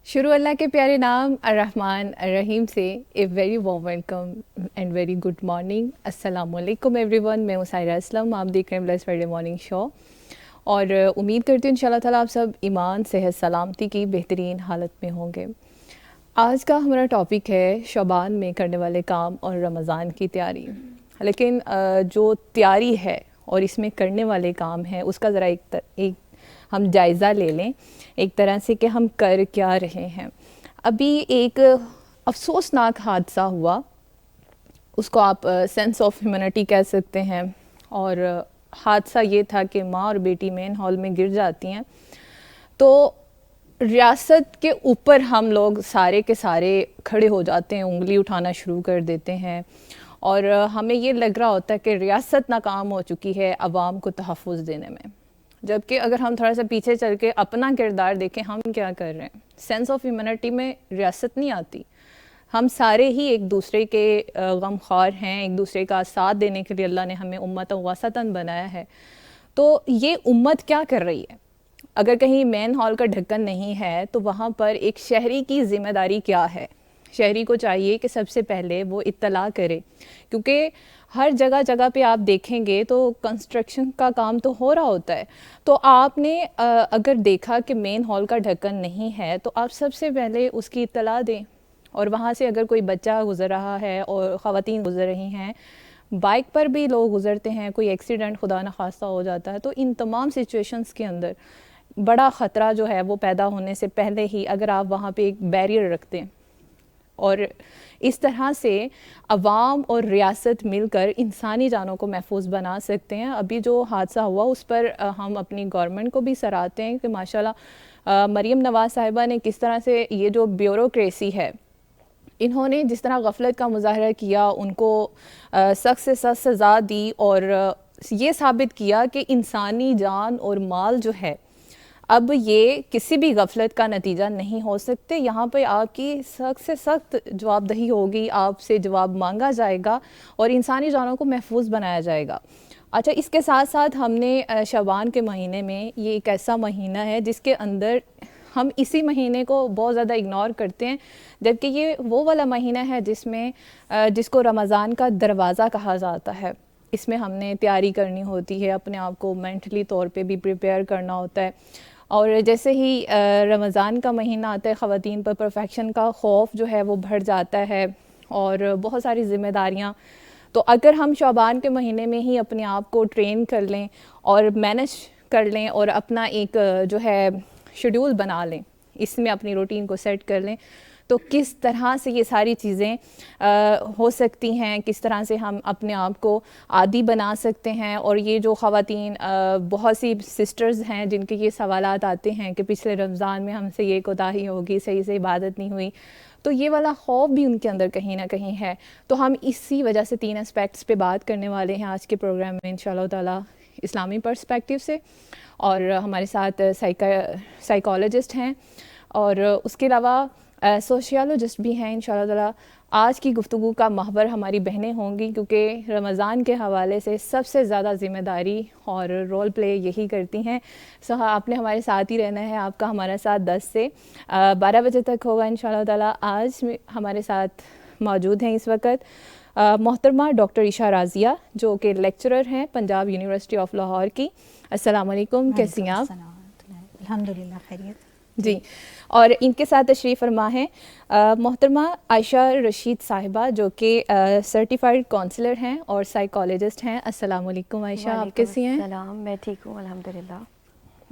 شروع اللہ کے پیارے نام الرحمن الرحیم سے a very warm welcome and very good morning. السلام علیکم ایوری ون. میں مسائرہ اسلم، آپ دیکھ رہے ہیں بلیس فرائیڈے مارننگ شو، اور امید کرتی ہوں ان شاء اللہ تعالیٰ آپ سب ایمان، صحت، سلامتی کی بہترین حالت میں ہوں گے. آج کا ہمارا ٹاپک ہے شعبان میں کرنے والے کام اور رمضان کی تیاری. لیکن جو تیاری ہے اور اس میں کرنے والے کام ہیں اس کا ذرا ایک ہم جائزہ لے لیں ایک طرح سے کہ ہم کر کیا رہے ہیں. ابھی ایک افسوسناک حادثہ ہوا، اس کو آپ سینس آف ہیومینٹی کہہ سکتے ہیں، اور حادثہ یہ تھا کہ ماں اور بیٹی مین ہال میں گر جاتی ہیں. تو ریاست کے اوپر ہم لوگ سارے کے سارے کھڑے ہو جاتے ہیں، انگلی اٹھانا شروع کر دیتے ہیں، اور ہمیں یہ لگ رہا ہوتا ہے کہ ریاست ناکام ہو چکی ہے عوام کو تحفظ دینے میں. جبکہ اگر ہم تھوڑا سا پیچھے چل کے اپنا کردار دیکھیں، ہم کیا کر رہے ہیں. سینس آف ہیومینٹی میں ریاست نہیں آتی، ہم سارے ہی ایک دوسرے کے غم خوار ہیں، ایک دوسرے کا ساتھ دینے کے لیے اللہ نے ہمیں امت وسطاً بنایا ہے. تو یہ امت کیا کر رہی ہے؟ اگر کہیں مین ہال کا ڈھکن نہیں ہے تو وہاں پر ایک شہری کی ذمہ داری کیا ہے؟ شہری کو چاہیے کہ سب سے پہلے وہ اطلاع کرے، کیونکہ ہر جگہ جگہ پہ آپ دیکھیں گے تو کنسٹرکشن کا کام تو ہو رہا ہوتا ہے. تو آپ نے اگر دیکھا کہ مین ہال کا ڈھکن نہیں ہے تو آپ سب سے پہلے اس کی اطلاع دیں. اور وہاں سے اگر کوئی بچہ گزر رہا ہے اور خواتین گزر رہی ہیں، بائک پر بھی لوگ گزرتے ہیں، کوئی ایکسیڈنٹ خدا نخواستہ ہو جاتا ہے، تو ان تمام سچویشنز کے اندر بڑا خطرہ جو ہے وہ پیدا ہونے سے پہلے ہی اگر آپ وہاں پہ ایک بیریئر رکھتے ہیں اور اس طرح سے عوام اور ریاست مل کر انسانی جانوں کو محفوظ بنا سکتے ہیں. ابھی جو حادثہ ہوا اس پر ہم اپنی گورنمنٹ کو بھی سراہتے ہیں کہ ماشاءاللہ مریم نواز صاحبہ نے کس طرح سے یہ جو بیوروکریسی ہے، انہوں نے جس طرح غفلت کا مظاہرہ کیا، ان کو سخت سے سخت سزا دی اور یہ ثابت کیا کہ انسانی جان اور مال جو ہے اب یہ کسی بھی غفلت کا نتیجہ نہیں ہو سکتے. یہاں پہ آپ کی سخت سے سخت جواب دہی ہوگی، آپ سے جواب مانگا جائے گا اور انسانی جانوں کو محفوظ بنایا جائے گا. اچھا، اس کے ساتھ ساتھ ہم نے شعبان کے مہینے میں، یہ ایک ایسا مہینہ ہے جس کے اندر ہم اسی مہینے کو بہت زیادہ اگنور کرتے ہیں، جبکہ یہ وہ والا مہینہ ہے جس کو رمضان کا دروازہ کہا جاتا ہے. اس میں ہم نے تیاری کرنی ہوتی ہے، اپنے آپ کو مینٹلی طور پہ بھی پریپیئر کرنا ہوتا ہے. اور جیسے ہی رمضان کا مہینہ آتا ہے، خواتین پر پرفیکشن کا خوف جو ہے وہ بڑھ جاتا ہے اور بہت ساری ذمہ داریاں. تو اگر ہم شعبان کے مہینے میں ہی اپنے آپ کو ٹرین کر لیں اور مینج کر لیں اور اپنا ایک جو ہے شیڈول بنا لیں، اس میں اپنی روٹین کو سیٹ کر لیں، تو کس طرح سے یہ ساری چیزیں ہو سکتی ہیں، کس طرح سے ہم اپنے آپ کو عادی بنا سکتے ہیں. اور یہ جو خواتین بہت سی سسٹرز ہیں جن کے یہ سوالات آتے ہیں کہ پچھلے رمضان میں ہم سے یہ کوتاہی ہوگی، صحیح سے عبادت نہیں ہوئی، تو یہ والا خوف بھی ان کے اندر کہیں نہ کہیں ہے. تو ہم اسی وجہ سے 3 اسپیکٹس پہ بات کرنے والے ہیں آج کے پروگرام میں انشاءاللہ تعالی، اسلامی پرسپیکٹیو سے. اور ہمارے ساتھ سائیکالوجسٹ ہیں اور اس کے علاوہ سوشیالوجسٹ بھی ہیں انشاءاللہ تعالی. آج کی گفتگو کا محور ہماری بہنیں ہوں گی، کیونکہ رمضان کے حوالے سے سب سے زیادہ ذمہ داری اور رول پلے یہی کرتی ہیں. آپ نے ہمارے ساتھ ہی رہنا ہے، آپ کا ہمارا ساتھ 10 سے 12 بجے تک ہوگا انشاءاللہ تعالی. آج ہمارے ساتھ موجود ہیں اس وقت محترمہ ڈاکٹر عائشہ رازیہ، جو کہ لیکچرر ہیں پنجاب یونیورسٹی آف لاہور کی. السلام علیکم، کیسی ہیں آپ؟ الحمدللہ خیریت جی. اور ان کے ساتھ تشریف فرما ہیں محترمہ عائشہ رشید صاحبہ، جو کہ سرٹیفائڈ کونسلر ہیں اور سائیکالوجسٹ ہیں. السلام علیکم عائشہ، آپ کیسی ہیں؟ السلام، میں ٹھیک ہوں الحمدللہ.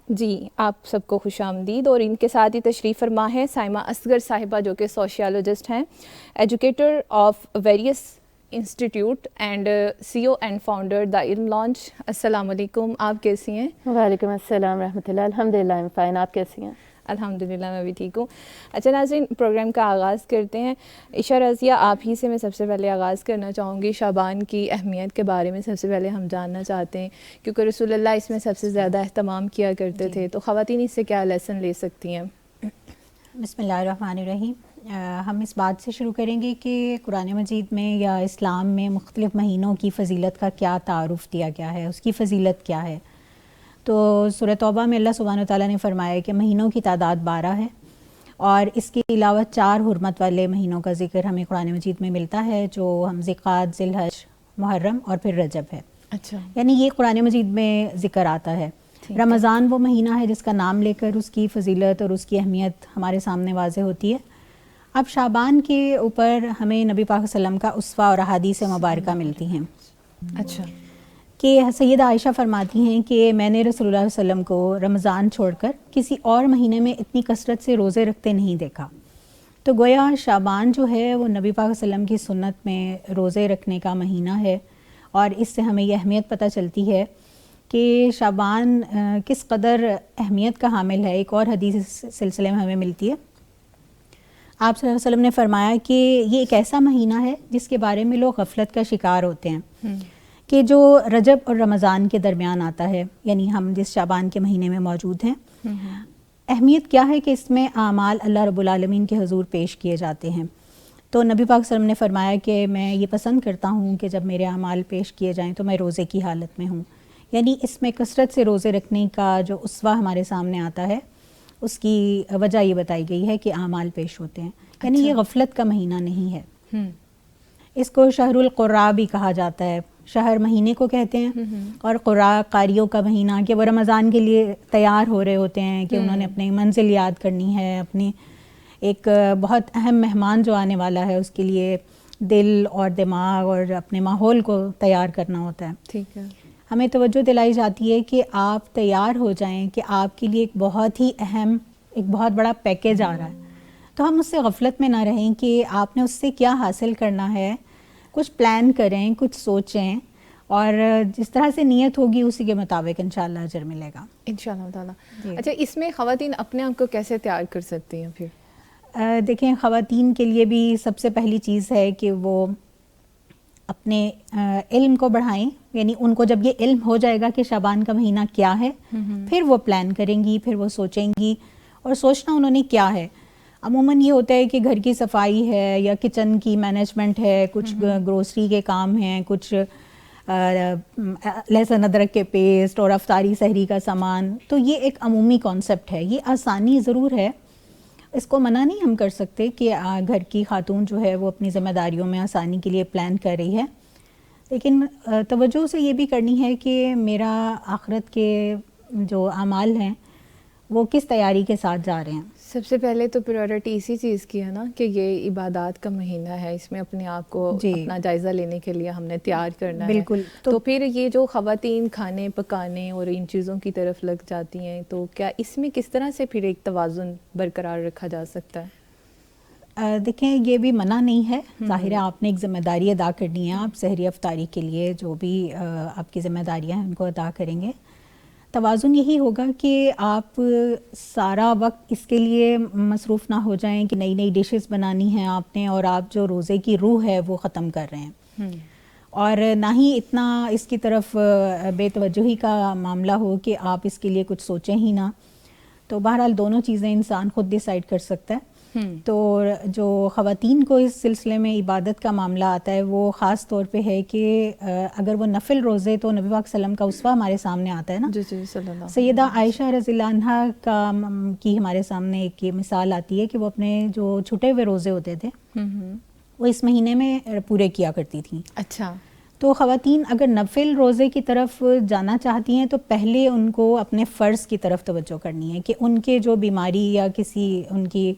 جی، آپ سب کو خوش آمدید. اور ان کے ساتھ ہی تشریف فرما ہے سائمہ اصغر صاحبہ، جو کہ سوشیالوجسٹ ہیں، educator of various institute and CEO and founder the Ilm launch. السلام علیکم، آپ کیسی ہیں؟ وعلیکم السلام رحمۃ اللہ. الحمدللہ I'm fine. آپ کیسی ہیں؟ الحمدللہ میں بھی ٹھیک ہوں. اچھا ناظرین، پروگرام کا آغاز کرتے ہیں. عائشہ رازیہ، آپ ہی سے میں سب سے پہلے آغاز کرنا چاہوں گی. شعبان کی اہمیت کے بارے میں سب سے پہلے ہم جاننا چاہتے ہیں، کیونکہ رسول اللہ اس میں سب سے زیادہ اہتمام کیا کرتے تھے، تو خواتین اس سے کیا لیسن لے سکتی ہیں؟ بسم اللہ الرحمن الرحیم. ہم اس بات سے شروع کریں گے کہ قرآن مجید میں یا اسلام میں مختلف مہینوں کی فضیلت کا کیا تعارف دیا گیا ہے، اس کی فضیلت کیا ہے. تو سورہ توبہ میں اللہ سبحانہ و تعالیٰ نے فرمایا کہ مہینوں کی تعداد 12 ہے، اور اس کے علاوہ 4 حرمت والے مہینوں کا ذکر ہمیں قرآن مجید میں ملتا ہے، جو ہم ذی-القعدہ، ذی الحج، محرم اور پھر رجب ہے. اچھا، یعنی یہ قرآن مجید میں ذکر آتا ہے. رمضان وہ مہینہ ہے جس کا نام لے کر اس کی فضیلت اور اس کی اہمیت ہمارے سامنے واضح ہوتی ہے. اب شعبان کے اوپر ہمیں نبی پاک صلی اللہ علیہ وسلم کا اسوہ اور احادیث مبارکہ ملتی ہیں. اچھا، کہ سیدہ عائشہ فرماتی ہیں کہ میں نے رسول اللہ صلی اللہ علیہ وسلم کو رمضان چھوڑ کر کسی اور مہینے میں اتنی کثرت سے روزے رکھتے نہیں دیکھا. تو گویا شعبان جو ہے وہ نبی پاک صلی اللہ علیہ وسلم کی سنت میں روزے رکھنے کا مہینہ ہے، اور اس سے ہمیں یہ اہمیت پتہ چلتی ہے کہ شعبان کس قدر اہمیت کا حامل ہے. ایک اور حدیث اس سلسلے میں ہمیں ملتی ہے. آپ صلی اللہ علیہ وسلم نے فرمایا کہ یہ ایک ایسا مہینہ ہے جس کے بارے میں لوگ غفلت کا شکار ہوتے ہیں، کہ جو رجب اور رمضان کے درمیان آتا ہے، یعنی ہم جس شعبان کے مہینے میں موجود ہیں. اہمیت کیا ہے کہ اس میں اعمال اللہ رب العالمین کے حضور پیش کیے جاتے ہیں. تو نبی پاک صلی اللہ علیہ وسلم نے فرمایا کہ میں یہ پسند کرتا ہوں کہ جب میرے اعمال پیش کیے جائیں تو میں روزے کی حالت میں ہوں. یعنی اس میں کثرت سے روزے رکھنے کا جو اسوہ ہمارے سامنے آتا ہے، اس کی وجہ یہ بتائی گئی ہے کہ اعمال پیش ہوتے ہیں. یعنی یہ غفلت کا مہینہ نہیں ہے. اس کو شہر القراء بھی کہا جاتا ہے. شہر مہینے کو کہتے ہیں، اور قراء قاریوں کا مہینہ، کہ وہ رمضان کے لیے تیار ہو رہے ہوتے ہیں کہ انہوں نے اپنی منزل یاد کرنی ہے، اپنی ایک بہت اہم مہمان جو آنے والا ہے اس کے لیے دل اور دماغ اور اپنے ماحول کو تیار کرنا ہوتا ہے. ٹھیک ہے. ہمیں توجہ دلائی جاتی ہے کہ آپ تیار ہو جائیں کہ آپ کے لیے ایک بہت ہی اہم، ایک بہت بڑا پیکیج آ رہا ہے. تو ہم اس سے غفلت میں نہ رہیں کہ آپ نے اس سے کیا حاصل کرنا ہے. کچھ پلان کریں، کچھ سوچیں، اور جس طرح سے نیت ہوگی اسی کے مطابق انشاءاللہ اجر ملے گا انشاءاللہ تعالیٰ. اچھا، اس میں خواتین اپنے آپ کو کیسے تیار کر سکتی ہیں پھر؟ دیکھیں، خواتین کے لیے بھی سب سے پہلی چیز ہے کہ وہ اپنے علم کو بڑھائیں. یعنی ان کو جب یہ علم ہو جائے گا کہ شعبان کا مہینہ کیا ہے، پھر وہ پلان کریں گی، پھر وہ سوچیں گی. اور سوچنا انہوں نے کیا ہے. عموماً یہ ہوتا ہے کہ گھر کی صفائی ہے یا کچن کی مینجمنٹ ہے، کچھ گروسری کے کام ہیں، کچھ لہسن ادرک کے پیسٹ اور افطاری سحری کا سامان. تو یہ ایک عمومی کانسیپٹ ہے. یہ آسانی ضرور ہے، اس کو منع نہیں ہم کر سکتے کہ گھر کی خاتون جو ہے وہ اپنی ذمہ داریوں میں آسانی کے لیے پلان کر رہی ہے. لیکن توجہ سے یہ بھی کرنی ہے کہ میرا آخرت کے جو اعمال ہیں وہ کس تیاری کے ساتھ جا رہے ہیں. سب سے پہلے تو پریورٹی اسی چیز کی ہے نا کہ یہ عبادات کا مہینہ ہے، اس میں اپنے آپ کو اپنا جائزہ لینے کے لیے ہم نے تیار کرنا ہے. بالکل. تو پھر یہ جو خواتین کھانے پکانے اور ان چیزوں کی طرف لگ جاتی ہیں، تو کیا اس میں کس طرح سے پھر ایک توازن برقرار رکھا جا سکتا ہے؟ دیکھیں، یہ بھی منع نہیں ہے. ظاہر ہے آپ نے ایک ذمہ داری ادا کرنی ہے. آپ سحری افطاری کے لیے جو بھی آپ کی ذمہ داریاں ہیں ان کو ادا کریں گے. توازن یہی ہوگا کہ آپ سارا وقت اس کے لیے مصروف نہ ہو جائیں کہ نئی نئی ڈشز بنانی ہیں آپ نے، اور آپ جو روزے کی روح ہے وہ ختم کر رہے ہیں. اور نہ ہی اتنا اس کی طرف بے توجہی کا معاملہ ہو کہ آپ اس کے لیے کچھ سوچیں ہی نہ. تو بہرحال دونوں چیزیں انسان خود ڈیسائیڈ کر سکتا ہے. تو جو خواتین کو اس سلسلے میں عبادت کا معاملہ آتا ہے وہ خاص طور پہ ہے کہ اگر وہ نفل روزے، تو نبی پاک صلی اللہ علیہ وسلم کا اسوہ ہمارے سامنے آتا ہے نا. جی صلی اللہ. سیدہ عائشہ رضی اللہ عنہا کی ہمارے سامنے ایک یہ مثال آتی ہے کہ وہ اپنے جو چھٹے ہوئے روزے ہوتے تھے وہ اس مہینے میں پورے کیا کرتی تھیں. اچھا. تو خواتین اگر نفل روزے کی طرف جانا چاہتی ہیں تو پہلے ان کو اپنے فرض کی طرف توجہ کرنی ہے کہ ان کے جو بیماری یا کسی ان کی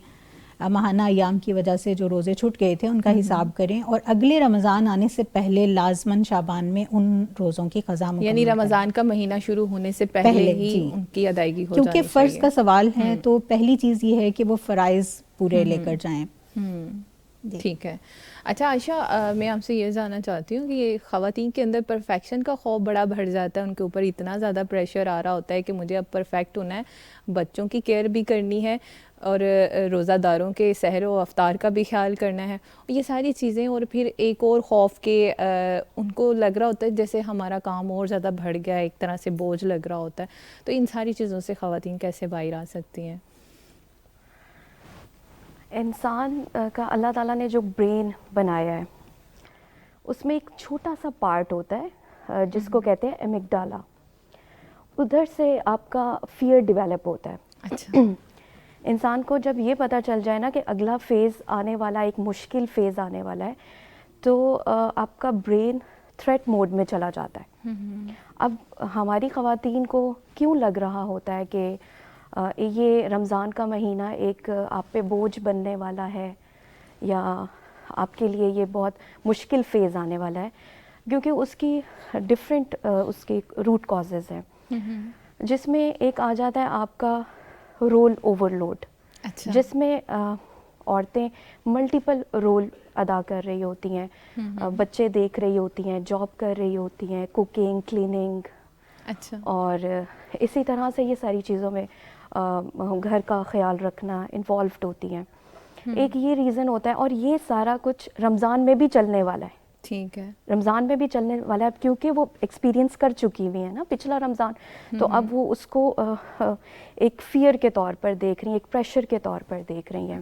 ماہانہ ایام کی وجہ سے جو روزے چھوٹ گئے تھے ان کا حساب کریں، اور اگلے رمضان آنے سے پہلے لازماً شعبان میں ان روزوں کی قضا مکمل یعنی رمضان کا مہینہ شروع ہونے سے پہلے ہی ان کی ادائیگی ہو جانی چاہیے. کیونکہ فرض کا سوال ہے تو پہلی چیز یہ ہے کہ وہ فرائض پورے لے کر جائیں. ٹھیک ہے. اچھا عائشہ، میں آپ سے یہ جاننا چاہتی ہوں کہ یہ خواتین کے اندر پرفیکشن کا خوف بڑا بڑھ جاتا ہے، ان کے اوپر اتنا زیادہ پریشر آ رہا ہوتا ہے کہ مجھے اب پرفیکٹ ہونا ہے، بچوں کی کیئر بھی کرنی ہے اور روزہ داروں کے سحر و افطار کا بھی خیال کرنا ہے، یہ ساری چیزیں. اور پھر ایک اور خوف کہ ان کو لگ رہا ہوتا ہے جیسے ہمارا کام اور زیادہ بڑھ گیا ہے، ایک طرح سے بوجھ لگ رہا ہوتا ہے. تو ان ساری چیزوں سے خواتین کیسے باہر آ سکتی ہیں؟ انسان کا اللہ تعالیٰ نے جو برین بنایا ہے اس میں ایک چھوٹا سا پارٹ ہوتا ہے جس کو کہتے ہیں ایمگڈالا. ادھر سے آپ کا فیئر ڈیولپ ہوتا ہے. اچھا. انسان کو جب یہ پتہ چل جائے نا کہ اگلا فیز آنے والا، ایک مشکل فیز آنے والا ہے، تو آپ کا برین تھریٹ موڈ میں چلا جاتا ہے. اب ہماری خواتین کو کیوں لگ رہا ہوتا ہے کہ یہ رمضان کا مہینہ ایک آپ پہ بوجھ بننے والا ہے یا آپ کے لیے یہ بہت مشکل فیز آنے والا ہے؟ کیونکہ اس کی ڈفرینٹ اس کی روٹ کازز ہیں، جس میں ایک آ جاتا ہے آپ کا رول اوور لوڈ. اچھا. جس میں عورتیں ملٹیپل رول ادا کر رہی ہوتی ہیں، بچے دیکھ رہی ہوتی ہیں، جاب کر رہی ہوتی ہیں، کوکنگ، کلیننگ، اچھا. اور اسی طرح سے یہ ساری چیزوں میں گھر کا خیال رکھنا انوالوڈ ہوتی ہیں. ایک یہ ریزن ہوتا ہے، اور یہ سارا کچھ رمضان میں بھی چلنے والا ہے. ٹھیک ہے. رمضان میں بھی چلنے والا ہے کیونکہ وہ ایکسپیرینس کر چکی ہوئی ہیں نا پچھلا رمضان، تو اب وہ اس کو ایک فیئر کے طور پر دیکھ رہی ہیں، ایک پریشر کے طور پر دیکھ رہی ہیں.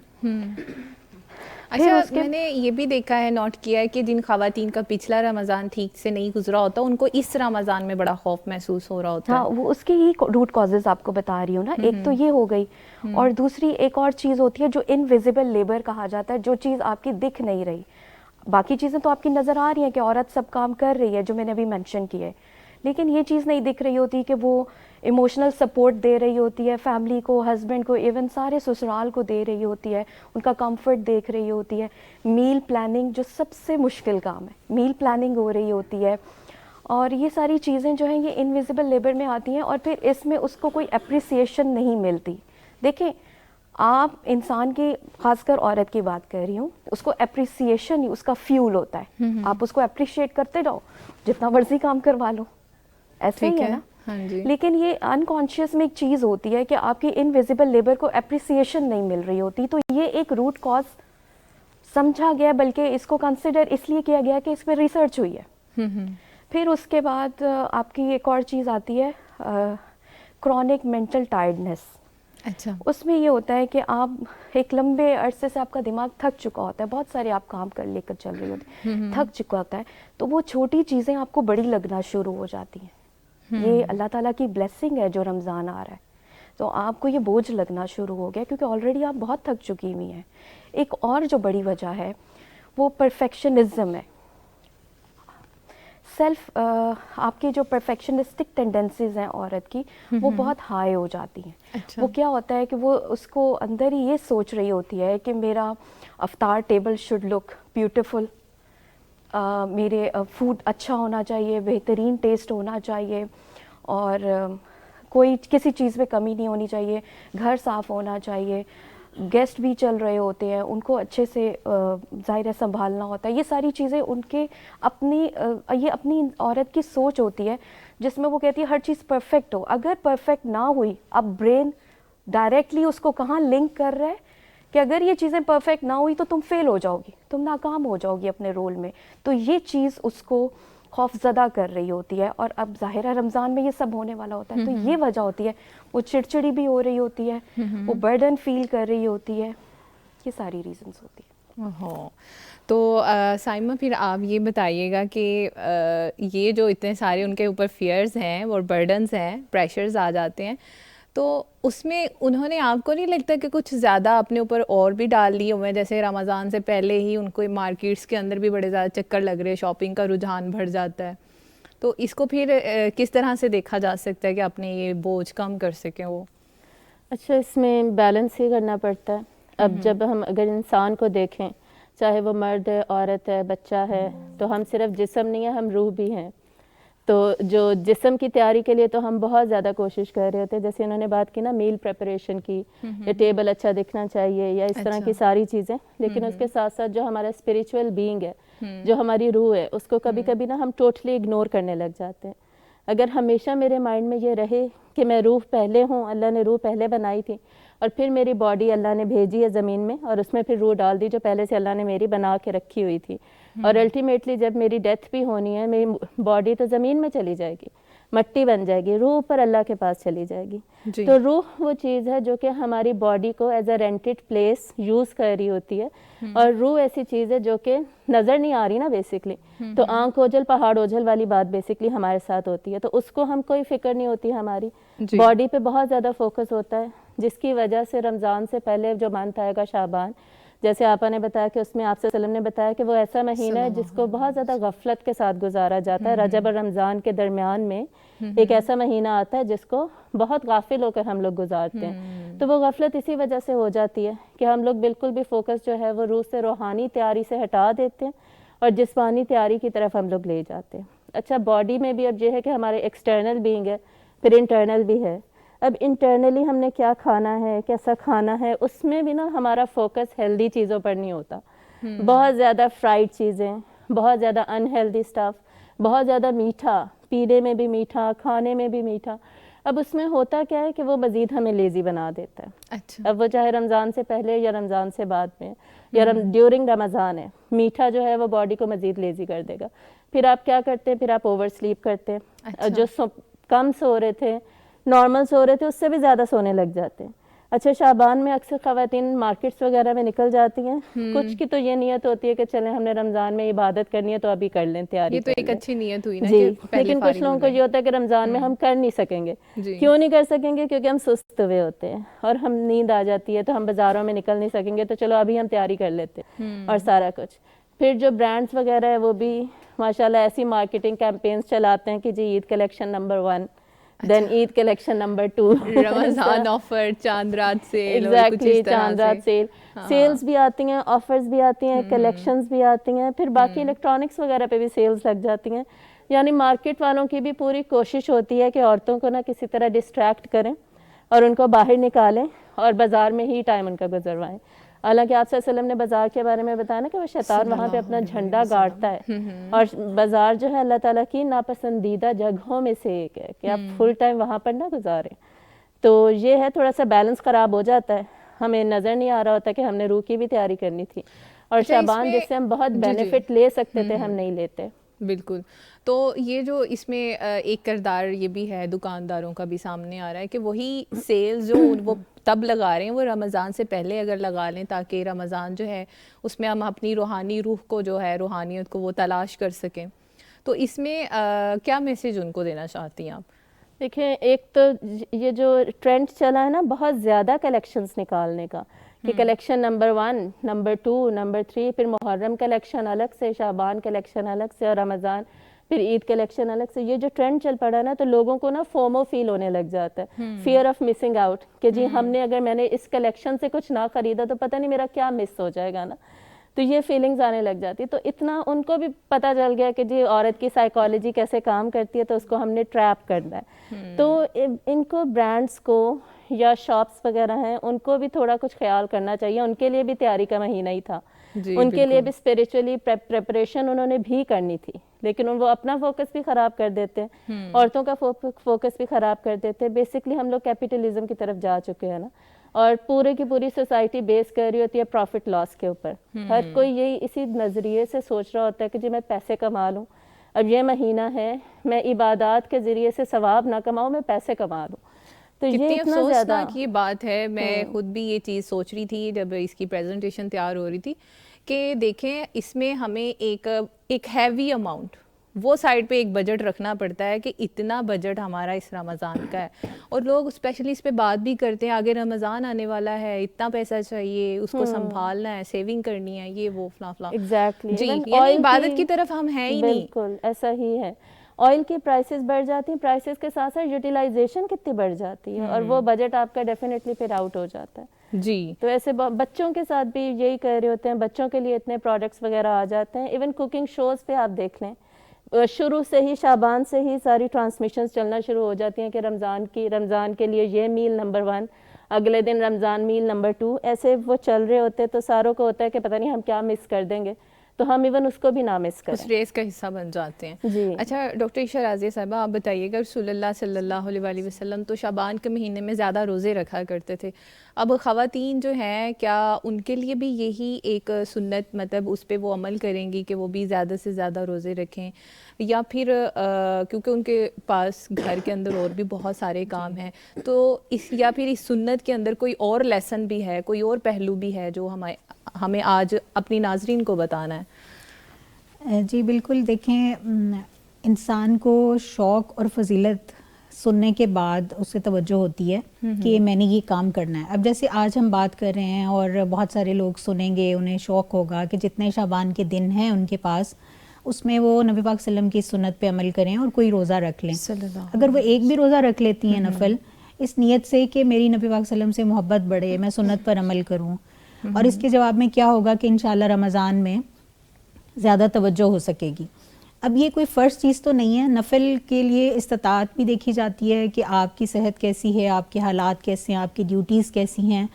اچھا، میں نے یہ بھی دیکھا ہے، نوٹ کیا ہے کہ جن خواتین کا پچھلا رمضان ٹھیک سے نہیں گزرا ہوتا ان کو اس رمضان میں بڑا خوف محسوس ہو رہا ہوتا ہے. ہاں، وہ اس کی ہی روٹ کازز آپ کو بتا رہی ہوں نا. ایک تو یہ ہو گئی، اور دوسری ایک اور چیز ہوتی ہے جو انویزیبل لیبر کہا جاتا ہے، جو چیز آپ کی دکھ نہیں رہی. باقی چیزیں تو آپ کی نظر آ رہی ہیں کہ عورت سب کام کر رہی ہے جو میں نے ابھی مینشن کی ہے، لیکن یہ چیز نہیں دکھ رہی ہوتی کہ وہ ایموشنل سپورٹ دے رہی ہوتی ہے فیملی کو، ہسبینڈ کو، ایون سارے سسرال کو دے رہی ہوتی ہے، ان کا کمفرٹ دیکھ رہی ہوتی ہے. میل پلاننگ جو سب سے مشکل کام ہے، میل پلاننگ ہو رہی ہوتی ہے. اور یہ ساری چیزیں جو ہیں یہ انویزیبل لیبر میں آتی ہیں، اور پھر اس میں اس کو کوئی اپریسیشن نہیں ملتی. دیکھیں، آپ انسان کی، خاص کر عورت کی بات کر رہی ہوں، اس کو اپریسیشن ہی اس کا فیول ہوتا ہے. آپ اس کو اپریشیٹ کرتے جاؤ، جتنا مرضی کام کروا لو، ایسے ہی ہے نا. ہاں جی. لیکن یہ انکانشیس میں ایک چیز ہوتی ہے کہ آپ کی انویزیبل لیبر کو اپریسیشن نہیں مل رہی ہوتی. تو یہ ایک روٹ کاز سمجھا گیا، بلکہ اس کو کنسیڈر اس لیے کیا گیا کہ اس پہ ریسرچ ہوئی ہے. پھر اس کے بعد آپ کی ایک اور چیز آتی ہے، کرونک مینٹل ٹائرڈنیس. اچھا. اس میں یہ ہوتا ہے کہ آپ ایک لمبے عرصے سے آپ کا دماغ تھک چکا ہوتا ہے، بہت سارے آپ کام کر لے کر چل رہی ہوتی ہیں، تھک چکا ہوتا ہے، تو وہ چھوٹی چیزیں آپ کو بڑی لگنا شروع ہو جاتی ہیں. یہ اللہ تعالیٰ کی بلیسنگ ہے جو رمضان آ رہا ہے، تو آپ کو یہ بوجھ لگنا شروع ہو گیا کیونکہ آلریڈی آپ بہت تھک چکی ہوئی ہیں. ایک اور جو بڑی وجہ ہے وہ پرفیکشنزم ہے. سیلف آپ کی جو پرفیکشنسٹک ٹینڈنسیز ہیں عورت کی، وہ بہت ہائی ہو جاتی ہیں. اچھا. وہ کیا ہوتا ہے کہ وہ اس کو اندر ہی یہ سوچ رہی ہوتی ہے کہ میرا افطار ٹیبل شوڈ لک بیوٹیفل، میرے فوڈ اچھا ہونا چاہیے، بہترین ٹیسٹ ہونا چاہیے، اور کوئی کسی چیز میں کمی نہیں ہونی چاہیے، گھر صاف ہونا چاہیے، گیسٹ بھی چل رہے ہوتے ہیں ان کو اچھے سے ظاہر ہے سنبھالنا ہوتا ہے. یہ ساری چیزیں ان کے یہ اپنی عورت کی سوچ ہوتی ہے جس میں وہ کہتی ہے ہر چیز پرفیکٹ ہو. اگر پرفیکٹ نہ ہوئی، اب برین ڈائریکٹلی اس کو کہاں لنک کر رہا ہے کہ اگر یہ چیزیں پرفیکٹ نہ ہوئی تو تم فیل ہو جاؤ گی، تم ناکام ہو جاؤ گی اپنے رول میں. تو یہ چیز اس کو خوف زدہ کر رہی ہوتی ہے. اور اب ظاہرہ رمضان میں یہ سب ہونے والا ہوتا ہے، تو یہ وجہ ہوتی ہے. وہ چڑچڑی بھی ہو رہی ہوتی ہے، وہ برڈن فیل کر رہی ہوتی ہے. یہ ساری ریزنز ہوتی ہیں. تو سائمہ پھر آپ یہ بتائیے گا کہ یہ جو اتنے سارے ان کے اوپر فیئرز ہیں اور برڈنز ہیں، پریشرز آ جاتے ہیں، تو اس میں انہوں نے آپ کو نہیں لگتا کہ کچھ زیادہ اپنے اوپر اور بھی ڈال لیے ہوئے ہیں؟ جیسے رمضان سے پہلے ہی ان کو مارکیٹس کے اندر بھی بڑے زیادہ چکر لگ رہے، شاپنگ کا رجحان بڑھ جاتا ہے. تو اس کو پھر کس طرح سے دیکھا جا سکتا ہے کہ اپنے یہ بوجھ کم کر سکیں وہ؟ اچھا، اس میں بیلنس ہی کرنا پڑتا ہے. اب جب ہم اگر انسان کو دیکھیں، چاہے وہ مرد ہے، عورت ہے، بچہ ہے، تو ہم صرف جسم نہیں ہے، ہم روح بھی ہیں. تو جو جسم کی تیاری کے لیے تو ہم بہت زیادہ کوشش کر رہے ہوتے ہیں، جیسے انہوں نے بات کی نا میل پریپریشن کی، یا ٹیبل اچھا دکھنا چاہیے، یا اس طرح کی ساری چیزیں. لیکن اس کے ساتھ ساتھ جو ہمارا اسپریچول بینگ ہے، جو ہماری روح ہے، اس کو کبھی کبھی نا ہم ٹوٹلی اگنور کرنے لگ جاتے ہیں. اگر ہمیشہ میرے مائنڈ میں یہ رہے کہ میں روح پہلے ہوں، اللہ نے روح پہلے بنائی تھی، اور پھر میری باڈی اللہ نے بھیجی ہے زمین میں، اور اس میں پھر روح ڈال دی جو پہلے سے اللہ نے میری بنا کے رکھی ہوئی تھی. اور الٹیمیٹلی جب میری ڈیتھ بھی ہونی ہے، میری باڈی تو زمین میں چلی جائے گی، مٹی بن جائے گی، روح پر اللہ کے پاس چلی جائے گی. تو روح وہ چیز ہے جو کہ ہماری باڈی کو as a rented place use کر رہی ہوتی ہے. اور روح ایسی چیز ہے جو کہ نظر نہیں آ رہی نا بیسکلی. تو آنکھ اوجھل پہاڑ اوجھل والی بات بیسکلی ہمارے ساتھ ہوتی ہے. تو اس کو ہم کوئی فکر نہیں ہوتی ہماری باڈی پہ، بہت زیادہ فوکس ہوتا ہے جس کی وجہ سے رمضان سے پہلے جو منتھ آئے گا شعبان، جیسے آپا نے بتایا کہ اس میں آپ صلی اللہ علیہ وسلم نے بتایا کہ وہ ایسا مہینہ ہے جس کو بہت زیادہ غفلت کے ساتھ گزارا جاتا ہے. رجب اور رمضان کے درمیان میں ایک ایسا مہینہ آتا ہے جس کو بہت غافل ہو کر ہم لوگ گزارتے ہیں. تو وہ غفلت اسی وجہ سے ہو جاتی ہے کہ ہم لوگ بالکل بھی فوکس جو ہے وہ روح سے روحانی تیاری سے ہٹا دیتے ہیں اور جسمانی تیاری کی طرف ہم لوگ لے جاتے ہیں. اچھا، باڈی میں بھی اب یہ ہے کہ ہمارے ایکسٹرنل بینگ ہے، پھر انٹرنل بھی ہے. اب انٹرنلی ہم نے کیا کھانا ہے، کیسا کھانا ہے، اس میں بھی نا ہمارا فوکس ہیلدی چیزوں پر نہیں ہوتا. بہت زیادہ فرائیڈ چیزیں، بہت زیادہ انہیلدی اسٹف، بہت زیادہ میٹھا، پینے میں بھی میٹھا، کھانے میں بھی میٹھا. اب اس میں ہوتا کیا ہے کہ وہ مزید ہمیں لیزی بنا دیتا ہے. اچھا. اب وہ چاہے رمضان سے پہلے یا رمضان سے بعد میں یا ڈیورنگ رمضان ہے، میٹھا جو ہے وہ باڈی کو مزید لیزی کر دے گا. پھر آپ کیا کرتے ہیں، پھر آپ اوور سلیپ کرتے ہیں. جو کم سو رہے تھے، نارمل سو رہے تھے، اس سے بھی زیادہ سونے لگ جاتے ہیں. اچھا، شعبان میں اکثر خواتین مارکیٹس وغیرہ میں نکل جاتی ہیں. کچھ کی تو یہ نیت ہوتی ہے کہ چلیں ہم نے رمضان میں عبادت کرنی ہے تو ابھی کر لیں، تیاری یہ تو کر ایک لیں. اچھی نیت ہوئی نا جی، کہ پہلے لیکن کچھ لوگوں کو یہ ہوتا ہے کہ رمضان میں ہم کر نہیں سکیں گے. کیوں نہیں کر سکیں گے؟ کیونکہ ہم سست ہوئے ہوتے ہیں اور ہم نیند آ جاتی ہے تو ہم بازاروں میں نکل نہیں سکیں گے، تو چلو ابھی ہم تیاری کر لیتے ہیں اور سارا کچھ. پھر جو برانڈس وغیرہ ہے وہ بھی ماشاءاللہ ایسی مارکیٹنگ کیمپینز چلاتے ہیں کہ جی عید کلیکشن نمبر 1، دین عید کلیکشن نمبر 2، رمضان آفر، چاند رات سیل، ایگزیکٹلی چاند رات سیل، سیلز بھی آتی ہیں، آفرز بھی آتی ہیں، کلیکشنز بھی آتی ہیں. پھر باقی الیکٹرانکس وغیرہ پہ بھی سیلز لگ جاتی ہیں. یعنی مارکیٹ والوں کی بھی پوری کوشش ہوتی ہے کہ عورتوں کو نہ کسی طرح ڈسٹریکٹ کریں اور ان کو باہر نکالیں اور بازار میں ہی ٹائم ان کا گزروائیں. حالانکہ آپ صلی اللہ علیہ وسلم نے بازار کے بارے میں بتایا نا کہ وہ شیطان وہاں پہ اپنا جھنڈا گاڑتا ہے، اور بازار جو ہے اللہ تعالیٰ کی ناپسندیدہ جگہوں میں سے ایک ہے کہ آپ فل ٹائم وہاں پر نہ گزاریں. تو یہ ہے تھوڑا سا بیلنس خراب ہو جاتا ہے، ہمیں نظر نہیں آ رہا ہوتا کہ ہم نے روح کی بھی تیاری کرنی تھی، اور شعبان جس سے ہم بہت بینیفٹ لے سکتے تھے ہم نہیں لیتے. بالکل. تو یہ جو اس میں ایک کردار یہ بھی ہے دکانداروں کا بھی سامنے آ رہا ہے کہ وہی سیلز جو وہ تب لگا رہے ہیں وہ رمضان سے پہلے اگر لگا لیں تاکہ رمضان جو ہے اس میں ہم اپنی روحانی روح کو جو ہے روحانیت کو وہ تلاش کر سکیں. تو اس میں کیا میسیج ان کو دینا چاہتی ہیں آپ؟ دیکھیں، ایک تو یہ جو ٹرینڈ چلا ہے نا بہت زیادہ کلیکشنز نکالنے کا، کہ کلیکشن نمبر 1، نمبر 2، نمبر 3، پھر محرم کلیکشن الگ سے، شعبان کلیکشن الگ سے، اور رمضان پھر عید کلیکشن الگ سے. یہ جو ٹرینڈ چل پڑا نا تو لوگوں کو نا فومو فیل ہونے لگ جاتا ہے، فیئر آف مسنگ آؤٹ، کہ جی ہم نے اگر میں نے اس کلیکشن سے کچھ نہ خریدا تو پتہ نہیں میرا کیا مس ہو جائے گا نا. تو یہ فیلنگز آنے لگ جاتی. تو اتنا ان کو بھی پتہ چل گیا کہ جی عورت کی سائیکالوجی کیسے کام کرتی ہے، تو اس کو ہم نے ٹریپ کرنا ہے. تو ان کو برانڈس کو یا شاپس وغیرہ ہیں ان کو بھی تھوڑا کچھ خیال کرنا چاہیے. ان کے لیے بھی تیاری کا مہینہ ہی تھا، ان کے لیے بھی اسپریچولی پریپریشن انہوں نے بھی کرنی تھی، لیکن وہ اپنا فوکس بھی خراب کر دیتے ہیں، عورتوں کا فوکس بھی خراب کر دیتے ہیں. بیسکلی ہم لوگ کیپیٹلزم کی طرف جا چکے ہیں نا، اور پورے کی پوری سوسائٹی بیس کر رہی ہوتی ہے پروفٹ لاس کے اوپر. ہر کوئی یہی اسی نظریے سے سوچ رہا ہوتا ہے کہ جی میں پیسے کما لوں، اب یہ مہینہ ہے میں عبادات کے ذریعے سے ثواب نہ کماؤں، میں پیسے کما لوں. تو یہ کتنی اتنا زیادہ افسوسناک یہ بات ہے. میں خود بھی یہ چیز سوچ رہی تھی جب اس کی پریزنٹیشن تیار ہو رہی تھی کہ دیکھیں اس میں ہمیں ایک ہیوی اماؤنٹ وہ سائڈ پہ ایک بجٹ رکھنا پڑتا ہے کہ اتنا بجٹ ہمارا اس رمضان کا ہے، اور لوگ اسپیشلی اس پہ بات بھی کرتے ہیں آگے رمضان آنے والا ہے، اتنا پیسہ چاہیے، اس کو سنبھالنا ہے، سیونگ کرنی ہے، یہ وہ فلاں فلاں. ایگزیکٹلی جی، یعنی عبادت کی طرف ہم ہیں ہی نہیں. بالکل ایسا ہی ہے. آئل کی پرائسز بڑھ جاتی ہیں، پرائسز کے ساتھ ساتھ یوٹیلائزیشن کتنی بڑھ جاتی ہے، اور وہ بجٹ آپ کا ڈیفینیٹلی پھر آؤٹ ہو جاتا ہے. جی. تو ایسے بچوں کے ساتھ بھی یہی کہہ رہے ہوتے ہیں، بچوں کے لیے اتنے پروڈکٹس وغیرہ آ جاتے ہیں. ایون کوکنگ شوز پہ آپ دیکھ لیں، شروع سے ہی شعبان سے ہی ساری ٹرانسمیشنز چلنا شروع ہو جاتی ہیں کہ رمضان کے لیے یہ میل نمبر 1، اگلے دن رمضان میل نمبر 2، ایسے وہ چل رہے ہوتے ہیں. تو ساروں کو ہوتا ہے کہ پتہ نہیں ہم کیا مس کر دیں گے، تو ہم ایون اس کو بھی نہ مس کریں، اس ریس کا حصہ بن جاتے ہیں. جی. اچھا ڈاکٹر عائشہ رازیہ صاحبہ، آپ بتائیے گا رسول اللہ صلی اللہ علیہ وسلم تو شعبان کے مہینے میں زیادہ روزے رکھا کرتے تھے. اب خواتین جو ہیں کیا ان کے لیے بھی یہی ایک سنت، مطلب اس پہ وہ عمل کریں گی کہ وہ بھی زیادہ سے زیادہ روزے رکھیں، یا پھر کیونکہ ان کے پاس گھر کے اندر اور بھی بہت سارے کام ہیں، تو یا پھر اس سنت کے اندر کوئی اور لیسن بھی ہے، کوئی اور پہلو بھی ہے جو ہمیں آج اپنی ناظرین کو بتانا ہے؟ جی بالکل. دیکھیں، انسان کو شوق اور فضیلت سننے کے بعد اس سے توجہ ہوتی ہے کہ میں نے یہ کام کرنا ہے. اب جیسے آج ہم بات کر رہے ہیں اور بہت سارے لوگ سنیں گے, انہیں شوق ہوگا کہ جتنے شعبان کے دن ہیں ان کے پاس, اس میں وہ نبی پاک صلی اللہ علیہ وسلم کی سنت پہ عمل کریں اور کوئی روزہ رکھ لیں. اگر وہ ایک بھی روزہ رکھ لیتی ہیں نفل, اس نیت سے کہ میری نبی پاک صلی اللہ علیہ وسلم سے محبت بڑھے, میں سنت پر عمل کروں, اور اس کے جواب میں کیا ہوگا کہ انشاءاللہ رمضان میں زیادہ توجہ ہو سکے گی. اب یہ کوئی فرض چیز تو نہیں ہے, نفل کے لیے استطاعت بھی دیکھی جاتی ہے کہ آپ کی صحت کیسی ہے, آپ کے حالات کیسے ہیں, آپ کی ڈیوٹیز کیسی ہیں,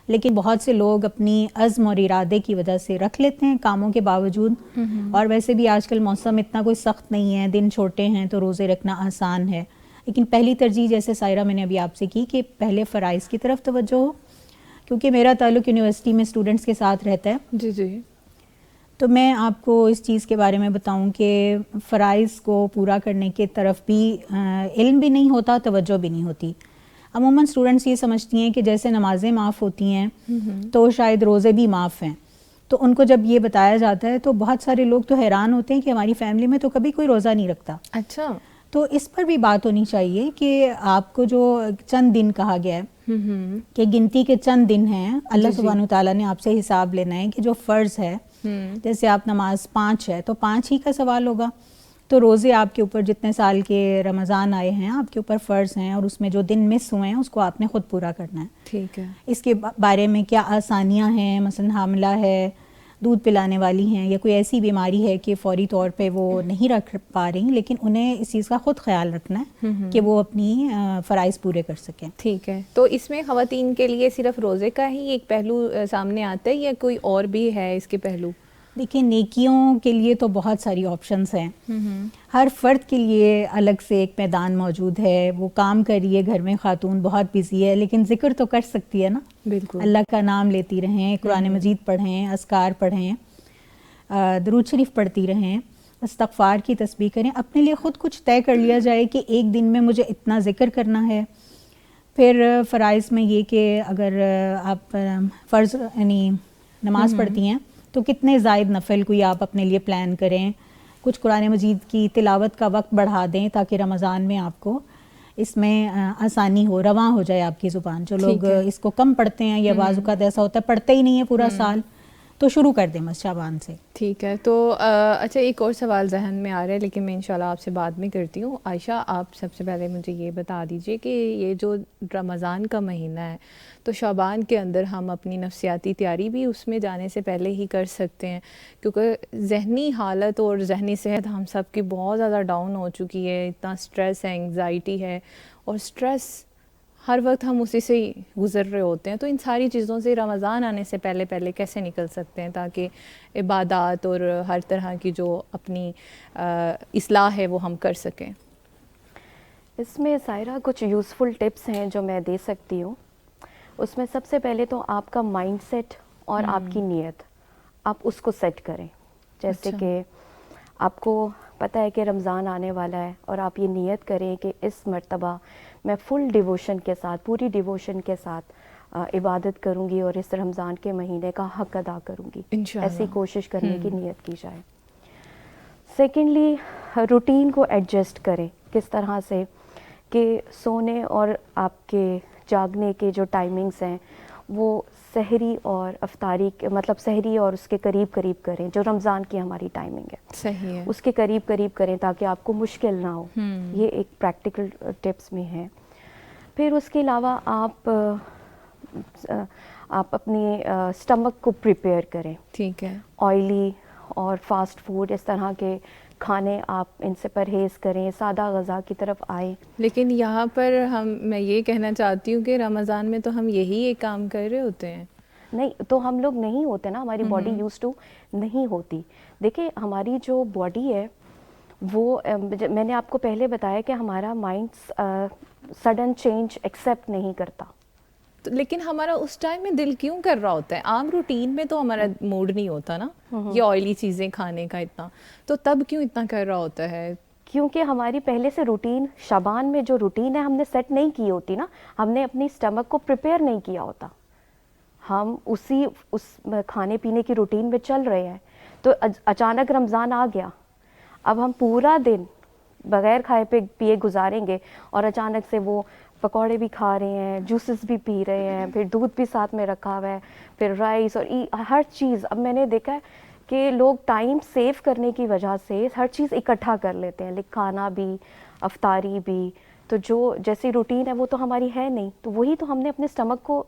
لیکن بہت سے لوگ اپنی عزم اور ارادے کی وجہ سے رکھ لیتے ہیں کاموں کے باوجود. اور ویسے بھی آج کل موسم اتنا کوئی سخت نہیں ہے, دن چھوٹے ہیں تو روزے رکھنا آسان ہے, لیکن پہلی ترجیح جیسے سائرہ میں نے ابھی آپ سے کی کہ پہلے فرائض کی طرف توجہ ہو, کیونکہ میرا تعلق یونیورسٹی میں اسٹوڈنٹس کے ساتھ رہتا ہے. جی جی. تو میں آپ کو اس چیز کے بارے میں بتاؤں کہ فرائض کو پورا کرنے کے طرف بھی علم بھی نہیں ہوتا, توجہ بھی نہیں ہوتی. عموماً اسٹوڈنٹس یہ سمجھتی ہیں کہ جیسے نمازیں معاف ہوتی ہیں تو شاید روزے بھی معاف ہیں. تو ان کو جب یہ بتایا جاتا ہے تو بہت سارے لوگ تو حیران ہوتے ہیں کہ ہماری فیملی میں تو کبھی کوئی روزہ نہیں رکھتا. اچھا. تو اس پر بھی بات ہونی چاہیے کہ آپ کو جو چند دن کہا گیا ہے کہ گنتی کے چند دن ہیں, اللہ سبحانہ وتعالیٰ نے آپ سے حساب لینا ہے کہ جو فرض ہے, جیسے آپ نماز 5 ہے تو 5 ہی کا سوال ہوگا. تو روزے آپ کے اوپر جتنے سال کے رمضان آئے ہیں آپ کے اوپر فرض ہیں, اور اس میں جو دن مس ہوئے ہیں اس کو آپ نے خود پورا کرنا ہے. ٹھیک ہے. اس کے بارے میں کیا آسانیاں ہیں, مثلا حاملہ ہے, دودھ پلانے والی ہیں, یا کوئی ایسی بیماری ہے کہ فوری طور پہ وہ نہیں رکھ پا رہی, لیکن انہیں اس چیز کا خود خیال رکھنا ہے کہ وہ اپنی فرائض پورے کر سکیں. ٹھیک ہے. تو اس میں خواتین کے لیے صرف روزے کا ہی ایک پہلو سامنے آتا ہے یا کوئی اور بھی ہے اس کے پہلو؟ دیکھیں, نیکیوں کے لیے تو بہت ساری آپشنس ہیں. ہر فرد کے لیے الگ سے ایک میدان موجود ہے. وہ کام کر رہی ہے گھر میں, خاتون بہت بزی ہے, لیکن ذکر تو کر سکتی ہے نا. بالکل. اللہ کا نام لیتی رہیں, قرآن مجید پڑھیں, اذکار پڑھیں, درود شریف پڑھتی رہیں, استغفار کی تسبیح کریں. اپنے لیے خود کچھ طے کر لیا جائے کہ ایک دن میں مجھے اتنا ذکر کرنا ہے. پھر فرائض میں یہ کہ اگر آپ فرض یعنی نماز پڑھتی ہیں تو کتنے زائد نفل کوئی آپ اپنے لیے پلان کریں. کچھ قرآن مجید کی تلاوت کا وقت بڑھا دیں تاکہ رمضان میں آپ کو اس میں آسانی ہو, رواں ہو جائے آپ کی زبان. جو لوگ اس کو کم پڑھتے ہیں یا بعض اوقات ایسا ہوتا ہے پڑھتے ہی نہیں ہے پورا سال, تو شروع کر دیں بس شعبان سے. ٹھیک ہے. تو اچھا, ایک اور سوال ذہن میں آ رہا ہے لیکن میں انشاءاللہ آپ سے بعد میں کرتی ہوں. عائشہ, آپ سب سے پہلے مجھے یہ بتا دیجئے کہ یہ جو رمضان کا مہینہ ہے تو شعبان کے اندر ہم اپنی نفسیاتی تیاری بھی اس میں جانے سے پہلے ہی کر سکتے ہیں, کیونکہ ذہنی حالت اور ذہنی صحت ہم سب کی بہت زیادہ ڈاؤن ہو چکی ہے. اتنا اسٹریس ہے, انگزائٹی ہے, اور اسٹریس ہر وقت ہم اسی سے گزر رہے ہوتے ہیں. تو ان ساری چیزوں سے رمضان آنے سے پہلے کیسے نکل سکتے ہیں تاکہ عبادات اور ہر طرح کی جو اپنی اصلاح ہے وہ ہم کر سکیں؟ اس میں سائرہ کچھ یوزفل ٹپس ہیں جو میں دے سکتی ہوں. اس میں سب سے پہلے تو آپ کا مائنڈ سیٹ اور آپ کی نیت, آپ اس کو سیٹ کریں. جیسے کہ آپ کو پتہ ہے کہ رمضان آنے والا ہے اور آپ یہ نیت کریں کہ اس مرتبہ میں فل ڈیووشن کے ساتھ, پوری ڈیووشن کے ساتھ عبادت کروں گی اور اس رمضان کے مہینے کا حق ادا کروں گی. ایسی کوشش کرنے کی نیت کی جائے. سیکنڈلی, روٹین کو ایڈجسٹ کریں. کس طرح سے کہ سونے اور آپ کے جاگنے کے جو ٹائمنگز ہیں وہ سحری اور افطاری مطلب سحری اور اس کے قریب کریں, جو رمضان کی ہماری ٹائمنگ ہے. صحیح ہے. اس کے قریب کریں تاکہ آپ کو مشکل نہ ہو. یہ ایک پریکٹیکل ٹپس میں ہے. پھر اس کے علاوہ آپ اپنی اسٹمک کو پریپیئر کریں. ٹھیک ہے. آئلی اور فاسٹ فوڈ اس طرح کے کھانے آپ ان سے پرہیز کریں, سادہ غذا کی طرف آئیں. لیکن یہاں پر میں یہ کہنا چاہتی ہوں کہ رمضان میں تو ہم یہی ایک کام کر رہے ہوتے ہیں. نہیں تو ہم لوگ نہیں ہوتے نا, ہماری باڈی یوز ٹو نہیں ہوتی. دیکھیں ہماری جو باڈی ہے وہ میں نے آپ کو پہلے بتایا کہ ہمارا مائنڈ سڈن چینج ایکسیپٹ نہیں کرتا. لیکن ہمارا اس ٹائم میں دل کیوں کر رہا ہوتا ہے؟ عام روٹین میں تو ہمارا موڈ نہیں ہوتا نا یہ آئلی چیزیں کھانے کا اتنا, تو تب کیوں اتنا کر رہا ہوتا ہے؟ کیونکہ ہماری پہلے سے روٹین, شعبان میں جو روٹین ہے ہم نے سیٹ نہیں کی ہوتی نا, ہم نے اپنی اسٹمک کو پریپیئر نہیں کیا ہوتا. ہم اس کھانے پینے کی روٹین میں چل رہے ہیں, تو اچانک رمضان آ گیا. اب ہم پورا دن بغیر کھائے پیے گزاریں گے اور اچانک سے وہ پکوڑے بھی کھا رہے ہیں, جوسز بھی پی رہے ہیں, پھر دودھ بھی ساتھ میں رکھا ہوا ہے, پھر رائس اور ہر چیز. اب میں نے دیکھا ہے کہ لوگ ٹائم سیو کرنے کی وجہ سے ہر چیز اکٹھا کر لیتے ہیں, کھانا بھی, افطاری بھی. تو جو جیسی روٹین ہے وہ تو ہماری ہے نہیں, تو وہی تو ہم نے اپنے اسٹمک کو,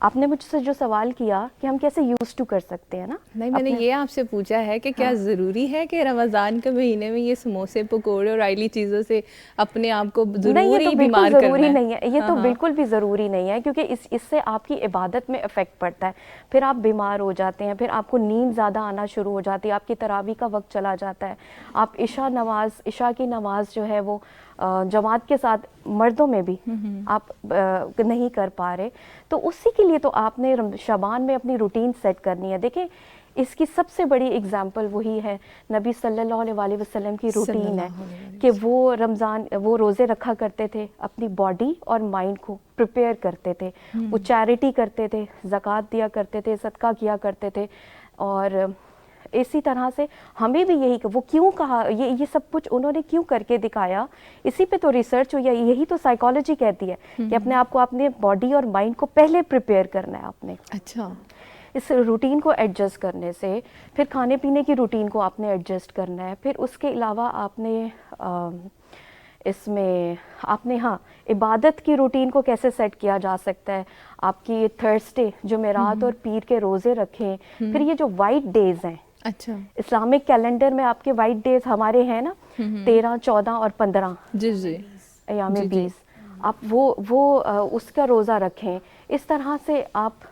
آپ نے مجھ سے جو سوال کیا کہ ہم کیسے یوز ٹو کر سکتے ہیں نا. نہیں, میں نے یہ آپ سے پوچھا ہے کہ کیا ضروری ہے کہ رمضان کے مہینے میں یہ سموسے پکوڑے اور آئلی چیزوں سے اپنے آپ کو ضروری بیمار کرنا ہے؟ ضروری نہیں ہے, یہ تو بالکل بھی ضروری نہیں ہے, کیونکہ اس سے آپ کی عبادت میں افیکٹ پڑتا ہے. پھر آپ بیمار ہو جاتے ہیں, پھر آپ کو نیند زیادہ آنا شروع ہو جاتی ہے, آپ کی تراویح کا وقت چلا جاتا ہے, آپ عشاء کی نماز جو ہے وہ جماعت کے ساتھ مردوں میں بھی آپ نہیں کر پا رہے. تو اسی کے لیے تو آپ نے شعبان میں اپنی روٹین سیٹ کرنی ہے. دیکھیں اس کی سب سے بڑی اگزامپل وہی ہے, نبی صلی اللہ علیہ وسلم کی روٹین ہے کہ وہ روزے رکھا کرتے تھے, اپنی باڈی اور مائنڈ کو پریپیئر کرتے تھے, وہ چیریٹی کرتے تھے, زکوٰۃ دیا کرتے تھے, صدقہ کیا کرتے تھے. اور اسی طرح سے ہمیں بھی یہی کہ وہ کیوں کہا, یہ سب کچھ انہوں نے کیوں کر کے دکھایا, اسی پہ تو ریسرچ ہوئی ہے. یہی تو سائیکالوجی کہتی ہے کہ اپنے آپ کو, اپنے باڈی اور مائنڈ کو پہلے پریپیئر کرنا ہے آپ نے. اچھا, اس روٹین کو ایڈجسٹ کرنے سے پھر کھانے پینے کی روٹین کو آپ نے ایڈجسٹ کرنا ہے. پھر اس کے علاوہ آپ نے اس میں آپ نے عبادت کی روٹین کو کیسے سیٹ کیا جا سکتا ہے. آپ کی تھرسڈے جمعرات اور پیر کے روزے رکھیں. پھر یہ جو وائٹ ڈیز ہیں, اچھا, اسلامک کیلنڈر میں آپ کے وائٹ ڈیز ہمارے ہیں نا, 13, 14 اور 15 جی ایام 20, آپ وہ اس کا روزہ رکھیں. اس طرح سے آپ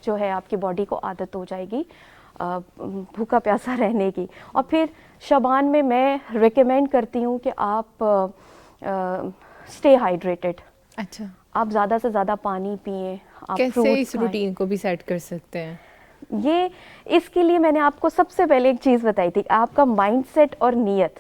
جو ہے آپ کی باڈی کو عادت ہو جائے گی بھوکا پیاسا رہنے کی. اور پھر شعبان میں ریکمینڈ کرتی ہوں کہ آپ اسٹے ہائیڈریٹڈ. اچھا, آپ زیادہ سے زیادہ پانی پئیں, آپ کیسے اس روٹین کو بھی سیٹ کر سکتے ہیں؟ یہ اس کے لیے میں نے آپ کو سب سے پہلے ایک چیز بتائی تھی, آپ کا مائنڈ سیٹ اور نیت,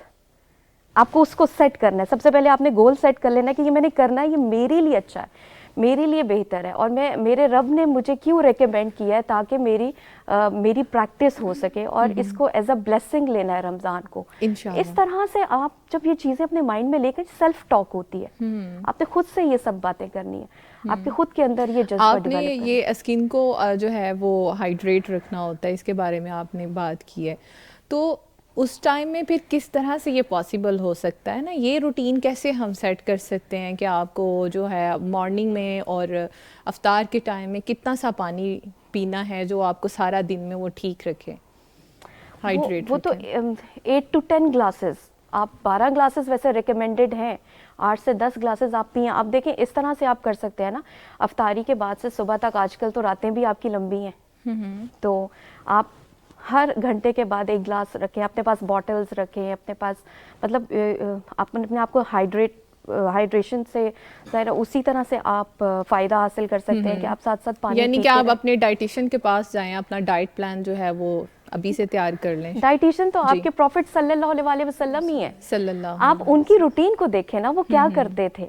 آپ کو اس کو سیٹ کرنا ہے. سب سے پہلے آپ نے گول سیٹ کر لینا کہ یہ میں نے کرنا ہے, یہ میرے لیے اچھا ہے, میرے لیے بہتر ہے, اور میرے رب نے مجھے کیوں ریکمینڈ کیا ہے, تاکہ میری پریکٹس ہو سکے, اور اس کو ایز اے بلیسنگ لینا ہے رمضان کو. اس طرح سے آپ جب یہ چیزیں اپنے مائنڈ میں لے کر, سیلف ٹاک ہوتی ہے, آپ نے خود سے یہ سب باتیں کرنی ہے, آپ کے خود کے اندر یہ جذبہ آپ نے یہ اسکن کو جو ہے وہ ہائیڈریٹ رکھنا ہوتا ہے, اس کے بارے میں آپ نے بات کی ہے. تو اس ٹائم میں پھر کس طرح سے یہ پاسبل ہو سکتا ہے نا, یہ روٹین کیسے ہم سیٹ کر سکتے ہیں کہ آپ کو جو ہے مارننگ میں اور افطار کے ٹائم میں کتنا سا پانی پینا ہے جو آپ کو سارا دن میں وہ ٹھیک رکھے, ہائیڈریٹ وہ تو 8 to 10 گلاسز, آپ 12 گلاسز ویسے ریکمینڈڈ ہیں, 8 سے 10 گلاسز آپ پئیں. آپ دیکھیں اس طرح سے آپ کر سکتے ہیں نا, افطاری کے بعد سے صبح تک, آج کل تو راتیں بھی آپ کی لمبی ہیں, تو آپ ہر گھنٹے کے بعد 1 گلاس رکھیں, اپنے پاس باٹلز رکھیں, اپنے پاس مطلب اپنے آپ کو ہائیڈریشن سے ظاہر اسی طرح سے آپ فائدہ حاصل کر سکتے ہیں کہ آپ ساتھ ساتھ پانی, یعنی کہ آپ اپنے ڈائٹیشین کے پاس جائیں, اپنا ڈائٹ پلان جو ہے وہ ابھی سے تیار کر لیں. ڈائٹیشین تو آپ کے پروفٹ صلی اللہ علیہ وسلم ہی ہیں, صلی اللہ, آپ ان کی روٹین کو دیکھیں نا, وہ کیا کرتے تھے,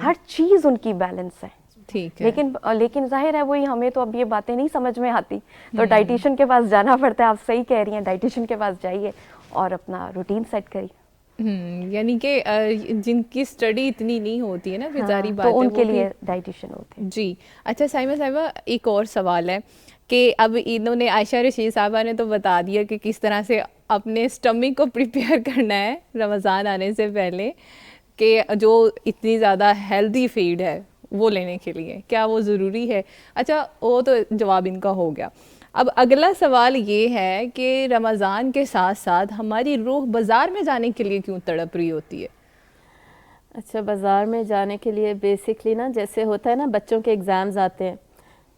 ہر چیز ان کی بیلنس ہے. ٹھیک ہے, لیکن ظاہر ہے وہی, ہمیں تو اب یہ باتیں نہیں سمجھ میں آتی, تو ڈائٹیشین کے پاس جانا پڑتا ہے. آپ صحیح کہہ رہی ہیں, ڈائٹیشین کے پاس جائیے اور اپنا روٹین سیٹ کریے. یعنی کہ جن کی اسٹڈی اتنی نہیں ہوتی ہے نا, ظاہری بات ہے, تو ان کے لیے ڈائٹیشین ہوتے ہیں. جی. اچھا سائمہ صاحبہ, ایک اور سوال ہے کہ اب انہوں نے, عائشہ رشید صاحبہ نے تو بتا دیا کہ کس طرح سے اپنے اسٹمک کو پریپیئر کرنا ہے رمضان آنے سے پہلے, کہ جو اتنی زیادہ ہیلدی فیڈ ہے وہ لینے کے لیے کیا وہ ضروری ہے. اچھا, وہ تو جواب ان کا ہو گیا. اب اگلا سوال یہ ہے کہ رمضان کے ساتھ ساتھ ہماری روح بازار میں جانے کے لیے کیوں تڑپ رہی ہوتی ہے؟ اچھا, بازار میں جانے کے لیے بیسکلی نا, جیسے ہوتا ہے نا بچوں کے ایگزامز آتے ہیں,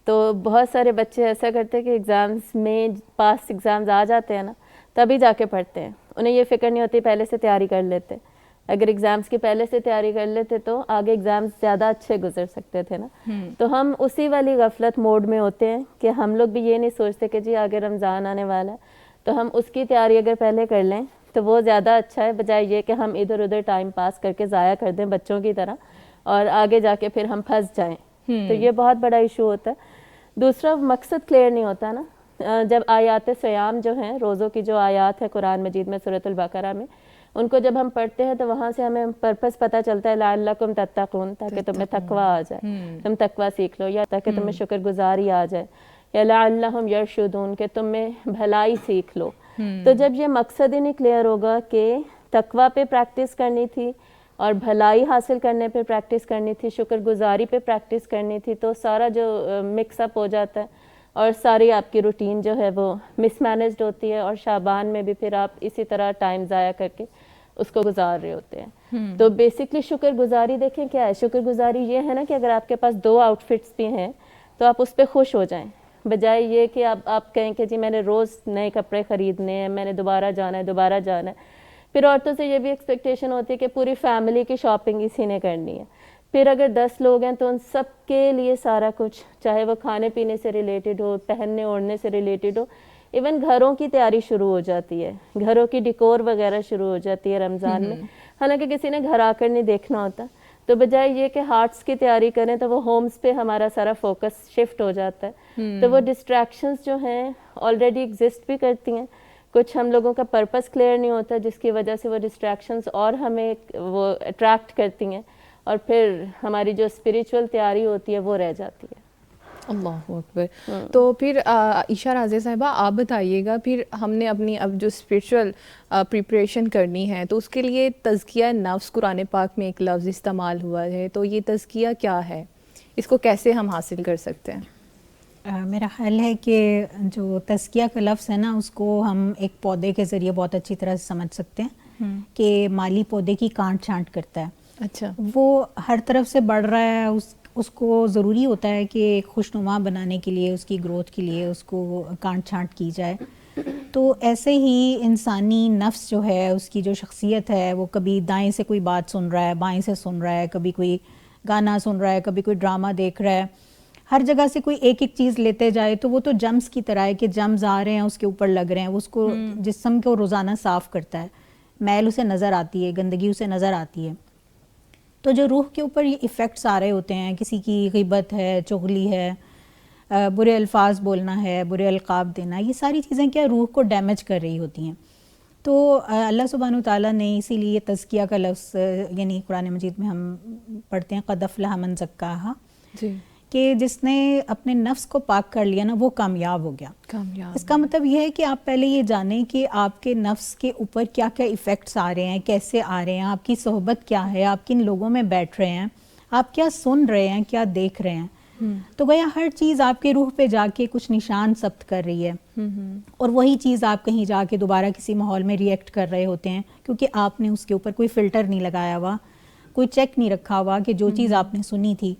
تو بہت سارے بچے ایسا کرتے ہیں کہ ایگزامز میں پاس ایگزامز آ جاتے ہیں نا, تبھی جا کے پڑھتے ہیں, انہیں یہ فکر نہیں ہوتی, پہلے سے تیاری کر لیتے. اگر ایگزامز کی پہلے سے تیاری کر لیتے تو آگے ایگزامز زیادہ اچھے گزر سکتے تھے نا. تو ہم اسی والی غفلت موڈ میں ہوتے ہیں کہ ہم لوگ بھی یہ نہیں سوچتے کہ جی آگے رمضان آنے والا ہے, تو ہم اس کی تیاری اگر پہلے کر لیں تو وہ زیادہ اچھا ہے, بجائے یہ کہ ہم ادھر ادھر ٹائم پاس کر کے ضائع کر دیں بچوں کی طرح, اور آگے جا کے پھر ہم پھنس جائیں. تو یہ بہت بڑا ایشو ہوتا ہے. دوسرا, مقصد کلیئر نہیں ہوتا نا. جب آیات سیام جو ہیں, روزوں کی جو آیات ہے قرآن مجید میں سورۃ البقرہ میں, ان کو جب ہم پڑھتے ہیں تو وہاں سے ہمیں پرپس پتہ چلتا ہے لعلکم تتقون, تاکہ تمہیں تقوی آ جائے, تم تقوی سیکھ لو, یا تاکہ تمہیں شکر گزاری آ جائے, یا لعلہم یرشدون, کہ تمہیں بھلائی سیکھ لو. تو جب یہ مقصد ہی نہیں کلیئر ہوگا کہ تقوی پہ پریکٹس کرنی تھی اور بھلائی حاصل کرنے پہ پریکٹس کرنی تھی, شکر گزاری پہ پریکٹس کرنی تھی, تو سارا جو مکس اپ ہو جاتا ہے اور ساری آپ کی روٹین جو ہے وہ مس مینجڈ ہوتی ہے, اور شعبان میں بھی پھر آپ اسی طرح ٹائم ضائع کر کے اس کو گزار رہے ہوتے ہیں. تو بیسکلی شکر گزاری دیکھیں کیا ہے. شکر گزاری یہ ہے نا کہ اگر آپ کے پاس 2 آؤٹ فٹس بھی ہیں تو آپ اس پہ خوش ہو جائیں, بجائے یہ کہ آپ کہیں کہ جی میں نے روز نئے کپڑے خریدنے ہیں, میں نے دوبارہ جانا ہے. پھر عورتوں سے یہ بھی ایکسپیکٹیشن ہوتی ہے کہ پوری فیملی کی شاپنگ اسی نے کرنی ہے. پھر اگر 10 لوگ ہیں تو ان سب کے لیے سارا کچھ, چاہے وہ کھانے پینے سے ریلیٹڈ ہو, پہننے اوڑھنے سے ریلیٹڈ ہو, ایون گھروں کی تیاری شروع ہو جاتی ہے, گھروں کی ڈیکور وغیرہ شروع ہو جاتی ہے رمضان میں, حالانکہ کسی نے گھر آ کر نہیں دیکھنا ہوتا. تو بجائے یہ کہ ہارٹس کی تیاری کریں تو وہ ہومز پہ ہمارا سارا فوکس شفٹ ہو جاتا ہے. تو وہ ڈسٹریکشنز جو ہیں آلریڈی ایگزسٹ بھی کرتی ہیں, کچھ ہم لوگوں کا پرپس کلیئر نہیں ہوتا, جس کی وجہ سے وہ ڈسٹریکشنز اور ہمیں وہ اٹریکٹ کرتی ہیں, اور پھر ہماری جو اسپریچول تیاری ہوتی ہے وہ رہ جاتی ہے. اللہ اکبر. تو پھر عائشہ رازیہ صاحبہ آپ بتائیے گا, پھر ہم نے اپنی اب جو اسپریچول پریپریشن کرنی ہے تو اس کے لیے تزکیہ نفس قرآن پاک میں ایک لفظ استعمال ہوا ہے, تو یہ تزکیہ کیا ہے, اس کو کیسے ہم حاصل کر سکتے ہیں؟ میرا خیال ہے کہ جو تزکیہ کا لفظ ہے نا, اس کو ہم ایک پودے کے ذریعے بہت اچھی طرح سے سمجھ سکتے ہیں کہ مالی پودے کی کانٹ چھانٹ کرتا ہے. اچھا. وہ ہر طرف سے بڑھ رہا ہے, اس کو ضروری ہوتا ہے کہ خوشنما بنانے کے لیے, اس کی گروتھ کے لیے اس کو کانٹ چھانٹ کی جائے. تو ایسے ہی انسانی نفس جو ہے, اس کی جو شخصیت ہے, وہ کبھی دائیں سے کوئی بات سن رہا ہے, بائیں سے سن رہا ہے, کبھی کوئی گانا سن رہا ہے, کبھی کوئی ڈرامہ دیکھ رہا ہے, ہر جگہ سے کوئی ایک چیز لیتے جائے. تو وہ تو جمز کی طرح ہے کہ جمز آ رہے ہیں, اس کے اوپر لگ رہے ہیں, اس کو جسم کو روزانہ صاف کرتا ہے, میل اسے نظر آتی ہے, گندگی اسے نظر آتی ہے. تو جو روح کے اوپر یہ ایفیکٹس آ رہے ہوتے ہیں, کسی کی غیبت ہے, چغلی ہے, برے الفاظ بولنا ہے, برے القاب دینا, یہ ساری چیزیں کیا روح کو ڈیمیج کر رہی ہوتی ہیں. تو اللہ سبحانہ وتعالیٰ نے اسی لیے تزکیہ کا لفظ, یعنی قرآن مجید میں ہم پڑھتے ہیں قد افلح من زکاہا, کہ جس نے اپنے نفس کو پاک کر لیا نا وہ کامیاب ہو گیا. اس کا مطلب یہ ہے کہ آپ پہلے یہ جانیں کہ آپ کے نفس کے اوپر کیا کیا ایفیکٹس آ رہے ہیں, کیسے آ رہے ہیں, آپ کی صحبت کیا ہے, آپ کن لوگوں میں بیٹھ رہے ہیں, آپ کیا سن رہے ہیں, کیا دیکھ رہے ہیں. تو گویا ہر چیز آپ کے روح پہ جا کے کچھ نشان ثبت کر رہی ہے, اور وہی چیز آپ کہیں جا کے دوبارہ کسی ماحول میں ری ایکٹ کر رہے ہوتے ہیں, کیونکہ آپ نے اس کے اوپر کوئی فلٹر نہیں لگایا ہوا, کوئی چیک نہیں رکھا ہوا کہ جو چیز آپ نے سنی تھی.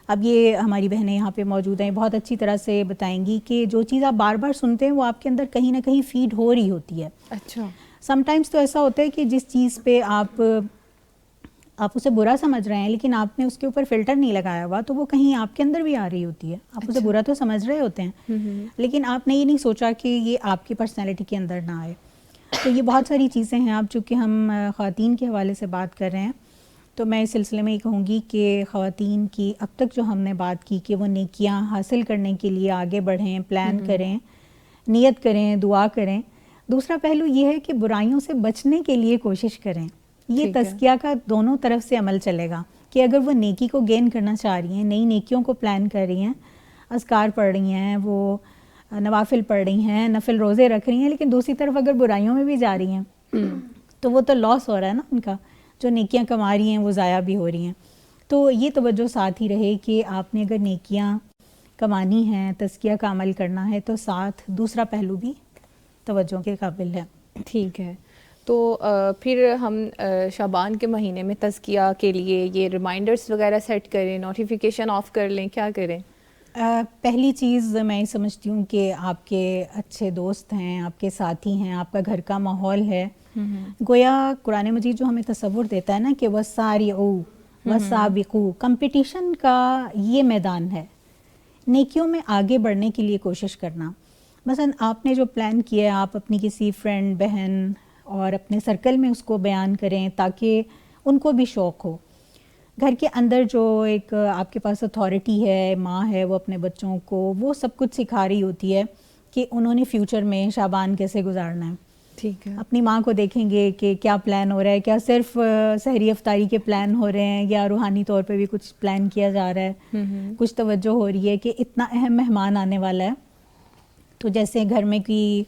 اب یہ ہماری بہنیں یہاں پہ موجود ہیں, بہت اچھی طرح سے بتائیں گی کہ جو چیز آپ بار بار سنتے ہیں وہ آپ کے اندر کہیں نہ کہیں فیڈ ہو رہی ہوتی ہے. اچھا. سم ٹائمز تو ایسا ہوتا ہے کہ جس چیز پہ آپ اسے برا سمجھ رہے ہیں لیکن آپ نے اس کے اوپر فلٹر نہیں لگایا ہوا, تو وہ کہیں آپ کے اندر بھی آ رہی ہوتی ہے. آپ اسے برا تو سمجھ رہے ہوتے ہیں لیکن آپ نے یہ نہیں سوچا کہ یہ آپ کی پرسنالٹی کے اندر نہ آئے. تو یہ بہت ساری چیزیں ہیں. اب چونکہ ہم خواتین کے حوالے سے بات کر رہے ہیں تو میں اس سلسلے میں یہ کہوں گی کہ خواتین کی اب تک جو ہم نے بات کی کہ وہ نیکیاں حاصل کرنے کے لیے آگے بڑھیں, پلان کریں, نیت کریں, دعا کریں. دوسرا پہلو یہ ہے کہ برائیوں سے بچنے کے لیے کوشش کریں. یہ تزکیہ کا دونوں طرف سے عمل چلے گا کہ اگر وہ نیکی کو گین کرنا چاہ رہی ہیں, نئی نیکیوں کو پلان کر رہی ہیں, اذکار پڑھ رہی ہیں, وہ نوافل پڑھ رہی ہیں, نفل روزے رکھ رہی ہیں, لیکن دوسری طرف اگر برائیوں میں بھی جا رہی ہیں تو وہ تو لاس ہو رہا ہے نا ان کا. جو نیکیاں کما رہی ہیں وہ ضائع بھی ہو رہی ہیں. تو یہ توجہ ساتھ ہی رہے کہ آپ نے اگر نیکیاں کمانی ہیں, تزکیہ کا عمل کرنا ہے, تو ساتھ دوسرا پہلو بھی توجہ کے قابل ہے. ٹھیک ہے. تو پھر ہم شعبان کے مہینے میں تزکیہ کے لیے یہ ریمائنڈرز وغیرہ سیٹ کریں, نوٹیفیکیشن آف کر لیں, کیا کریں؟ پہلی چیز میں سمجھتی ہوں کہ آپ کے اچھے دوست ہیں, آپ کے ساتھی ہیں, آپ کا گھر کا ماحول ہے. گویا قرآن مجید جو ہمیں تصور دیتا ہے نا کہ وَسَارِعُوا وَسَابِقُوا, کمپٹیشن کا یہ میدان ہے. نیکیوں میں آگے بڑھنے کے لیے کوشش کرنا. مثلا آپ نے جو پلان کیا ہے, آپ اپنی کسی فرینڈ, بہن اور اپنے سرکل میں اس کو بیان کریں تاکہ ان کو بھی شوق ہو. گھر کے اندر جو ایک آپ کے پاس اتھارٹی ہے, ماں ہے, وہ اپنے بچوں کو وہ سب کچھ سکھا رہی ہوتی ہے کہ انہوں نے فیوچر میں شعبان کیسے گزارنا ہے. ٹھیک ہے. اپنی ماں کو دیکھیں گے کہ کیا پلان ہو رہا ہے, کیا صرف سحری افطاری کے پلان ہو رہے ہیں یا روحانی طور پہ بھی کچھ پلان کیا جا رہا ہے, کچھ توجہ ہو رہی ہے کہ اتنا اہم مہمان آنے والا ہے. تو جیسے گھر میں کوئی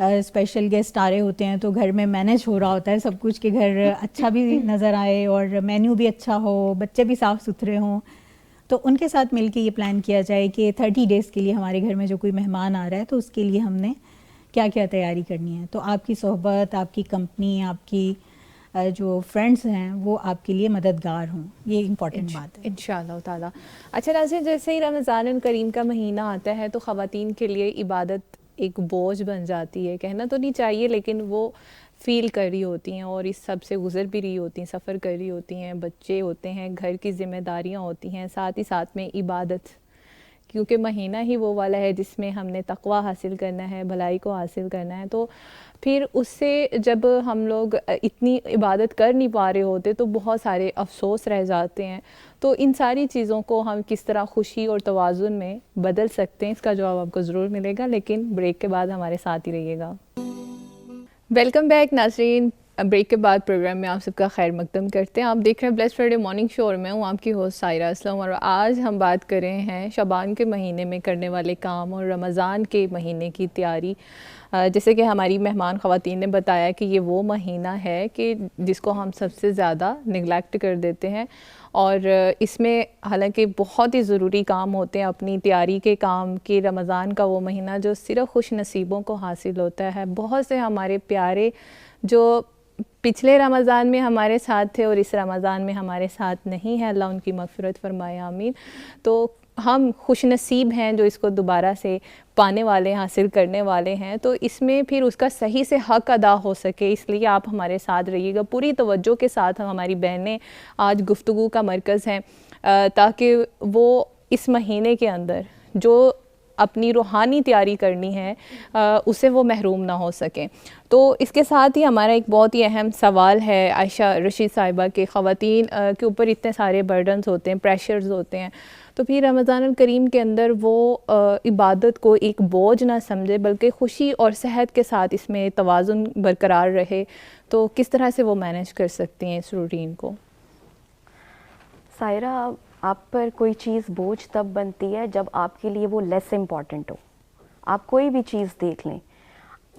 اسپیشل گیسٹ آ رہے ہوتے ہیں تو گھر میں مینیج ہو رہا ہوتا ہے سب کچھ کہ گھر اچھا بھی نظر آئے اور مینیو بھی اچھا ہو, بچے بھی صاف ستھرے ہوں. تو ان کے ساتھ مل کے یہ پلان کیا جائے کہ 30 ڈیز کے لیے ہمارے گھر میں جو کوئی مہمان آ رہا ہے تو اس کے لیے ہم نے کیا کیا تیاری کرنی ہے. تو آپ کی صحبت, آپ کی کمپنی, آپ کی جو فرینڈس ہیں وہ آپ کے لیے مددگار ہوں, یہ امپورٹنٹ بات ہے انشاءاللہ تعالیٰ. اچھا ناظرین, جیسے ہی رمضان الکریم کا مہینہ آتا ہے تو خواتین کے لیے عبادت ایک بوجھ بن جاتی ہے, کہنا تو نہیں چاہیے لیکن وہ فیل کر رہی ہوتی ہیں اور اس سب سے گزر بھی رہی ہوتی ہیں, سفر کر رہی ہوتی ہیں, بچے ہوتے ہیں, گھر کی ذمہ داریاں ہوتی ہیں, ساتھ ہی ساتھ میں عبادت, کیونکہ مہینہ ہی وہ والا ہے جس میں ہم نے تقویٰ حاصل کرنا ہے, بھلائی کو حاصل کرنا ہے. تو پھر اس سے جب ہم لوگ اتنی عبادت کر نہیں پا رہے ہوتے تو بہت سارے افسوس رہ جاتے ہیں. تو ان ساری چیزوں کو ہم کس طرح خوشی اور توازن میں بدل سکتے ہیں, اس کا جواب آپ کو ضرور ملے گا, لیکن بریک کے بعد ہمارے ساتھ ہی رہیے گا. ویلکم بیک ناظرین, بریک کے بعد پروگرام میں آپ سب کا خیر مقدم کرتے ہیں. آپ دیکھ رہے ہیں بلیس فرائیڈے مارننگ شو اور میں ہوں آپ کی ہوسٹ سائرہ اسلم, اور آج ہم بات کر رہے ہیں شعبان کے مہینے میں کرنے والے کام اور رمضان کے مہینے کی تیاری. جیسے کہ ہماری مہمان خواتین نے بتایا کہ یہ وہ مہینہ ہے کہ جس کو ہم سب سے زیادہ نگلیکٹ کر دیتے ہیں, اور اس میں حالانکہ بہت ہی ضروری کام ہوتے ہیں اپنی تیاری کے کام, کہ رمضان کا وہ مہینہ جو صرف خوش نصیبوں کو حاصل ہوتا ہے. بہت سے ہمارے پیارے جو پچھلے رمضان میں ہمارے ساتھ تھے اور اس رمضان میں ہمارے ساتھ نہیں ہے, اللہ ان کی مغفرت فرمائے, آمین. تو ہم خوش نصیب ہیں جو اس کو دوبارہ سے پانے والے, حاصل کرنے والے ہیں. تو اس میں پھر اس کا صحیح سے حق ادا ہو سکے, اس لیے آپ ہمارے ساتھ رہیے گا پوری توجہ کے ساتھ. ہماری بہنیں آج گفتگو کا مرکز ہیں تاکہ وہ اس مہینے کے اندر جو اپنی روحانی تیاری کرنی ہے اسے وہ محروم نہ ہو سکیں. تو اس کے ساتھ ہی ہمارا ایک بہت ہی اہم سوال ہے عائشہ رشید صاحبہ کہ خواتین کے اوپر اتنے سارے برڈنز ہوتے ہیں, پریشرز ہوتے ہیں, تو پھر رمضان الکریم کے اندر وہ عبادت کو ایک بوجھ نہ سمجھے بلکہ خوشی اور صحت کے ساتھ اس میں توازن برقرار رہے. تو کس طرح سے وہ مینیج کر سکتی ہیں اس روٹین کو؟ سائرہ, آپ پر کوئی چیز بوجھ تب بنتی ہے جب آپ کے لیے وہ لیس امپورٹنٹ ہو. آپ کوئی بھی چیز دیکھ لیں,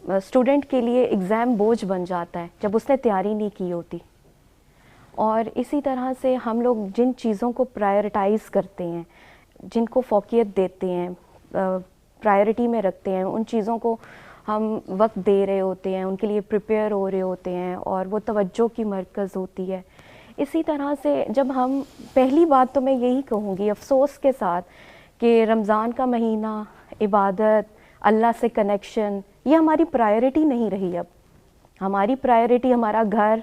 اسٹوڈنٹ کے لیے ایگزام بوجھ بن جاتا ہے جب اس نے تیاری نہیں کی ہوتی. اور اسی طرح سے ہم لوگ جن چیزوں کو پرائرٹائز کرتے ہیں, جن کو فوقیت دیتے ہیں, پرائرٹی میں رکھتے ہیں, ان چیزوں کو ہم وقت دے رہے ہوتے ہیں, ان کے لیے پریپیئر ہو رہے ہوتے ہیں اور وہ توجہ کی مرکز ہوتی ہے. اسی طرح سے جب ہم, پہلی بات تو میں یہی کہوں گی افسوس کے ساتھ کہ رمضان کا مہینہ, عبادت, اللہ سے کنیکشن, یہ ہماری پرائرٹی نہیں رہی. اب ہماری پرائرٹی ہمارا گھر,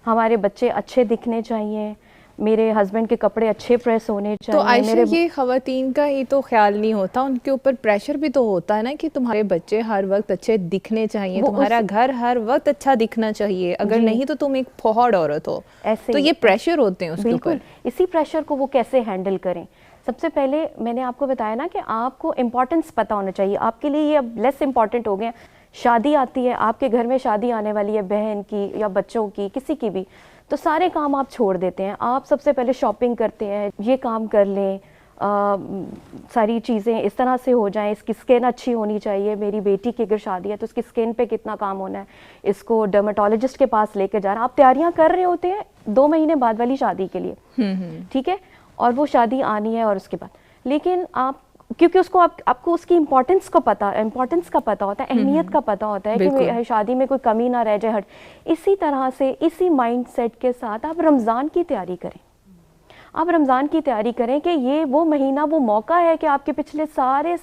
ہمارے بچے اچھے دکھنے چاہیے, میرے ہسبینڈ کے کپڑے اچھے پریس ہونے چاہیے. تو عائشہ یہ خواتین کا ہی تو خیال نہیں ہوتا, ان کے اوپر پریشر بھی تو ہوتا ہے نا کہ تمہارے بچے ہر وقت اچھے دکھنے چاہیے, تمہارا گھر ہر وقت اچھا دکھنا چاہیے, اگر نہیں تو تم ایک پھوڑ عورت ہو. تو یہ پریشر ہوتے ہیں اس کے اوپر. اسی پریشر کو وہ کیسے ہینڈل کریں؟ سب سے پہلے میں نے آپ کو بتایا نا کہ آپ کو امپورٹنس پتہ ہونا چاہیے. آپ کے لیے یہ اب لیس امپورٹنٹ ہو گئے. شادی آتی ہے, آپ کے گھر میں شادی آنے والی ہے, بہن کی یا بچوں کی, کسی کی بھی, تو سارے کام آپ چھوڑ دیتے ہیں. آپ سب سے پہلے شاپنگ کرتے ہیں, یہ کام کر لیں, ساری چیزیں اس طرح سے ہو جائیں, اس کی سکن اچھی ہونی چاہیے. میری بیٹی کی اگر شادی ہے تو اس کی سکن پہ کتنا کام ہونا ہے, اس کو ڈرمیٹولوجسٹ کے پاس لے کے جانا. آپ تیاریاں کر رہے ہوتے ہیں 2 مہینے بعد والی شادی کے لیے, ٹھیک ہے, اور وہ شادی آنی ہے اور اس کے بعد, لیکن آپ کیونکہ اس کو آپ کو اس کی امپورٹنس کا پتہ ہوتا ہے, اہمیت کا پتہ ہوتا ہے کہ شادی میں کوئی کمی نہ رہ جائے. اسی طرح سے اسی مائنڈ سیٹ کے ساتھ آپ رمضان کی تیاری کریں. آپ رمضان کی تیاری کریں کہ یہ وہ مہینہ, وہ موقع ہے کہ آپ کے پچھلے سارے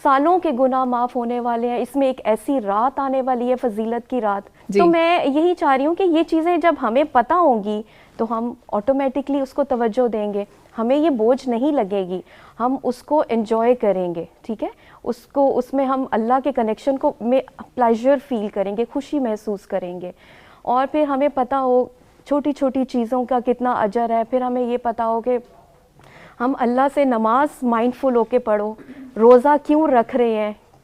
سالوں کے گناہ معاف ہونے والے ہیں. اس میں ایک ایسی رات آنے والی ہے, فضیلت کی رات. تو میں یہی چاہ رہی ہوں کہ یہ چیزیں جب ہمیں پتہ ہوں گی تو ہم آٹومیٹکلی اس کو توجہ دیں گے, ہمیں یہ بوجھ نہیں لگے گی, ہم اس کو انجوائے کریں گے, ٹھیک ہے, اس میں ہم اللہ کے کنیکشن کو میں پلیجر فیل کریں گے, خوشی محسوس کریں گے. اور پھر ہمیں پتہ ہو چھوٹی چھوٹی چیزوں کا کتنا اجر ہے. پھر ہمیں یہ پتہ ہو کہ ہم اللہ سے نماز مائنڈ فل ہو کے پڑھو, روزہ کیوں رکھ رہے ہیں,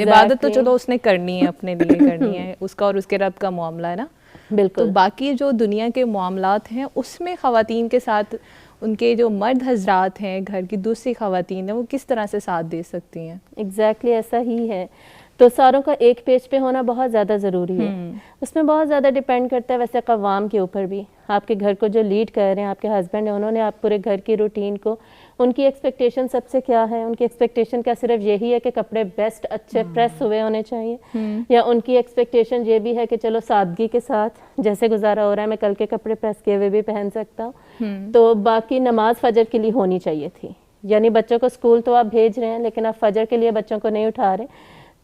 عبادت تو چلو اس نے کرنی ہے, اپنے لیے کرنی ہے, اس کا اور اس کے رب کا معاملہ ہے نا. بالکل. تو باقی جو دنیا کے معاملات ہیں اس میں خواتین کے ساتھ ان کے جو مرد حضرات ہیں, گھر کی دوسری خواتین ہیں, وہ کس طرح سے ساتھ دے سکتی ہیں؟ ایگزیکٹلی ایسا ہی ہے. تو ساروں کا ایک پیج پہ ہونا بہت زیادہ ضروری ہے. اس میں بہت زیادہ ڈیپینڈ کرتا ہے ویسے قوام کے اوپر بھی. آپ کے گھر کو جو لیڈ کر رہے ہیں, آپ کے ہسبینڈ ہیں, انہوں نے آپ پورے گھر کی روٹین کو, ان کی ایکسپیکٹیشن سب سے کیا ہے؟ ان کی ایکسپیکٹیشن کیا صرف یہی ہے کہ کپڑے بیسٹ اچھے پریس ہوئے ہونے چاہیے, یا ان کی ایکسپیکٹیشن یہ بھی ہے کہ چلو سادگی کے ساتھ جیسے گزارا ہو رہا ہے میں کل کے کپڑے پریس کیے ہوئے بھی پہن سکتا ہوں. تو باقی نماز فجر کے لیے ہونی چاہیے تھی. یعنی بچوں کو اسکول تو آپ بھیج رہے ہیں لیکن آپ فجر کے لیے بچوں کو نہیں اٹھا رہے,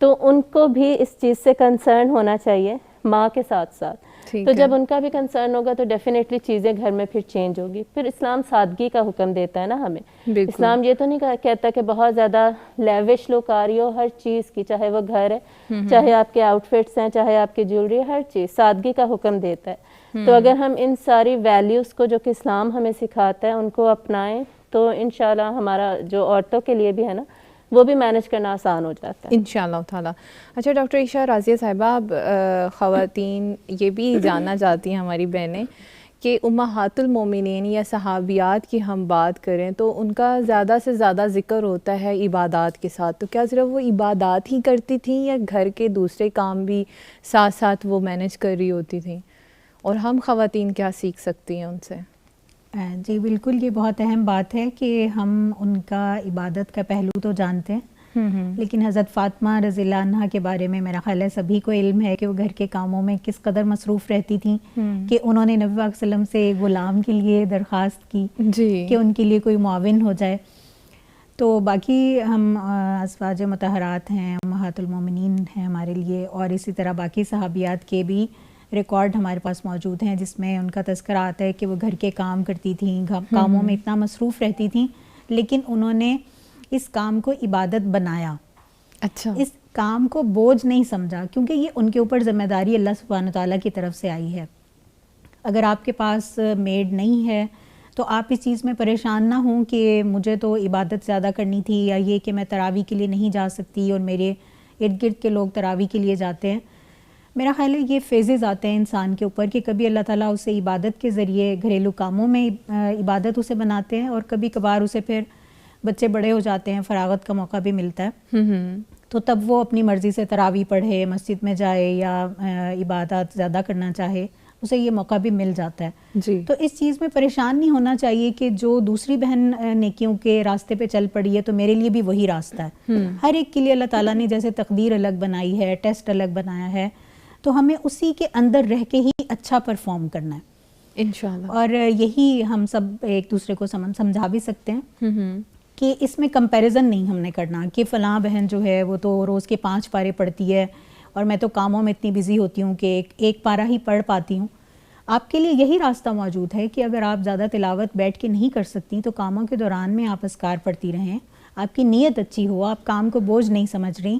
تو ان کو بھی اس چیز سے کنسرن ہونا چاہیے ماں کے ساتھ ساتھ. تو جب ان کا بھی کنسرن ہوگا تو ڈیفینیٹلی چیزیں گھر میں پھر چینج ہوگی. پھر اسلام سادگی کا حکم دیتا ہے نا ہمیں. اسلام یہ تو نہیں کہتا کہ بہت زیادہ لیوش لک آ رہی ہو ہر چیز کی, چاہے وہ گھر ہے, چاہے آپ کے آؤٹ فٹس ہیں, چاہے آپ کی جیولری ہے, ہر چیز سادگی کا حکم دیتا ہے. تو اگر ہم ان ساری ویلیوز کو جو کہ اسلام ہمیں سکھاتا ہے ان کو اپنائیں تو انشاءاللہ ہمارا جو عورتوں کے لیے بھی ہے نا وہ بھی مینیج کرنا آسان ہو جاتا ہے انشاءاللہ تعالیٰ. اچھا ڈاکٹر عائشہ رازیہ صاحبہ, اب خواتین یہ بھی جاننا چاہتی ہیں ہماری بہنیں کہ امہات المومنین یا صحابیات کی ہم بات کریں تو ان کا زیادہ سے زیادہ ذکر ہوتا ہے عبادات کے ساتھ. تو کیا صرف وہ عبادات ہی کرتی تھیں یا گھر کے دوسرے کام بھی ساتھ ساتھ وہ مینیج کر رہی ہوتی تھیں, اور ہم خواتین کیا سیکھ سکتی ہیں ان سے؟ جی بالکل, یہ بہت اہم بات ہے کہ ہم ان کا عبادت کا پہلو تو جانتے ہیں, لیکن حضرت فاطمہ رضی اللہ عنہا کے بارے میں میرا خیال ہے سبھی کو علم ہے کہ وہ گھر کے کاموں میں کس قدر مصروف رہتی تھیں کہ انہوں نے نبی پاک صلی اللہ علیہ وسلم سے غلام کے لیے درخواست کی کہ ان کے لیے کوئی معاون ہو جائے. تو باقی ہم ازواج مطہرات ہیں, امہات المومنین ہیں ہمارے لیے, اور اسی طرح باقی صحابیات کے بھی ریکارڈ ہمارے پاس موجود ہیں جس میں ان کا تذکرہ آتا ہے کہ وہ گھر کے کام کرتی تھیں, کاموں میں اتنا مصروف رہتی تھیں, لیکن انہوں نے اس کام کو عبادت بنایا. اچھا, اس کام کو بوجھ نہیں سمجھا, کیونکہ یہ ان کے اوپر ذمہ داری اللہ سبحانہ تعالیٰ کی طرف سے آئی ہے. اگر آپ کے پاس میڈ نہیں ہے تو آپ اس چیز میں پریشان نہ ہوں کہ مجھے تو عبادت زیادہ کرنی تھی, یا یہ کہ میں تراویح کے لیے نہیں جا سکتی اور میرے ارد گرد کے لوگ تراویح کے لیے جاتے ہیں. میرا خیال ہے یہ فیزز آتے ہیں انسان کے اوپر کہ کبھی اللہ تعالیٰ اسے عبادت کے ذریعے گھریلو کاموں میں عبادت اسے بناتے ہیں, اور کبھی کبھار اسے پھر بچے بڑے ہو جاتے ہیں, فراغت کا موقع بھی ملتا ہے, تو تب وہ اپنی مرضی سے تراویح پڑھے, مسجد میں جائے یا عبادات زیادہ کرنا چاہے, اسے یہ موقع بھی مل جاتا ہے. جی. تو اس چیز میں پریشان نہیں ہونا چاہیے کہ جو دوسری بہن نیکیوں کے راستے پہ چل پڑی ہے تو میرے لیے بھی وہی راستہ ہے. ہر ایک کے لیے اللہ تعالیٰ نے جیسے تقدیر الگ بنائی ہے, ٹیسٹ الگ بنایا ہے, تو ہمیں اسی کے اندر رہ کے ہی اچھا پرفارم کرنا ہے انشاءاللہ. اور یہی ہم سب ایک دوسرے کو سمجھا بھی سکتے ہیں کہ اس میں کمپیریزن نہیں ہم نے کرنا کہ فلاں بہن جو ہے وہ تو روز کے 5 پارے پڑھتی ہے اور میں تو کاموں میں اتنی بزی ہوتی ہوں کہ ایک پارہ ہی پڑھ پاتی ہوں. آپ کے لیے یہی راستہ موجود ہے کہ اگر آپ زیادہ تلاوت بیٹھ کے نہیں کر سکتی تو کاموں کے دوران میں آپ اذکار پڑھتی رہیں, آپ کی نیت اچھی ہو, آپ کام کو بوجھ نہیں سمجھ رہی,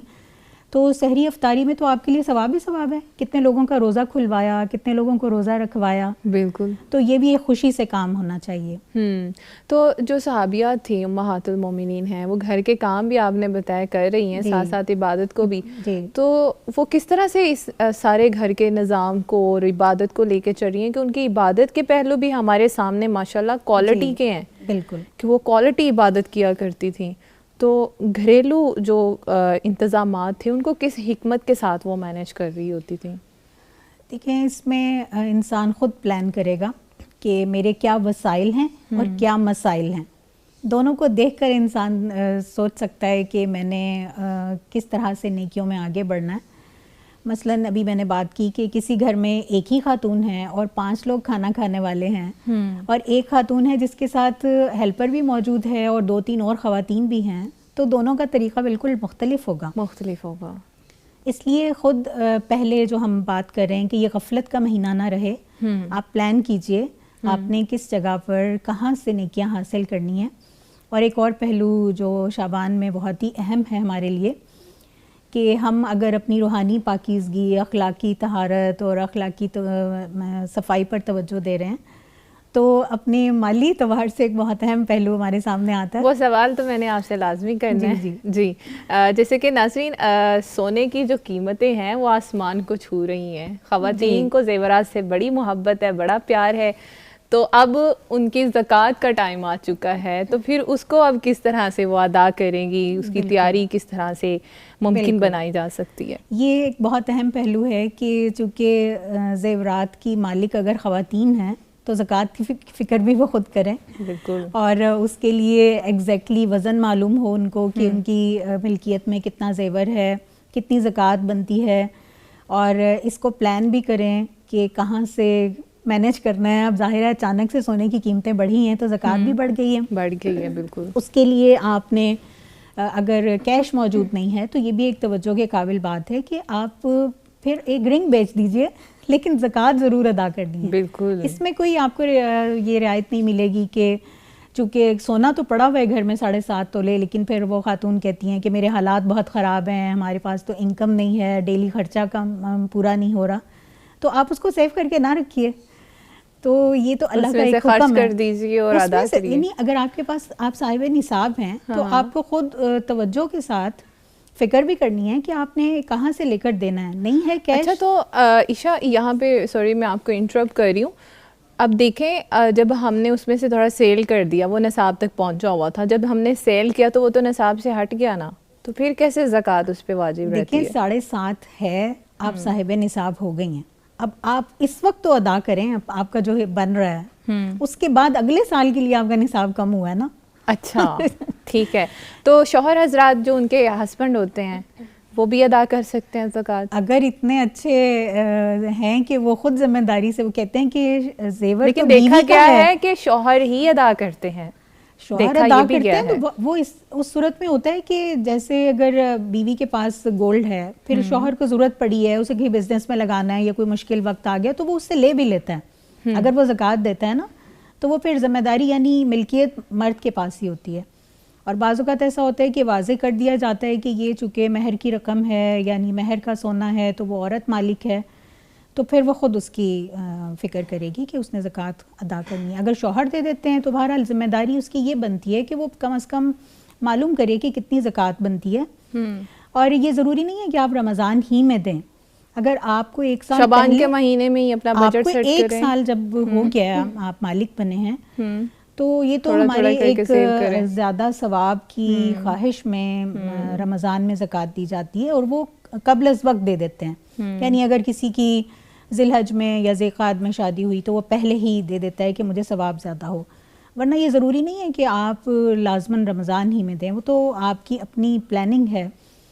تو سحری افطاری میں تو آپ کے لیے ثواب ہی ثواب ہے. کتنے لوگوں کا روزہ کھلوایا, کتنے لوگوں کو روزہ رکھوایا. بالکل. تو یہ بھی ایک خوشی سے کام ہونا چاہیے. تو جو صحابیات تھیں امہات المومنین ہیں وہ گھر کے کام بھی آپ نے بتایا کر رہی ہیں, ساتھ ساتھ عبادت کو بھی. تو وہ کس طرح سے اس سارے گھر کے نظام کو اور عبادت کو لے کے چل رہی ہیں کہ ان کی عبادت کے پہلو بھی ہمارے سامنے ماشاءاللہ کوالٹی کے ہیں. بالکل, کہ وہ کوالٹی عبادت کیا کرتی تھیں. تو گھریلو جو انتظامات تھے ان کو کس حکمت کے ساتھ وہ مینیج کر رہی ہوتی تھیں؟ دیکھیں, اس میں انسان خود پلان کرے گا کہ میرے کیا وسائل ہیں اور کیا مسائل ہیں. دونوں کو دیکھ کر انسان سوچ سکتا ہے کہ میں نے کس طرح سے نیکیوں میں آگے بڑھنا ہے. مثلاً ابھی میں نے بات کی کہ کسی گھر میں ایک ہی خاتون ہے اور 5 لوگ کھانا کھانے والے ہیں, اور ایک خاتون ہے جس کے ساتھ ہیلپر بھی موجود ہے اور 2-3 اور خواتین بھی ہیں, تو دونوں کا طریقہ بالکل مختلف ہوگا. اس لیے خود پہلے جو ہم بات کر رہے ہیں کہ یہ غفلت کا مہینہ نہ رہے, آپ پلان کیجئے آپ نے کس جگہ پر کہاں سے نیکیاں حاصل کرنی ہیں. اور ایک اور پہلو جو شعبان میں بہت ہی اہم ہے ہمارے لیے کہ ہم اگر اپنی روحانی پاکیزگی, اخلاقی طہارت اور اخلاقی صفائی پر توجہ دے رہے ہیں تو اپنے مالی اعتبار سے ایک بہت اہم پہلو ہمارے سامنے آتا ہے. وہ سوال تو میں نے آپ سے لازمی کرنا ہے. جی جیسے کہ ناظرین سونے کی جو قیمتیں ہیں وہ آسمان کو چھو رہی ہیں. خواتین کو زیورات سے بڑی محبت ہے, بڑا پیار ہے, تو اب ان کی زکوٰۃ کا ٹائم آ چکا ہے, تو پھر اس کو اب کس طرح سے وہ ادا کریں گی, اس کی تیاری کس طرح سے ممکن بنائی جا سکتی ہے؟ یہ ایک بہت اہم پہلو ہے کہ چونکہ زیورات کی مالک اگر خواتین ہیں تو زکوٰۃ کی فکر بھی وہ خود کریں. بالکل. اور اس کے لیے ایگزیکٹلی وزن معلوم ہو ان کو کہ ان کی ملکیت میں کتنا زیور ہے, کتنی زکوٰۃ بنتی ہے, اور اس کو پلان بھی کریں کہ کہاں سے مینیج کرنا ہے. اب ظاہر ہے اچانک سے سونے کی قیمتیں بڑھی ہیں تو زکوٰۃ بھی بڑھ گئی ہے. بڑھ گئی ہے بالکل. اس کے لیے آپ نے اگر کیش موجود نہیں ہے تو یہ بھی ایک توجہ کے قابل بات ہے کہ آپ پھر ایک رنگ بیچ دیجئے لیکن زکوٰۃ ضرور ادا کرنی ہے. بالکل. اس میں کوئی آپ کو یہ رعایت نہیں ملے گی کہ چونکہ سونا تو پڑا ہوا ہے گھر میں 7.5 تولے, لیکن پھر وہ خاتون کہتی ہیں کہ میرے حالات بہت خراب ہیں, ہمارے پاس تو انکم نہیں ہے, ڈیلی خرچہ کم پورا نہیں ہو رہا, تو آپ اس کو سیو کر کے نہ رکھیے. تو یہ تو اللہ کا ایک حکم ہے, کر دیجیے اور ادا کریے. یعنی اگر آپ کے پاس آپ صاحب نصاب ہیں تو آپ کو خود توجہ کے ساتھ فکر بھی کرنی ہے کہ آپ نے کہاں سے لے کر دینا ہے. نہیں ہے کیش. اچھا تو عشاء یہاں پہ سوری میں آپ کو انٹرپٹ کر رہی ہوں. اب دیکھیں جب ہم نے اس میں سے تھوڑا سیل کر دیا, وہ نصاب تک پہنچا ہوا تھا, جب ہم نے سیل کیا تو وہ تو نصاب سے ہٹ گیا نا, تو پھر کیسے زکوٰۃ اس پہ واجب رہتی ہے؟ دیکھیں 7.5 ہے, آپ صاحب نصاب ہو گئی ہیں, اب آپ اس وقت تو ادا کریں آپ کا جو بن رہا ہے, اس کے بعد اگلے سال کے لیے آپ کا نصاب کم ہوا ہے نا. اچھا ٹھیک ہے. تو شوہر حضرات جو ان کے ہسبینڈ ہوتے ہیں وہ بھی ادا کر سکتے ہیں زکوٰۃ؟ اگر اتنے اچھے ہیں کہ وہ خود ذمہ داری سے وہ کہتے ہیں کہ زیور, لیکن دیکھا گیا ہے کہ شوہر ہی ادا کرتے ہیں. شوہر ادا کرتے ہیں تو وہ اس صورت میں ہوتا ہے کہ جیسے اگر بیوی کے پاس گولڈ ہے, پھر شوہر کو ضرورت پڑی ہے, اسے کہیں بزنس میں لگانا ہے یا کوئی مشکل وقت آ گیا, تو وہ اس سے لے بھی لیتا ہے. اگر وہ زکوٰۃ دیتا ہے نا تو وہ پھر ذمہ داری یعنی ملکیت مرد کے پاس ہی ہوتی ہے. اور بعض اوقات ایسا ہوتا ہے کہ واضح کر دیا جاتا ہے کہ یہ چونکہ مہر کی رقم ہے, یعنی مہر کا سونا ہے, تو وہ عورت مالک ہے, تو پھر وہ خود اس کی فکر کرے گی کہ اس نے زکوٰۃ ادا کرنی ہے. اگر شوہر دے دیتے ہیں تو بہرحال ذمہ داری اس کی یہ بنتی ہے کہ وہ کم از کم معلوم کرے کہ کتنی زکوٰۃ بنتی ہے. اور یہ ضروری نہیں ہے کہ آپ رمضان ہی میں دیں. اگر آپ کو ایک سال شعبان کے مہینے میں ہی اپنا بجٹ سیٹ کریں, ایک سال جب ہو گیا آپ مالک بنے ہیں, تو یہ تو ہمارے ایک زیادہ ثواب کی خواہش میں رمضان میں زکوٰۃ دی جاتی ہے, اور وہ قبل از وقت دے دیتے ہیں. یعنی اگر کسی کی ذی الحج میں یا ذی القعدہ میں شادی ہوئی تو وہ پہلے ہی دے دیتا ہے کہ مجھے ثواب زیادہ ہو, ورنہ یہ ضروری نہیں ہے کہ آپ لازماً رمضان ہی میں دیں. وہ تو آپ کی اپنی پلاننگ ہے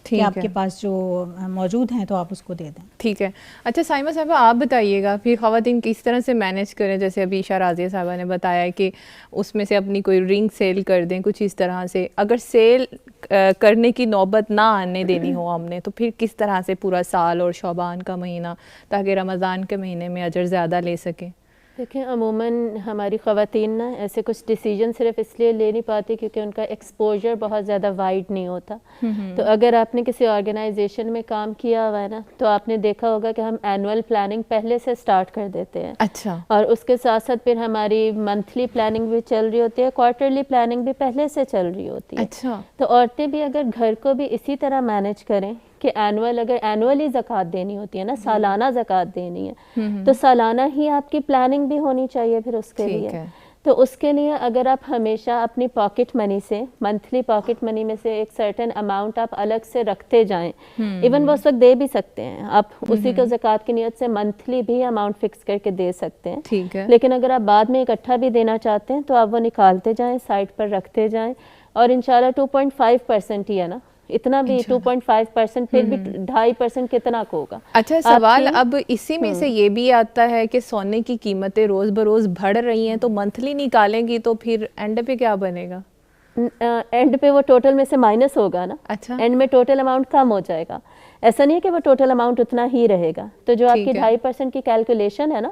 کہ آپ کے پاس جو موجود ہیں تو آپ اس کو دے دیں. ٹھیک ہے. اچھا سائمہ صاحبہ آپ بتائیے گا پھر خواتین کس طرح سے مینیج کریں, جیسے ابھی عشاء راضیہ صاحبہ نے بتایا کہ اس میں سے اپنی کوئی رنگ سیل کر دیں کچھ اس طرح سے, اگر سیل کرنے کی نوبت نہ آنے دینی ہو ہم نے, تو پھر کس طرح سے پورا سال اور شعبان کا مہینہ تاکہ رمضان کے مہینے میں اجر زیادہ لے سکیں؟ دیکھیں عموماً ہماری خواتین نا ایسے کچھ ڈیسیجن صرف اس لیے لے نہیں پاتی کیونکہ ان کا ایکسپوجر بہت زیادہ وائڈ نہیں ہوتا. تو اگر آپ نے کسی آرگنائزیشن میں کام کیا ہوا ہے نا, تو آپ نے دیکھا ہوگا کہ ہم اینول پلاننگ پہلے سے سٹارٹ کر دیتے ہیں. اچھا. اور اس کے ساتھ ساتھ پھر ہماری منتھلی پلاننگ بھی چل رہی ہوتی ہے, کوارٹرلی پلاننگ بھی پہلے سے چل رہی ہوتی ہے. اچھا. تو عورتیں بھی اگر گھر کو بھی اسی طرح مینیج کریں کہ اگر اینولی زکوٰۃ دینی ہوتی ہے نا, سالانہ زکوٰۃ دینی ہے, تو سالانہ ہی آپ کی پلاننگ بھی ہونی چاہیے پھر اس کے لیے. تو اس کے لیے اگر آپ ہمیشہ اپنی پاکٹ منی سے, منتھلی پاکٹ منی میں سے ایک سرٹن اماؤنٹ آپ الگ سے رکھتے جائیں, ایون وہ اس وقت دے بھی سکتے ہیں آپ, اسی کو زکوٰۃ کی نیت سے منتھلی بھی اماؤنٹ فکس کر کے دے سکتے ہیں. ٹھیک ہے. لیکن اگر آپ بعد میں اکٹھا بھی دینا چاہتے ہیں تو آپ وہ نکالتے جائیں, سائڈ پر رکھتے جائیں, اور انشاءاللہ 2.5% ہی ہے نا, اتنا بھی 2.5%, پھر بھی 2.5% کتنا کو ہوگا. اچھا سوال اب اسی میں سے یہ بھی آتا ہے کہ سونے کی قیمتیں روز بروز بڑھ رہی ہیں, تو منتھلی نکالیں گی تو پھر اینڈ پہ کیا بنے گا؟ اینڈ پہ وہ ٹوٹل میں سے مائنس ہوگا نا. اچھا. اینڈ میں ٹوٹل اماؤنٹ کم ہو جائے گا, ایسا نہیں ہے کہ وہ ٹوٹل اماؤنٹ اتنا ہی رہے گا. تو جو آپ کی 2.5% کی کیلکولیشن ہے نا,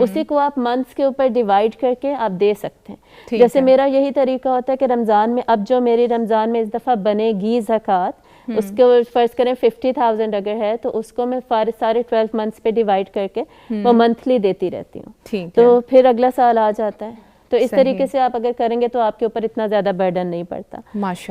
اسی کو آپ منتھس کے اوپر ڈیوائڈ کر کے آپ دے سکتے ہیں. جیسے میرا یہی طریقہ ہوتا ہے کہ رمضان میں, اب جو میری رمضان میں اس دفعہ بنے گی زکوٰۃ, اس کو فرض کریں 50,000 اگر ہے تو اس کو میں سارے 12 منتھس پہ ڈیوائڈ کر کے وہ منتھلی دیتی رہتی ہوں, تو پھر اگلا سال آ جاتا ہے. تو اس طریقے سے آپ اگر کریں گے تو آپ کے اوپر اتنا زیادہ برڈن نہیں پڑتا.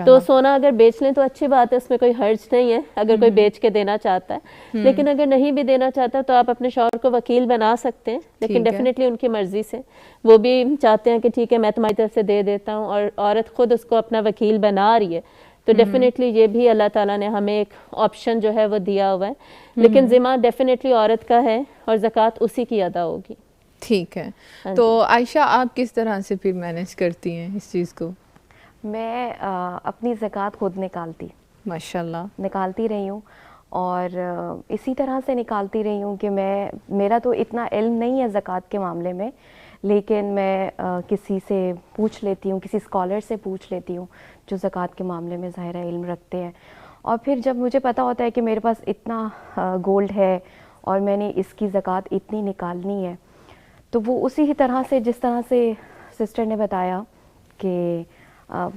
تو سونا اگر بیچ لیں تو اچھی بات ہے, اس میں کوئی حرج نہیں ہے اگر کوئی بیچ کے دینا چاہتا ہے. لیکن اگر نہیں بھی دینا چاہتا تو آپ اپنے شوہر کو وکیل بنا سکتے ہیں, لیکن ڈیفینیٹلی ان کی مرضی سے. وہ بھی چاہتے ہیں کہ ٹھیک ہے میں تمہاری طرف سے دے دیتا ہوں, اور عورت خود اس کو اپنا وکیل بنا رہی ہے, تو ڈیفینیٹلی یہ بھی اللہ تعالیٰ نے ہمیں ایک آپشن جو ہے وہ دیا ہوا ہے. لیکن ذمہ ڈیفینیٹلی عورت کا ہے اور زکوٰۃ اسی کی ادا ہوگی. ٹھیک ہے. تو عائشہ آپ کس طرح سے پھر مینیج کرتی ہیں اس چیز کو؟ میں اپنی زکوٰۃ خود ماشاءاللہ نکالتی رہی ہوں, اور اسی طرح سے نکالتی رہی ہوں کہ میرا تو اتنا علم نہیں ہے زکوٰۃ کے معاملے میں, لیکن میں کسی سے پوچھ لیتی ہوں, کسی اسکالر سے پوچھ لیتی ہوں جو زکوٰۃ کے معاملے میں ظاہرہ علم رکھتے ہیں. اور پھر جب مجھے پتہ ہوتا ہے کہ میرے پاس اتنا گولڈ ہے اور میں نے اس کی زکوٰۃ اتنی نکالنی ہے, تو وہ اسی طرح سے جس طرح سے سسٹر نے بتایا کہ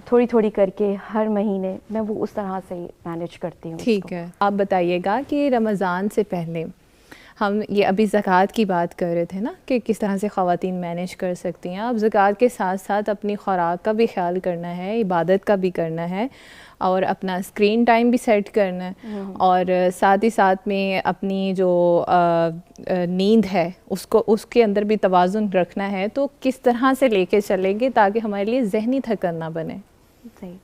تھوڑی تھوڑی کر کے ہر مہینے میں وہ اس طرح سے مینیج کرتی ہوں. ٹھیک ہے. آپ بتائیے گا کہ رمضان سے پہلے ہم یہ ابھی زکوٰۃ کی بات کر رہے تھے نا کہ کس طرح سے خواتین مینیج کر سکتی ہیں. اب زکوٰۃ کے ساتھ ساتھ اپنی خوراک کا بھی خیال کرنا ہے, عبادت کا بھی کرنا ہے, اور اپنا اسکرین ٹائم بھی سیٹ کرنا ہے, اور ساتھ ہی ساتھ میں اپنی جو نیند ہے اس کے اندر بھی توازن رکھنا ہے. تو کس طرح سے لے کے چلیں گے تاکہ ہمارے لیے ذہنی تھکن نہ بنے؟ صحیح.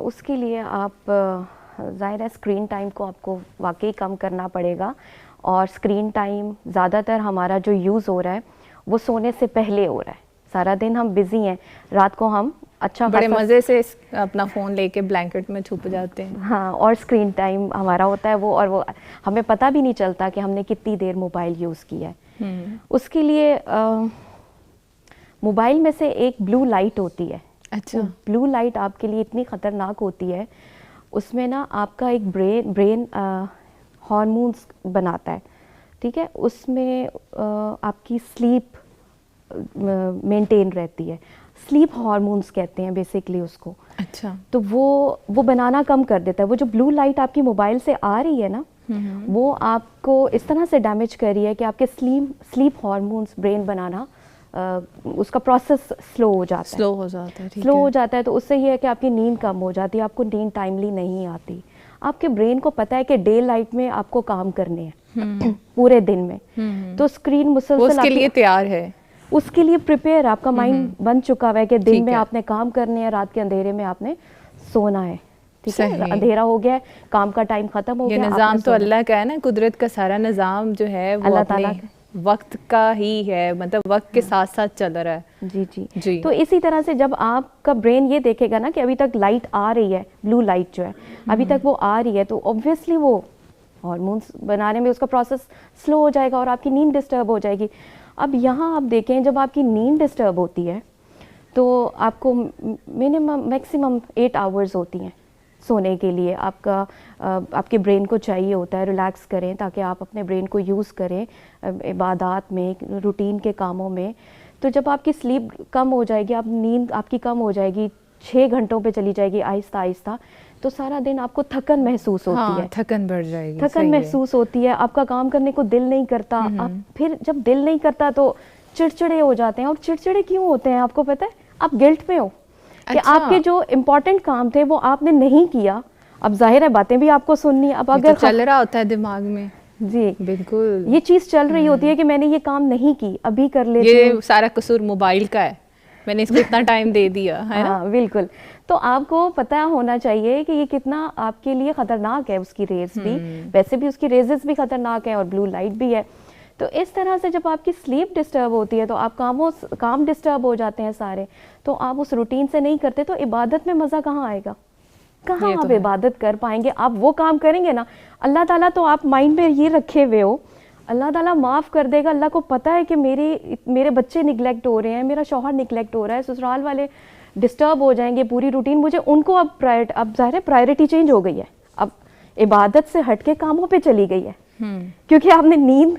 اس کے لیے آپ ظاہر ہے اسکرین ٹائم کو آپ کو واقعی کم کرنا پڑے گا, اور اسکرین ٹائم زیادہ تر ہمارا جو یوز ہو رہا ہے وہ سونے سے پہلے ہو رہا ہے. سارا دن ہم بزی ہیں, رات کو ہم اچھا بڑے مزے سے اپنا فون لے کے بلینکٹ میں چھپ جاتے ہیں. ہاں, اور اسکرین ٹائم ہمارا ہوتا ہے وہ ہمیں پتہ بھی نہیں چلتا کہ ہم نے کتنی دیر موبائل یوز کیا ہے. اس کے لیے موبائل میں سے ایک بلو لائٹ ہوتی ہے. اچھا. بلو لائٹ آپ کے لیے اتنی خطرناک ہوتی ہے, اس میں نا آپ کا ایک برین ہارمونس بناتا ہے, ٹھیک ہے, اس میں آپ کی سلیپ مینٹین رہتی ہے. سلیپ ہارمونس کہتے ہیں بیسکلی اس کو. اچھا. تو وہ بنانا کم کر دیتا ہے. وہ جو بلو لائٹ آپ کی موبائل سے آ رہی ہے نا, وہ آپ کو اس طرح سے ڈیمیج کر رہی ہے کہ آپ کے سلیپ ہارمونس برین بنانا اس کا پروسیس سلو ہو جاتا ہے. تو اس سے یہ ہے کہ آپ کی نیند کم ہو جاتی ہے, آپ کو نیند ٹائملی نہیں آتی. آپ کے برین کو پتہ ہے کہ ڈے لائٹ میں آپ کو کام کرنے ہیں پورے دن میں, تو اسکرین مسلسل اس کے لیے تیار ہے, اس کے لیے پریپیئر, آپ کا مائنڈ بن چکا ہوا ہے کہ دن میں آپ نے کام کرنے ہیں, رات کے اندھیرے میں آپ نے سونا ہے. ٹھیک ہے, اندھیرا ہو گیا ہے, کام کا ٹائم ختم ہو گیا. یہ نظام تو اللہ کا ہے نا, قدرت کا سارا نظام جو ہے وہ اللہ تعالیٰ وقت کا ہی ہے, مطلب وقت کے ساتھ ساتھ چل رہا ہے. جی. تو اسی طرح سے جب آپ کا برین یہ دیکھے گا نا کہ ابھی تک لائٹ آ رہی ہے, بلو لائٹ جو ہے ابھی تک وہ آ رہی ہے, تو اوبویسلی وہ ہارمونس بنانے میں اس کا پروسیس سلو ہو جائے گا اور آپ کی نیند ڈسٹرب ہو جائے گی. اب یہاں آپ دیکھیں, جب آپ کی نیند ڈسٹرب ہوتی ہے تو آپ کو میکسیمم 8 آورز ہوتی ہیں سونے کے لیے. آپ کے برین کو چاہیے ہوتا ہے ریلیکس کریں تاکہ آپ اپنے برین کو یوز کریں عبادات میں, روٹین کے کاموں میں. تو جب آپ کی سلیپ کم ہو جائے گی, نیند آپ کی کم ہو جائے گی, 6 گھنٹوں پہ چلی جائے گی آہستہ آہستہ, تو سارا دن آپ کو تھکن محسوس ہوتی ہے. تھکن بڑھ جائے گی, تھکن محسوس ہوتی ہے, آپ کا کام کرنے کو دل نہیں کرتا. پھر جب دل نہیں کرتا تو چڑچڑے ہو جاتے ہیں. اور چڑچڑے کیوں ہوتے ہیں آپ کو پتہ ہے؟ آپ گلٹ میں ہو کہ آپ کے جو امپورٹنٹ کام تھے وہ آپ نے نہیں کیا. اب ظاہر ہے باتیں بھی آپ کو سننی, اب اگر چل رہا ہوتا ہے دماغ میں. جی بالکل, یہ چیز چل رہی ہوتی ہے کہ میں نے یہ کام نہیں کی, ابھی کر لیتی ہوں. یہ سارا قصور موبائل کا ہے, میں نے اس کو اتنا ٹائم دے دیا ہے نا. بالکل. تو آپ کو پتہ ہونا چاہیے کہ یہ کتنا آپ کے لیے خطرناک ہے. اس کی ریز بھی, ویسے بھی اس کی ریزز بھی خطرناک ہیں, اور بلو لائٹ بھی ہے. تو اس طرح سے جب آپ کی سلیپ ڈسٹرب ہوتی ہے تو آپ کام ڈسٹرب ہو جاتے ہیں سارے, تو آپ اس روٹین سے نہیں کرتے, تو عبادت میں مزہ کہاں آئے گا؟ کہاں آپ عبادت کر پائیں گے؟ آپ وہ کام کریں گے نا, اللہ تعالیٰ تو آپ مائنڈ میں یہ رکھے ہوئے ہو, اللہ تعالیٰ معاف کر دے گا. اللہ کو پتہ ہے کہ میرے بچے نگلیکٹ ہو رہے ہیں, میرا شوہر نگلیکٹ ہو رہا ہے, سسرال والے ڈسٹرب ہو جائیں گے پوری روٹین. مجھے ان کو اب ظاہر ہے پرائرٹی چینج ہو گئی ہے, اب عبادت سے ہٹ کے کاموں پہ چلی گئی ہے, کیونکہ آپ نے نیند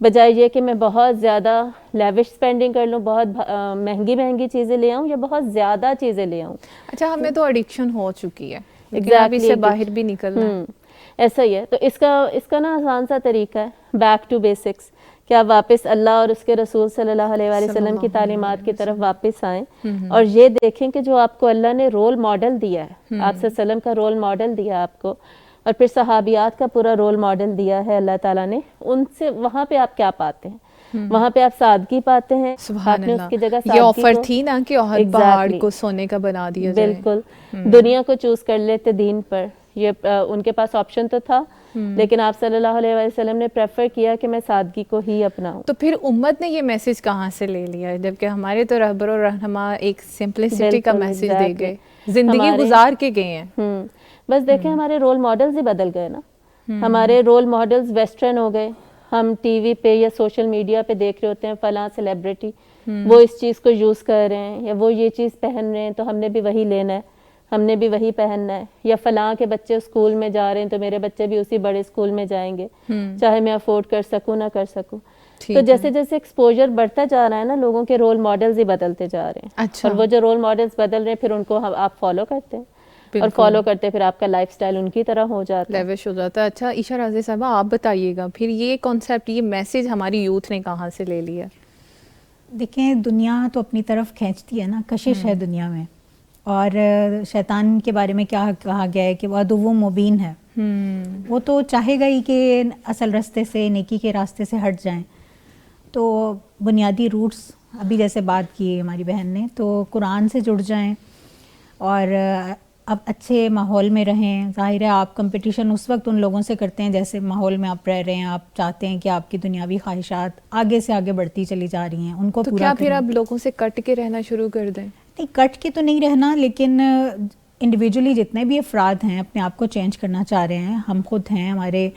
بجائے یہ کہ میں بہت زیادہ لیوش اسپینڈنگ کر لوں, بہت مہنگی چیزیں لے آؤں یا بہت زیادہ چیزیں لے آؤں. اچھا ہمیں تو ایڈکشن ہو چکی ہے, لیکن اب اس سے باہر بھی نکلنا ہے. ایسا ہی ہے. تو اس کا نا آسان سا طریقہ ہے, بیک ٹو بیسکس, کہ آپ واپس اللہ اور اس کے رسول صلی اللہ علیہ وآلہ وسلم کی تعلیمات کی طرف واپس آئیں اور یہ دیکھیں کہ جو آپ کو اللہ نے رول ماڈل دیا ہے, آپ صلی اللہ علیہ وسلم کا رول ماڈل دیا آپ کو, اور پھر صحابیات کا پورا رول ماڈل دیا ہے اللہ تعالیٰ نے, ان سے وہاں پہ آپ کیا پاتے ہیں؟ وہاں پہ آپ سادگی پاتے ہیں. سبحان آپ نے اس کی جگہ اللہ, یہ آفر تھی نا کہ احد پہاڑ کو سونے کا بنا دیا جائے. بالکل, دنیا کو چوز کر لیتے دین پر, یہ ان کے پاس آپشن تو تھا, لیکن آپ صلی اللہ علیہ وسلم نے پریفر کیا کہ میں سادگی کو ہی اپناؤں. تو پھر امت نے یہ میسج کہاں سے لے لیا, جبکہ ہمارے تو رہبر و رہنما ایک سمپلسٹی کا میسج دے گئے, زندگی گزار کے گئے ہیں. بس دیکھیں ہمارے رول ماڈلز ہی بدل گئے نا, ہمارے رول ماڈلز ویسٹرن ہو گئے. ہم ٹی وی پہ یا سوشل میڈیا پہ دیکھ رہے ہوتے ہیں فلاں سیلیبریٹی وہ اس چیز کو یوز کر رہے ہیں, یا وہ یہ چیز پہن رہے ہیں تو ہم نے بھی وہی لینا ہے, ہم نے بھی وہی پہننا ہے. یا فلاں کے بچے اسکول میں جا رہے ہیں تو میرے بچے بھی اسی بڑے اسکول میں جائیں گے, چاہے میں افورڈ کر سکوں نہ کر سکوں. تو جیسے جیسے ایکسپوجر بڑھتا جا رہا ہے نا, لوگوں کے رول ماڈلز ہی بدلتے جا رہے ہیں. اور وہ جو رول ماڈلز بدل رہے ہیں پھر ان کو آپ فالو کرتے ہیں, اور فالو کرتے پھر آپ کا لائف سٹائل ان کی طرح ہو جاتا ہے, لیوش ہو جاتا ہے. اچھا عائشہ رازی صاحبہ, آپ بتائیے گا پھر یہ کانسیپٹ, یہ میسج ہماری یوتھ نے کہاں سے لے لیا؟ دیکھیں دنیا تو اپنی طرف کھینچتی ہے نا, کشش ہے دنیا میں, اور شیطان کے بارے میں کیا کہا گیا ہے کہ وہ عدو مبین ہے. وہ تو چاہے گا ہی کہ اصل راستے سے, نیکی کے راستے سے ہٹ جائیں. تو بنیادی روٹس ابھی جیسے بات کی ہماری بہن نے, تو قرآن سے جڑ جائیں اور اب اچھے ماحول میں رہیں. ظاہر ہے آپ کمپٹیشن اس وقت ان لوگوں سے کرتے ہیں جیسے ماحول میں آپ رہ رہے ہیں, آپ چاہتے ہیں کہ آپ کی دنیاوی خواہشات آگے سے آگے بڑھتی چلی جا رہی ہیں, ان کو تو کیا پھر آپ لوگوں سے کٹ کے رہنا شروع کر دیں؟ نہیں, کٹ کے تو نہیں رہنا, لیکن انڈیویجولی جتنے بھی افراد ہیں اپنے آپ کو چینج کرنا چاہ رہے ہیں, ہم خود ہیں, ہمارے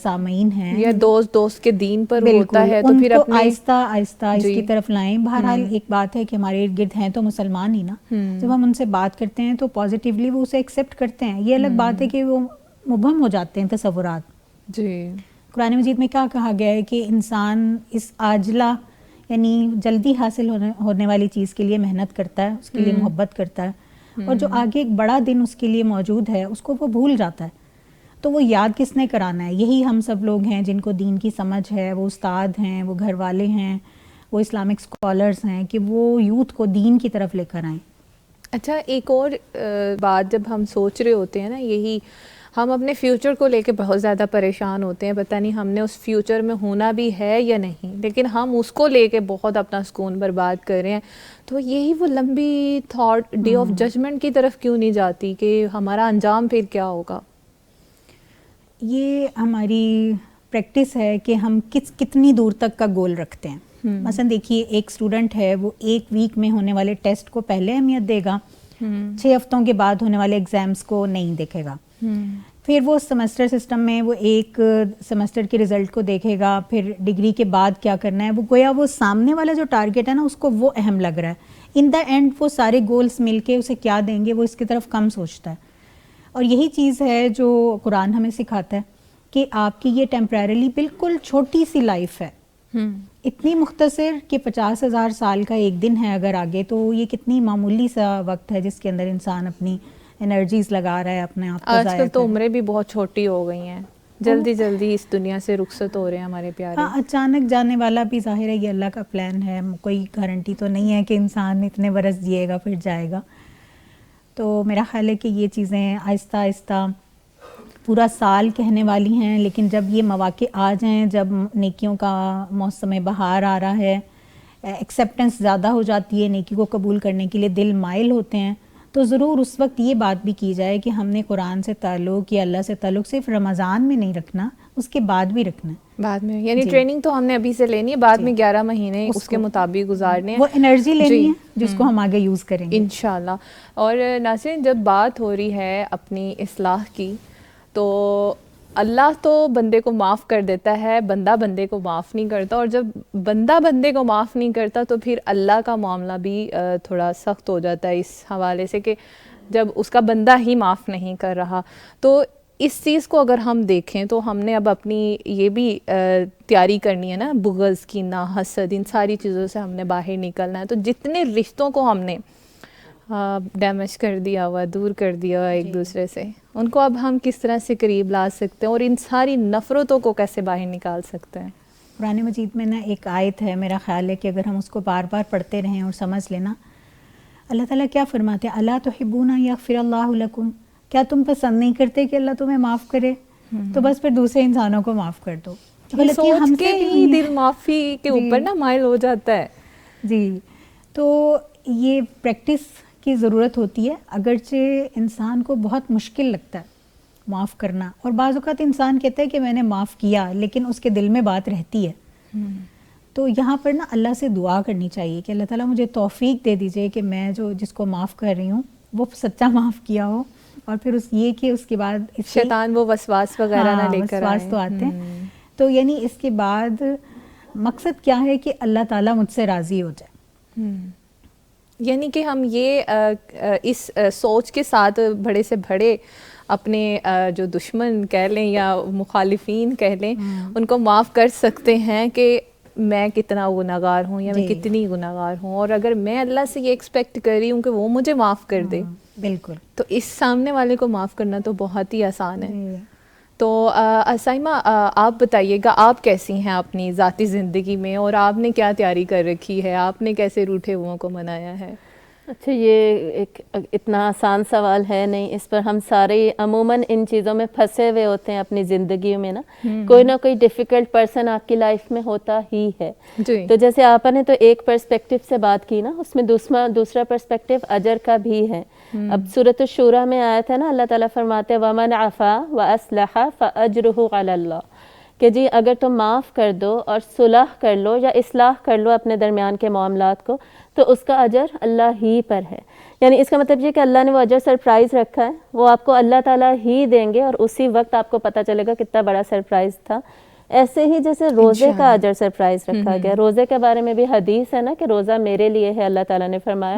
سامعین ہیں, یا دوست کے دین پر ہوتا ہے تو پھر اپنے آہستہ آہستہ اس کی طرف لائیں. بہرحال ایک بات ہے کہ ہمارے ارد گرد ہیں تو مسلمان ہی نا, جب ہم ان سے بات کرتے ہیں تو پازیٹیولی وہ اسے ایکسیپٹ کرتے ہیں. یہ الگ بات ہے کہ وہ مبہم ہو جاتے ہیں تصورات. جی قرآن مجید میں کیا کہا گیا ہے کہ انسان اس عاجلہ یعنی جلدی حاصل ہونے والی چیز کے لیے محنت کرتا ہے, اس کے لیے محبت کرتا ہے, اور جو آگے ایک بڑا دن اس کے لیے موجود ہے اس کو وہ بھول جاتا ہے. تو وہ یاد کس نے کرانا ہے؟ یہی ہم سب لوگ ہیں جن کو دین کی سمجھ ہے, وہ استاد ہیں, وہ گھر والے ہیں, وہ اسلامک اسکالرز ہیں, کہ وہ یوتھ کو دین کی طرف لے کر آئیں. اچھا ایک اور بات, جب ہم سوچ رہے ہوتے ہیں نا, یہی ہم اپنے فیوچر کو لے کے بہت زیادہ پریشان ہوتے ہیں, پتہ نہیں ہم نے اس فیوچر میں ہونا بھی ہے یا نہیں, لیکن ہم اس کو لے کے بہت اپنا سکون برباد کر رہے ہیں. تو یہی وہ لمبی تھاٹ ڈے آف ججمنٹ کی طرف کیوں نہیں جاتی کہ ہمارا انجام پھر کیا ہوگا؟ یہ ہماری پریکٹس ہے کہ ہم کتنی دور تک کا گول رکھتے ہیں. مثلا دیکھیے ایک اسٹوڈنٹ ہے, وہ ایک ویک میں ہونے والے ٹیسٹ کو پہلے اہمیت دے گا, 6 ہفتوں کے بعد ہونے والے ایگزامس کو نہیں دیکھے گا. پھر وہ سیمسٹر سسٹم میں وہ ایک سیمسٹر کے رزلٹ کو دیکھے گا, پھر ڈگری کے بعد کیا کرنا ہے, وہ گویا وہ سامنے والا جو ٹارگیٹ ہے نا اس کو وہ اہم لگ رہا ہے. ان دا اینڈ وہ سارے گولز مل کے اسے کیا دیں گے وہ اس کی طرف کم سوچتا ہے. اور یہی چیز ہے جو قرآن ہمیں سکھاتا ہے کہ آپ کی یہ ٹیمپریریلی بالکل چھوٹی سی لائف ہے, اتنی مختصر کہ 50,000 سال کا ایک دن ہے اگر آگے, تو یہ کتنی معمولی سا وقت ہے جس کے اندر انسان اپنی انرجیز لگا رہا ہے, اپنے آپ کو ضائع. آج کل تو عمریں بھی بہت چھوٹی ہو گئی ہیں, جلدی اس دنیا سے رخصت ہو رہے ہیں ہمارے پیارے. ہاں, اچانک جانے والا بھی ظاہر ہے یہ اللہ کا پلان ہے, کوئی گارنٹی تو نہیں ہے کہ انسان اتنے برس جیے گا پھر جائے گا. تو میرا خیال ہے کہ یہ چیزیں آہستہ آہستہ پورا سال کہنے والی ہیں, لیکن جب یہ مواقع آ جائیں, جب نیکیوں کا موسم بہار آ رہا ہے, ایکسیپٹنس زیادہ ہو جاتی ہے, نیکی کو قبول کرنے کے لیے دل مائل ہوتے ہیں, تو ضرور اس وقت یہ بات بھی کی جائے کہ ہم نے قرآن سے تعلق یا اللہ سے تعلق صرف رمضان میں نہیں رکھنا, اس کے بعد بھی رکھنا ہے. بعد میں یعنی ٹریننگ تو ہم نے ابھی سے لینی ہے, بعد میں 11 مہینے اس کے مطابق گزارنے ہیں, وہ انرجی لینی ہے جس کو ہم آگے یوز کریں گے انشاءاللہ. اور ناظرین جب بات ہو رہی ہے اپنی اصلاح کی, تو اللہ تو بندے کو معاف کر دیتا ہے, بندہ بندے کو معاف نہیں کرتا, اور جب بندہ بندے کو معاف نہیں کرتا تو پھر اللہ کا معاملہ بھی تھوڑا سخت ہو جاتا ہے اس حوالے سے کہ جب اس کا بندہ ہی معاف نہیں کر رہا. تو اس چیز کو اگر ہم دیکھیں تو ہم نے اب اپنی یہ بھی تیاری کرنی ہے نا، بغض، کینہ، حسد، ان ساری چیزوں سے ہم نے باہر نکلنا ہے. تو جتنے رشتوں کو ہم نے ڈیمیج کر دیا ہوا، دور کر دیا ہوا ایک دوسرے سے، ان کو اب ہم کس طرح سے قریب لا سکتے ہیں اور ان ساری نفرتوں کو کیسے باہر نکال سکتے ہیں؟ قرآن مجید میں نا ایک آیت ہے، میرا خیال ہے کہ اگر ہم اس کو بار بار پڑھتے رہیں اور سمجھ لینا، اللہ تعالیٰ کیا فرماتے ہیں، الا تحبون ان یغفر اللہ لکم، کیا تم پسند نہیں کرتے کہ اللہ تمہیں معاف کرے؟ تو بس پھر دوسرے انسانوں کو معاف کر دو. غلطیاں ہم سوچ سے کے بھی ہی ہوئی ہیں. دل معافی کے اوپر نا مائل ہو جاتا ہے. جی، تو یہ پریکٹس کی ضرورت ہوتی ہے. اگرچہ انسان کو بہت مشکل لگتا ہے معاف کرنا، اور بعض اوقات انسان کہتا ہے کہ میں نے معاف کیا، لیکن اس کے دل میں بات رہتی ہے. تو یہاں پر نا اللہ سے دعا کرنی چاہیے کہ اللہ تعالیٰ مجھے توفیق دے دیجئے کہ میں جس کو معاف کر رہی ہوں وہ سچا معاف کیا ہو، اور پھر یہ کہ اس کے بعد شیطان وہ وسواس وغیرہ نہ لے کر وسواس تو آتے ہیں. تو یعنی اس کے بعد مقصد کیا ہے کہ اللہ تعالیٰ مجھ سے راضی ہو جائے. یعنی کہ ہم یہ اس سوچ کے ساتھ بڑے سے بڑے اپنے جو دشمن کہہ لیں یا مخالفین کہہ لیں ان کو معاف کر سکتے ہیں کہ میں کتنا گناہگار ہوں یا میں کتنی گناہگار ہوں، اور اگر میں اللہ سے یہ ایکسپیکٹ کر رہی ہوں کہ وہ مجھے معاف کر دے، بالکل، تو اس سامنے والے کو معاف کرنا تو بہت ہی آسان ہے. تو اسائمہ آپ بتائیے گا، آپ کیسی ہیں اپنی ذاتی زندگی میں، اور آپ نے کیا تیاری کر رکھی ہے، آپ نے کیسے روٹھے ہوں کو منایا ہے؟ اچھا، یہ ایک اتنا آسان سوال ہے نہیں، اس پر ہم سارے عموماً ان چیزوں میں پھنسے ہوئے ہوتے ہیں اپنی زندگی میں نا. کوئی نہ کوئی ڈیفیکلٹ پرسن آپ کی لائف میں ہوتا ہی ہے. تو جیسے آپ نے تو ایک پرسپیکٹو سے بات کی نا، اس میں دوسرا پرسپیکٹو اجر کا بھی ہے. اب سورۃ الشورى میں آیا تھا نا، اللہ تعالیٰ فرماتے ہیں وَمَنْ عَفَا وَأَصْلَحَ فَأَجْرُهُ عَلَى اللَّهِ، کہ جی اگر تم معاف کر دو اور صلح کر لو یا اصلاح کر لو اپنے درمیان کے معاملات کو، تو اس کا اجر اللہ ہی پر ہے. یعنی اس کا مطلب یہ کہ اللہ نے وہ اجر سرپرائز رکھا ہے، وہ آپ کو اللہ تعالیٰ ہی دیں گے، اور اسی وقت آپ کو پتہ چلے گا کتنا بڑا سرپرائز تھا. ایسے ہی جیسے روزے کا اجر سرپرائز رکھا گیا، روزے کے بارے میں بھی حدیث ہے نا کہ روزہ میرے لیے ہے، اللہ تعالیٰ نے فرمایا،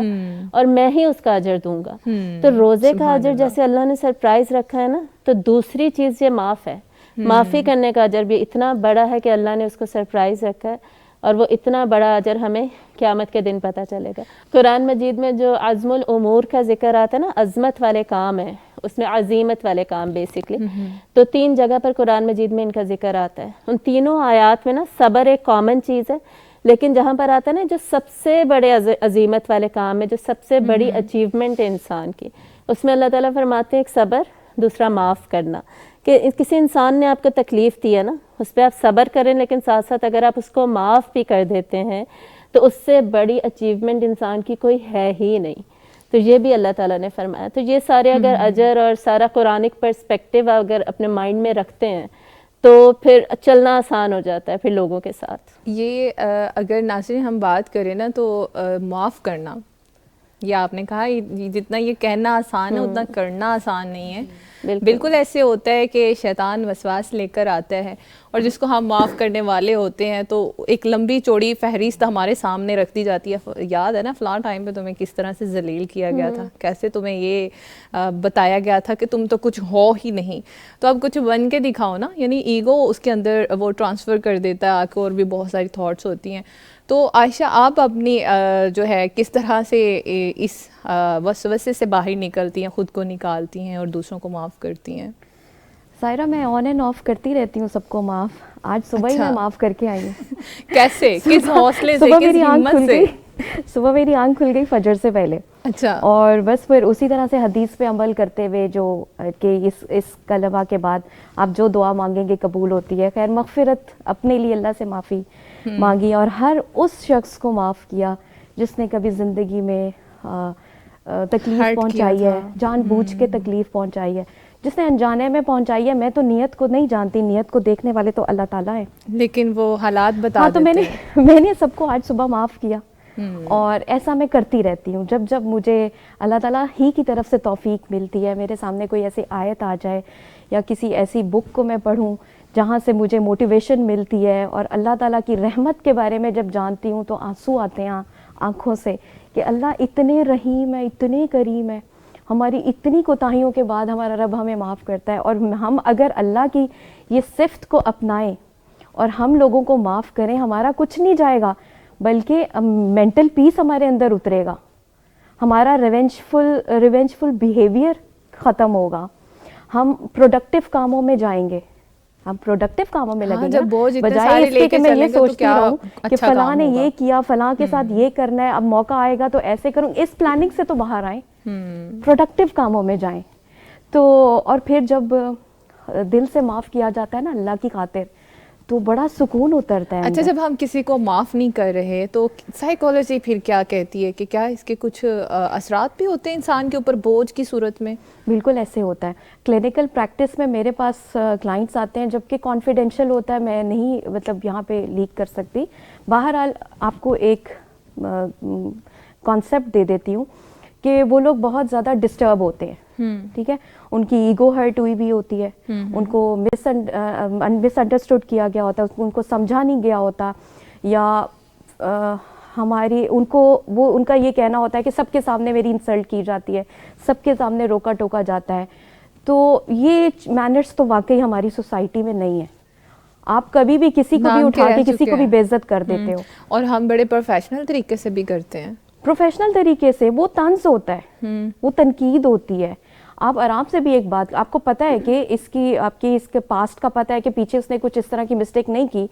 اور میں ہی اس کا اجر دوں گا. تو روزے کا اجر جیسے اللہ نے سرپرائز رکھا ہے نا، تو دوسری چیز یہ معاف ہے. معافی کرنے کا اجر بھی اتنا بڑا ہے کہ اللہ نے اس کو سرپرائز رکھا ہے، اور وہ اتنا بڑا اجر ہمیں قیامت کے دن پتہ چلے گا. قرآن مجید میں جو عزم الامور کا ذکر آتا ہے نا، عظمت والے کام ہیں، اس میں عظیمت والے کام بیسکلی، تو 3 جگہ پر قرآن مجید میں ان کا ذکر آتا ہے. ان تینوں آیات میں نا صبر ایک کامن چیز ہے، لیکن جہاں پر آتا ہے نا جو سب سے بڑے عظیمت والے کام ہے، جو سب سے بڑی اچیومنٹ ہے انسان کی، اس میں اللہ تعالیٰ فرماتے ہیں ایک صبر، دوسرا معاف کرنا. کہ کسی انسان نے آپ کو تکلیف دی ہے نا، اس پہ آپ صبر کریں، لیکن ساتھ ساتھ اگر آپ اس کو معاف بھی کر دیتے ہیں تو اس سے بڑی اچیومنٹ انسان کی کوئی ہے ہی نہیں. تو یہ بھی اللہ تعالیٰ نے فرمایا. تو یہ سارے اگر اجر اور سارا قرآنک پرسپیکٹیو اگر اپنے مائنڈ میں رکھتے ہیں تو پھر چلنا آسان ہو جاتا ہے پھر لوگوں کے ساتھ. یہ اگر ناظرین ہم بات کریں نا تو معاف کرنا، یہ آپ نے کہا جتنا یہ کہنا آسان ہے اتنا کرنا آسان نہیں ہے. بالکل ایسے ہوتا ہے کہ شیطان وسواس لے کر آتا ہے، اور جس کو ہم معاف کرنے والے ہوتے ہیں تو ایک لمبی چوڑی فہرست ہمارے سامنے رکھ دی جاتی ہے. یاد ہے نا فلاں ٹائم پہ تمہیں کس طرح سے ذلیل کیا گیا تھا، کیسے تمہیں یہ بتایا گیا تھا کہ تم تو کچھ ہو ہی نہیں، تو اب کچھ بن کے دکھاؤ نا. یعنی ایگو اس کے اندر وہ ٹرانسفر کر دیتا ہے آ کے، اور بھی بہت ساری تھاٹس ہوتی ہیں. تو عائشہ آپ اپنی جو ہے کس طرح سے اس وسوسے سے باہر نکلتی ہیں، خود کو نکالتی ہیں اور دوسروں کو معاف کرتی ہیں؟ ظاہرہ میں آن اینڈ آف کرتی رہتی ہوں سب کو معاف. آج صبح ہی میں معاف کر کے آئی ہوں. کیسے، کس حوصلے سے، کس ہمت سے؟ صبح میری آنکھ کھل گئی فجر سے پہلے. اچھا. اور بس پھر اسی طرح سے حدیث پہ عمل کرتے ہوئے جو کہ اس کلمہ کے بعد آپ جو دعا مانگیں گے قبول ہوتی ہے. خیر مغفرت اپنے لیے اللہ سے معافی مانگی، اور ہر اس شخص کو معاف کیا جس نے کبھی زندگی میں تکلیف پہنچائی ہے، جان بوجھ کے تکلیف پہنچائی ہے، جس نے انجانے میں پہنچائی ہے. میں تو نیت کو نہیں جانتی، نیت کو دیکھنے والے تو اللہ تعالیٰ ہیں، لیکن وہ حالات بتا تو میں نے سب کو آج صبح معاف کیا. اور ایسا میں کرتی رہتی ہوں. جب مجھے اللہ تعالیٰ ہی کی طرف سے توفیق ملتی ہے، میرے سامنے کوئی ایسی آیت آ جائے یا کسی ایسی بک کو میں پڑھوں جہاں سے مجھے موٹیویشن ملتی ہے، اور اللہ تعالیٰ کی رحمت کے بارے میں جب جانتی ہوں تو آنسو آتے ہیں آنکھوں سے کہ اللہ اتنے رحیم ہے، اتنے کریم ہے. ہماری اتنی کوتاہیوں کے بعد ہمارا رب ہمیں معاف کرتا ہے. اور ہم اگر اللہ کی یہ صفت کو اپنائیں اور ہم لوگوں کو معاف کریں, ہمارا کچھ نہیں جائے گا, بلکہ مینٹل پیس ہمارے اندر اترے گا, ہمارا ریونجفل بیہیویئر ختم ہوگا, ہم پروڈکٹیو کاموں میں جائیں گے, ہم پروڈکٹیو کاموں میں لگیں گے, بجائے اس کے کہ میں یہ سوچتی رہوں کہ فلاں نے یہ کیا, فلاں کے ساتھ یہ کرنا ہے, اب موقع آئے گا تو ایسے کروں. اس پلاننگ سے تو باہر آئیں, پروڈکٹیو کاموں میں جائیں. تو اور پھر جب دل سے معاف کیا جاتا ہے نا اللہ کی خاطر, تو بڑا سکون اترتا ہے. اچھا, جب ہم کسی کو معاف نہیں کر رہے تو سائیکالوجی پھر کیا کہتی ہے کہ کیا اس کے کچھ اثرات بھی ہوتے ہیں انسان کے اوپر بوجھ کی صورت میں؟ بالکل ایسے ہوتا ہے. کلینکل پریکٹس میں میرے پاس کلائنٹس آتے ہیں, جبکہ کانفیڈینشیل ہوتا ہے, میں نہیں مطلب یہاں پہ لیک کر سکتی. بہرحال آپ کو ایک کانسیپٹ دے دیتی ہوں کہ وہ لوگ بہت زیادہ ڈسٹرب ہوتے ہیں, ٹھیک ہے, ان کی ایگو ہرٹ ہوئی بھی ہوتی ہے, ان کو مس انڈرسٹوڈ کیا گیا ہوتا ہے, ان کو سمجھا نہیں گیا ہوتا, یا ان کا یہ کہنا ہوتا ہے کہ سب کے سامنے میری انسلٹ کی جاتی ہے, سب کے سامنے روکا ٹوکا جاتا ہے. تو یہ مینرز تو واقعی ہماری سوسائٹی میں نہیں ہے. آپ کبھی بھی کسی کو بھی اٹھا کے کسی کو بھی بے عزت کر دیتے ہو, اور ہم بڑے پروفیشنل طریقے سے بھی کرتے ہیں. پروفیشنل طریقے سے وہ طنز ہوتا ہے, وہ تنقید ہوتی ہے. آپ آرام سے بھی ایک بات, آپ کو پتہ ہے کہ آپ کی اس کے پاسٹ کا پتہ ہے کہ پیچھے اس نے کچھ اس طرح کی مسٹیک نہیں کی,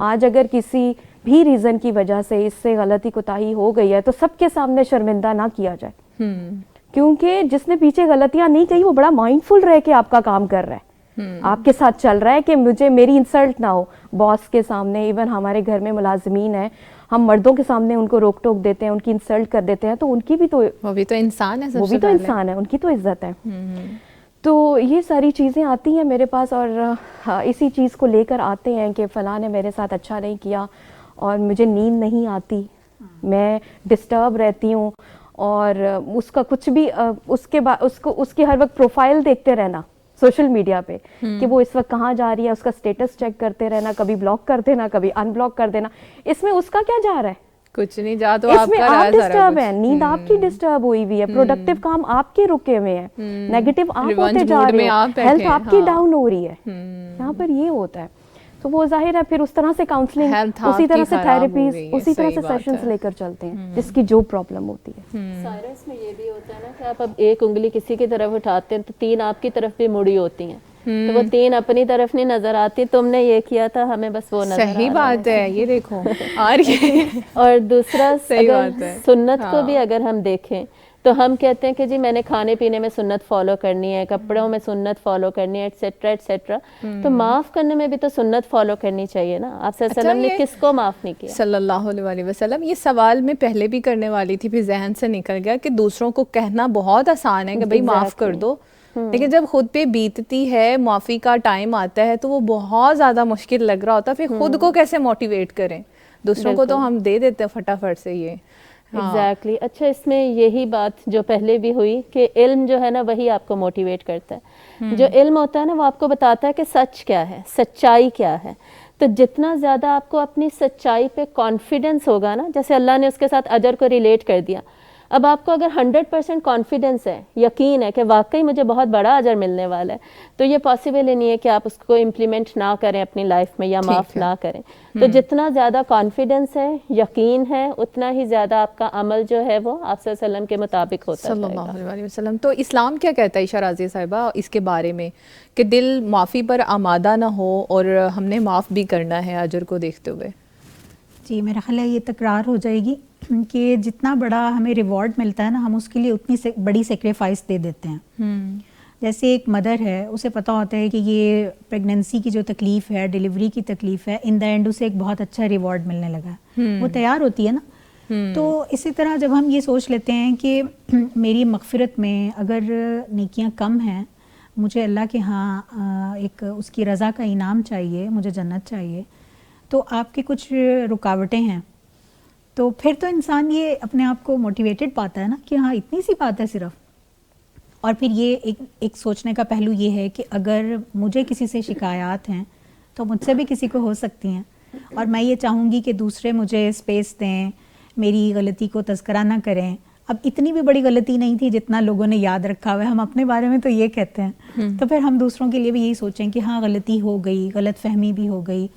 آج اگر کسی بھی ریزن کی وجہ سے اس سے غلطی کوتاہی ہو گئی ہے تو سب کے سامنے شرمندہ نہ کیا جائے, کیونکہ جس نے پیچھے غلطیاں نہیں کی وہ بڑا مائنڈفل رہ کے آپ کا کام کر رہا ہے, آپ کے ساتھ چل رہا ہے کہ میری انسلٹ نہ ہو باس کے سامنے. ایون ہمارے گھر میں ملازمین ہیں, ہم مردوں کے سامنے ان کو روک ٹوک دیتے ہیں, ان کی انسلٹ کر دیتے ہیں, تو ان کی بھی تو وہ بھی تو انسان ہے, وہ بھی تو انسان ہے, ان کی تو عزت ہے. تو یہ ساری چیزیں آتی ہیں میرے پاس, اور اسی چیز کو لے کر آتے ہیں کہ فلاں نے میرے ساتھ اچھا نہیں کیا اور مجھے نیند نہیں آتی, میں ڈسٹرب رہتی ہوں, اور اس کا کچھ بھی اس کی ہر وقت پروفائل دیکھتے رہنا سوشل میڈیا پہ کہ وہ اس وقت کہاں جا رہی ہے, اس کا اسٹیٹس چیک کرتے رہنا, کبھی بلاک کر دینا, کبھی ان بلاک کر دینا. اس میں اس کا کیا جا رہا ہے؟ کچھ نہیں جا, تو اس میں آپ ڈسٹرب ہیں, نیند آپ کی ڈسٹرب ہوئی ہوئی ہے, پروڈکٹیو کام آپ کے رکے ہوئے ہیں, نیگیٹو آپ ہوتے جا رہے ہیں, ہیلتھ آپ کی ڈاؤن ہو رہی ہے. یہاں پر یہ ہوتا ہے. تو وہ ظاہر ہے پھر اس طرح سے کاؤنسلنگ, اسی طرح سے تھراپیز, اسی طرح سے سیشنز لے کر چلتے ہیں جس کی جو پرابلم ہوتی ہے. سائرس میں یہ بھی ہوتا ہے نا کہ آپ اب ایک انگلی کسی کی طرف اٹھاتے ہیں تو 3 آپ کی طرف بھی مڑی ہوتی ہیں, تو وہ 3 اپنی طرف نہیں نظر آتی, تم نے یہ کیا تھا, ہمیں بس وہ نظر. صحیح بات ہے, یہ دیکھو آ رہی ہے. اور دوسرا اگر سنت کو بھی اگر ہم دیکھیں تو ہم کہتے ہیں کہ جی میں نے کھانے پینے میں سنت فالو کرنی ہے, کپڑوں میں سنت فالو کرنی ہے, ایٹسیٹرا ایٹسیٹرا. تو معاف کرنے میں بھی تو سنت فالو کرنی چاہیے نا. آپ صلی اللہ علیہ وسلم نے کس کو معاف نہیں کیا صلی اللہ علیہ وسلم؟ یہ سوال میں پہلے بھی کرنے والی تھی, پھر ذہن سے نکل گیا کہ دوسروں کو کہنا بہت آسان ہے کہ بھائی معاف کر دو, لیکن جب خود پہ بیتتی ہے, معافی کا ٹائم آتا ہے, تو وہ بہت زیادہ مشکل لگ رہا ہوتا ہے. پھر خود کو کیسے موٹیویٹ کریں؟ دوسروں کو تو ہم دے دیتے ہیں فٹافٹ سے یہ. ایگزیکٹلی. اچھا, اس میں یہی بات جو پہلے بھی ہوئی کہ علم جو ہے نا وہی آپ کو موٹیویٹ کرتا ہے. جو علم ہوتا ہے نا وہ آپ کو بتاتا ہے کہ سچ کیا ہے, سچائی کیا ہے. تو جتنا زیادہ آپ کو اپنی سچائی پہ کانفیڈنس ہوگا نا, جیسے اللہ نے اس کے ساتھ اجر کو ریلیٹ کر دیا, اب آپ کو اگر 100% کانفیڈنس ہے, یقین ہے کہ واقعی مجھے بہت بڑا اجر ملنے والا ہے, تو یہ پاسبل ہی نہیں ہے کہ آپ اس کو امپلیمنٹ نہ کریں اپنی لائف میں یا معاف نہ کریں. تو جتنا زیادہ کانفیڈنس ہے, یقین ہے, اتنا ہی زیادہ آپ کا عمل جو ہے وہ آپ صلی اللہ علیہ وسلم کے مطابق ہوتا ہے. صلی اللہ علیہ وسلم. تو اسلام کیا کہتا ہے عائشہ رازیہ صاحبہ اس کے بارے میں کہ دل معافی پر آمادہ نہ ہو اور ہم نے معاف بھی کرنا ہے اجر کو دیکھتے ہوئے؟ جی میرا خیال ہے یہ تکرار ہو جائے گی کہ جتنا بڑا ہمیں ریوارڈ ملتا ہے نا, ہم اس کے لیے اتنی بڑی سیکریفائس دے دیتے ہیں. جیسے ایک مدر ہے, اسے پتہ ہوتا ہے کہ یہ پریگننسی کی جو تکلیف ہے, ڈیلیوری کی تکلیف ہے, ان دا اینڈ اسے ایک بہت اچھا ریوارڈ ملنے لگا, وہ تیار ہوتی ہے نا. تو اسی طرح جب ہم یہ سوچ لیتے ہیں کہ میری مغفرت میں اگر نیکیاں کم ہیں, مجھے اللہ کے ہاں ایک اس کی رضا کا انعام چاہیے, مجھے جنت چاہیے, تو آپ کی کچھ رکاوٹیں ہیں, تو پھر تو انسان یہ اپنے آپ کو موٹیویٹڈ پاتا ہے نا کہ ہاں اتنی سی بات ہے صرف. اور پھر یہ ایک سوچنے کا پہلو یہ ہے کہ اگر مجھے کسی سے شکایات ہیں تو مجھ سے بھی کسی کو ہو سکتی ہیں, اور میں یہ چاہوں گی کہ دوسرے مجھے اسپیس دیں, میری غلطی کو تذکرہ نہ کریں, اب اتنی بھی بڑی غلطی نہیں تھی جتنا لوگوں نے یاد رکھا ہوا ہے. ہم اپنے بارے میں تو یہ کہتے ہیں, تو پھر ہم دوسروں کے لیے بھی یہی سوچیں کہ ہاں غلطی ہو گئی, غلط فہمی بھی ہو گئی,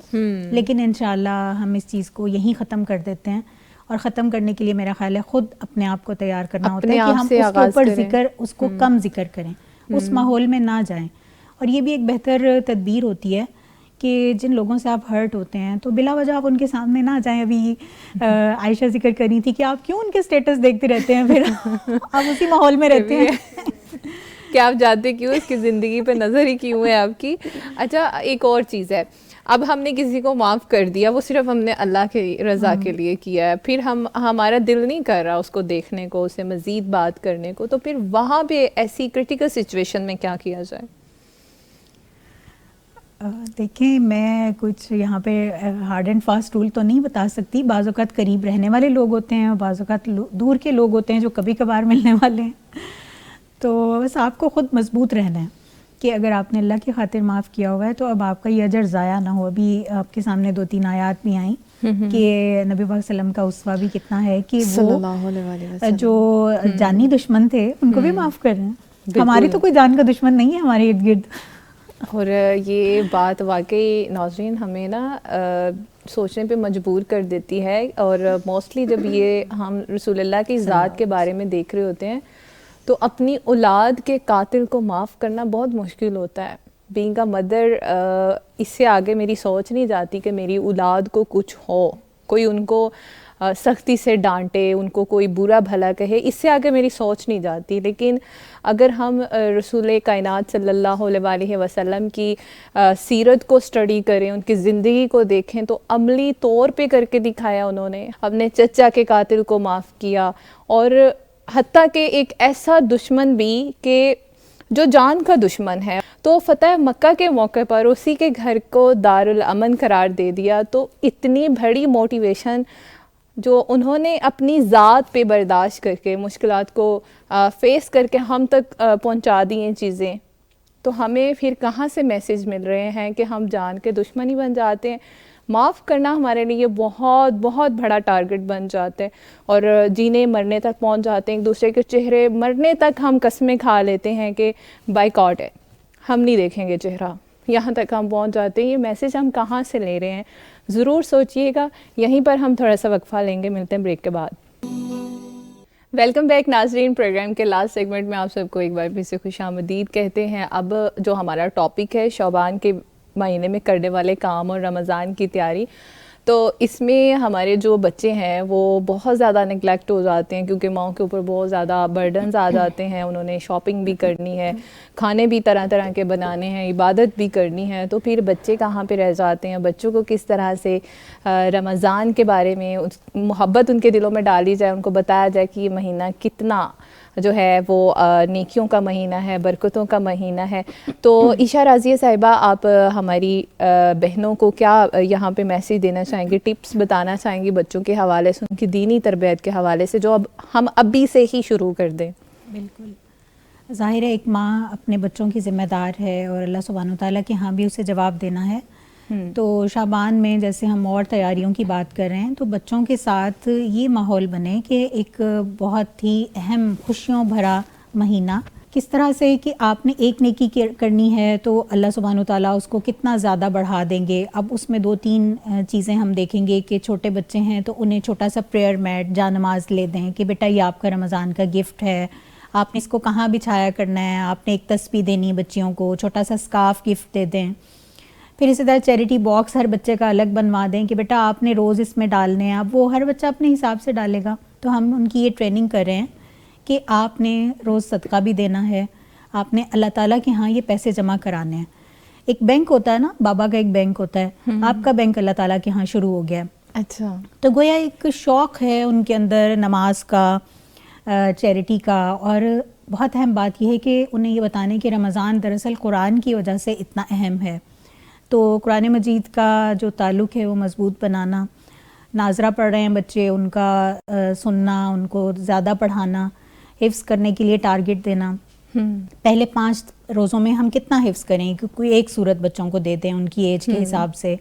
لیکن انشاءاللہ ہم اس چیز کو یہیں ختم کر دیتے ہیں. اور ختم کرنے کے لیے میرا خیال ہے خود اپنے آپ کو تیار کرنا ہوتا ہے کہ ہم اس کے اوپر ذکر, اس کو کم ذکر کریں, اس ماحول میں نہ جائیں. اور یہ بھی ایک بہتر تدبیر ہوتی ہے کہ جن لوگوں سے آپ ہرٹ ہوتے ہیں تو بلا وجہ آپ ان کے سامنے نہ جائیں. ابھی عائشہ ذکر کر رہی تھی کہ آپ کیوں ان کے سٹیٹس دیکھتے رہتے ہیں, پھر آپ اسی ماحول میں رہتے ہیں کہ آپ جاتے کیوں, اس کی زندگی پہ نظر ہی کیوں ہے آپ کی. اچھا ایک اور چیز ہے, اب ہم نے کسی کو معاف کر دیا, وہ صرف ہم نے اللہ کی رضا کے لیے کیا ہے, پھر ہمارا دل نہیں کر رہا اس کو دیکھنے کو, اسے مزید بات کرنے کو, تو پھر وہاں پہ ایسی کرٹیکل سچویشن میں کیا کیا جائے؟ دیکھیں میں کچھ یہاں پہ ہارڈ اینڈ فاسٹ رول تو نہیں بتا سکتی. بعض اوقات قریب رہنے والے لوگ ہوتے ہیں اور بعض اوقات دور کے لوگ ہوتے ہیں جو کبھی کبھار ملنے والے ہیں. تو بس آپ کو خود مضبوط رہنا ہے کہ اگر آپ نے اللہ کی خاطر معاف کیا ہوا ہے تو اب آپ کا یہ اجر ضائع نہ ہو. ابھی آپ کے سامنے 2-3 آیات بھی آئیں کہ نبی پاک صلی اللہ علیہ وسلم کا اسوہ بھی کتنا ہے کہ وہ جو جانی دشمن تھے ان کو بھی معاف کر رہے ہیں. ہماری تو کوئی جان کا دشمن نہیں ہے ہمارے ارد گرد. اور یہ بات واقعی ناظرین ہمیں نا سوچنے پہ مجبور کر دیتی ہے. اور موسٹلی جب یہ ہم رسول اللہ کی ذات کے بارے میں دیکھ رہے ہوتے ہیں تو اپنی اولاد کے قاتل کو معاف کرنا بہت مشکل ہوتا ہے. بینگ اے مدر اس سے آگے میری سوچ نہیں جاتی کہ میری اولاد کو کچھ ہو, کوئی ان کو سختی سے ڈانٹے, ان کو کوئی برا بھلا کہے, اس سے آگے میری سوچ نہیں جاتی. لیکن اگر ہم رسول کائنات صلی اللہ علیہ وسلم کی سیرت کو اسٹڈی کریں, ان کی زندگی کو دیکھیں, تو عملی طور پہ کر کے دکھایا انہوں نے. اپنے چچا کے قاتل کو معاف کیا, اور حتیٰ کہ ایک ایسا دشمن بھی کہ جو جان کا دشمن ہے, تو فتح مکہ کے موقع پر اسی کے گھر کو دار الامن قرار دے دیا. تو اتنی بڑی موٹیویشن جو انہوں نے اپنی ذات پہ برداشت کر کے, مشکلات کو فیس کر کے ہم تک پہنچا دی ہیں چیزیں, تو ہمیں پھر کہاں سے میسیج مل رہے ہیں کہ ہم جان کے دشمن ہی بن جاتے ہیں. معاف کرنا ہمارے لیے بہت بہت بڑا ٹارگٹ بن جاتا ہے, اور جینے مرنے تک پہنچ جاتے ہیں. ایک دوسرے کے چہرے مرنے تک ہم قسمیں کھا لیتے ہیں کہ بائیکاٹ ہے, ہم نہیں دیکھیں گے چہرہ, یہاں تک ہم پہنچ جاتے ہیں. یہ میسیج ہم کہاں سے لے رہے ہیں, ضرور سوچئے گا. یہیں پر ہم تھوڑا سا وقفہ لیں گے, ملتے ہیں بریک کے بعد. ویلکم بیک ناظرین. پروگرام کے لاسٹ سیگمنٹ میں آپ سب کو ایک بار پھر سے خوش آمدید کہتے ہیں. اب جو ہمارا ٹاپک ہے شعبان کے مہینے میں کرنے والے کام اور رمضان کی تیاری, تو اس میں ہمارے جو بچے ہیں وہ بہت زیادہ نگلیکٹ ہو جاتے ہیں, کیونکہ ماؤں کے اوپر بہت زیادہ برڈنز آ جاتے ہیں. انہوں نے شاپنگ بھی کرنی ہے, کھانے بھی طرح طرح کے بنانے ہیں, عبادت بھی کرنی ہے, تو پھر بچے کہاں پہ رہ جاتے ہیں. بچوں کو کس طرح سے رمضان کے بارے میں محبت ان کے دلوں میں ڈالی جائے, ان کو بتایا جائے کہ یہ مہینہ کتنا جو ہے وہ نیکیوں کا مہینہ ہے, برکتوں کا مہینہ ہے. تو عائشہ رازیہ صاحبہ, آپ ہماری بہنوں کو کیا یہاں پہ میسیج دینا چاہیں گی, ٹپس بتانا چاہیں گی بچوں کے حوالے سے, ان کی دینی تربیت کے حوالے سے, جو اب ہم ابھی سے ہی شروع کر دیں؟ بالکل ظاہر ہے ایک ماں اپنے بچوں کی ذمہ دار ہے, اور اللہ سبحانہ وتعالیٰ کے ہاں بھی اسے جواب دینا ہے. تو شعبان میں جیسے ہم اور تیاریوں کی بات کر رہے ہیں, تو بچوں کے ساتھ یہ ماحول بنے کہ ایک بہت ہی اہم خوشیوں بھرا مہینہ, کس طرح سے کہ آپ نے ایک نیکی کرنی ہے تو اللہ سبحانہ وتعالیٰ اس کو کتنا زیادہ بڑھا دیں گے. اب اس میں 2-3 چیزیں ہم دیکھیں گے کہ چھوٹے بچے ہیں تو انہیں چھوٹا سا پریئر میٹ جا نماز لے دیں کہ بیٹا یہ آپ کا رمضان کا گفٹ ہے, آپ نے اس کو کہاں بچھایا کرنا ہے, آپ نے ایک تسبیح دینی بچیوں کو, چھوٹا سا اسکارف گفٹ دے دیں. پھر اسی طرح چیریٹی باکس ہر بچے کا الگ بنوا دیں کہ بیٹا آپ نے روز اس میں ڈالنے ہیں. اب وہ ہر بچہ اپنے حساب سے ڈالے گا, تو ہم ان کی یہ ٹریننگ کر رہے ہیں کہ آپ نے روز صدقہ بھی دینا ہے, آپ نے اللہ تعالیٰ کے ہاں یہ پیسے جمع کرانے ہیں. ایک بینک ہوتا ہے نا, بابا کا ایک بینک ہوتا ہے, آپ کا بینک اللہ تعالیٰ کے ہاں شروع ہو گیا. اچھا, تو گویا ایک شوق ہے ان کے اندر نماز کا, چیریٹی کا. اور بہت اہم بات یہ ہے کہ انہیں یہ بتانے کہ رمضان دراصل قرآن کی وجہ سے اتنا اہم ہے. تو قرآن مجید کا جو تعلق ہے وہ مضبوط بنانا. ناظرہ پڑھ رہے ہیں بچے, ان کا سننا, ان کو زیادہ پڑھانا, حفظ کرنے کے لیے ٹارگٹ دینا. پہلے 5 روزوں میں ہم کتنا حفظ کریں, کہ کوئی ایک سورت بچوں کو دے دیں ان کی ایج کے حساب سے,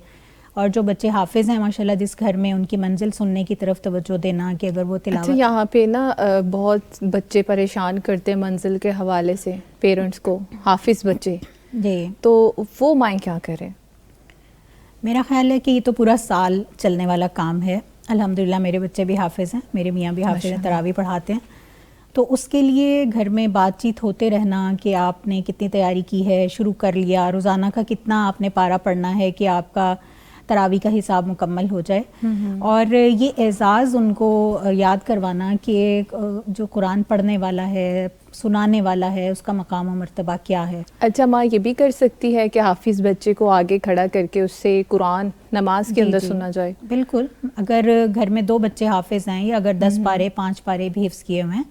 اور جو بچے حافظ ہیں ماشاءاللہ جس گھر میں، ان کی منزل سننے کی طرف توجہ دینا کہ اگر وہ اچھا، تلاوت. یہاں پہ نا بہت بچے پریشان کرتے ہیں منزل کے حوالے سے پیرنٹس کو، حافظ بچے، جی تو وہ مائیں کیا کریں؟ میرا خیال ہے کہ یہ تو پورا سال چلنے والا کام ہے. الحمدللہ میرے بچے بھی حافظ ہیں، میرے میاں بھی حافظ ہیں، تراویح پڑھاتے ہیں. تو اس کے لیے گھر میں بات چیت ہوتے رہنا کہ آپ نے کتنی تیاری کی ہے، شروع کر لیا، روزانہ کا کتنا آپ نے پارا پڑھنا ہے کہ آپ کا تراویح کا حساب مکمل ہو جائے. اور یہ اعزاز ان کو یاد کروانا کہ جو قرآن پڑھنے والا ہے، سنانے والا ہے، اس کا مقام و مرتبہ کیا ہے. اچھا، ماں یہ بھی کر سکتی ہے کہ حافظ بچے کو آگے کھڑا کر کے اس سے قرآن نماز کے اندر سننا جائے؟ بالکل. اگر گھر میں 2 بچے حافظ ہیں یا اگر 10 پارے 5 پارے بھی حفظ کیے ہوئے ہیں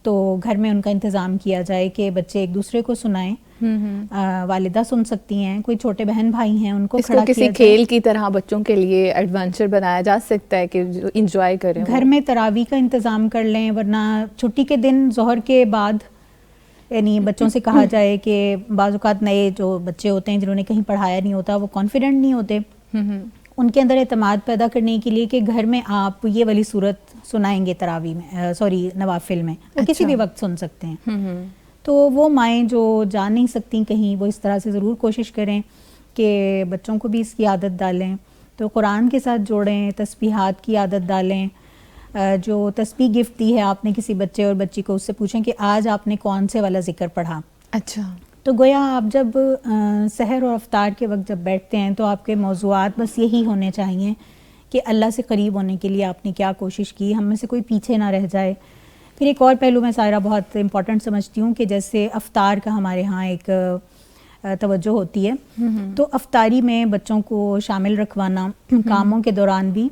تو گھر میں ان کا انتظام کیا جائے کہ بچے ایک دوسرے کو سنائیں. والدہ سن سکتی ہیں، کوئی چھوٹے بہن بھائی ہیں ان کو اس کو کھڑا کسی کیا کھیل جائے. کی طرح بچوں کے لیے ایڈونچر بنایا جا سکتا ہے کہ انجوائے کریں. گھر میں تراویح کا انتظام کر لیں، ورنہ چھٹی کے دن ظہر کے بعد یعنی بچوں سے کہا جائے کہ بعض اوقات نئے جو بچے ہوتے ہیں جنہوں نے کہیں پڑھایا نہیں ہوتا، وہ کانفیڈنٹ نہیں ہوتے، ان کے اندر اعتماد پیدا کرنے کے لیے کہ گھر میں آپ یہ والی صورت سنائیں گے تراویح میں، نوافل میں، وہ کسی بھی وقت سن سکتے ہیں. تو وہ مائیں جو جا نہیں سکتی کہیں، وہ اس طرح سے ضرور کوشش کریں کہ بچوں کو بھی اس کی عادت ڈالیں. تو قرآن کے ساتھ جوڑیں، تسبیحات کی عادت ڈالیں. جو تسبیح گفٹ دی ہے آپ نے کسی بچے اور بچی کو، اس سے پوچھیں کہ آج آپ نے کون سے والا ذکر پڑھا. اچھا، تو گویا آپ جب سحر اور افطار کے وقت جب بیٹھتے ہیں تو آپ کے موضوعات بس یہی ہونے چاہیے کہ اللہ سے قریب ہونے کے لیے آپ نے کیا کوشش کی، ہم میں سے کوئی پیچھے نہ رہ جائے. پھر ایک اور پہلو میں سائرہ بہت امپورٹنٹ سمجھتی ہوں کہ جیسے افطار کا ہمارے ہاں ایک توجہ ہوتی ہے، تو افطاری میں بچوں کو شامل رکھوانا کاموں کے دوران بھی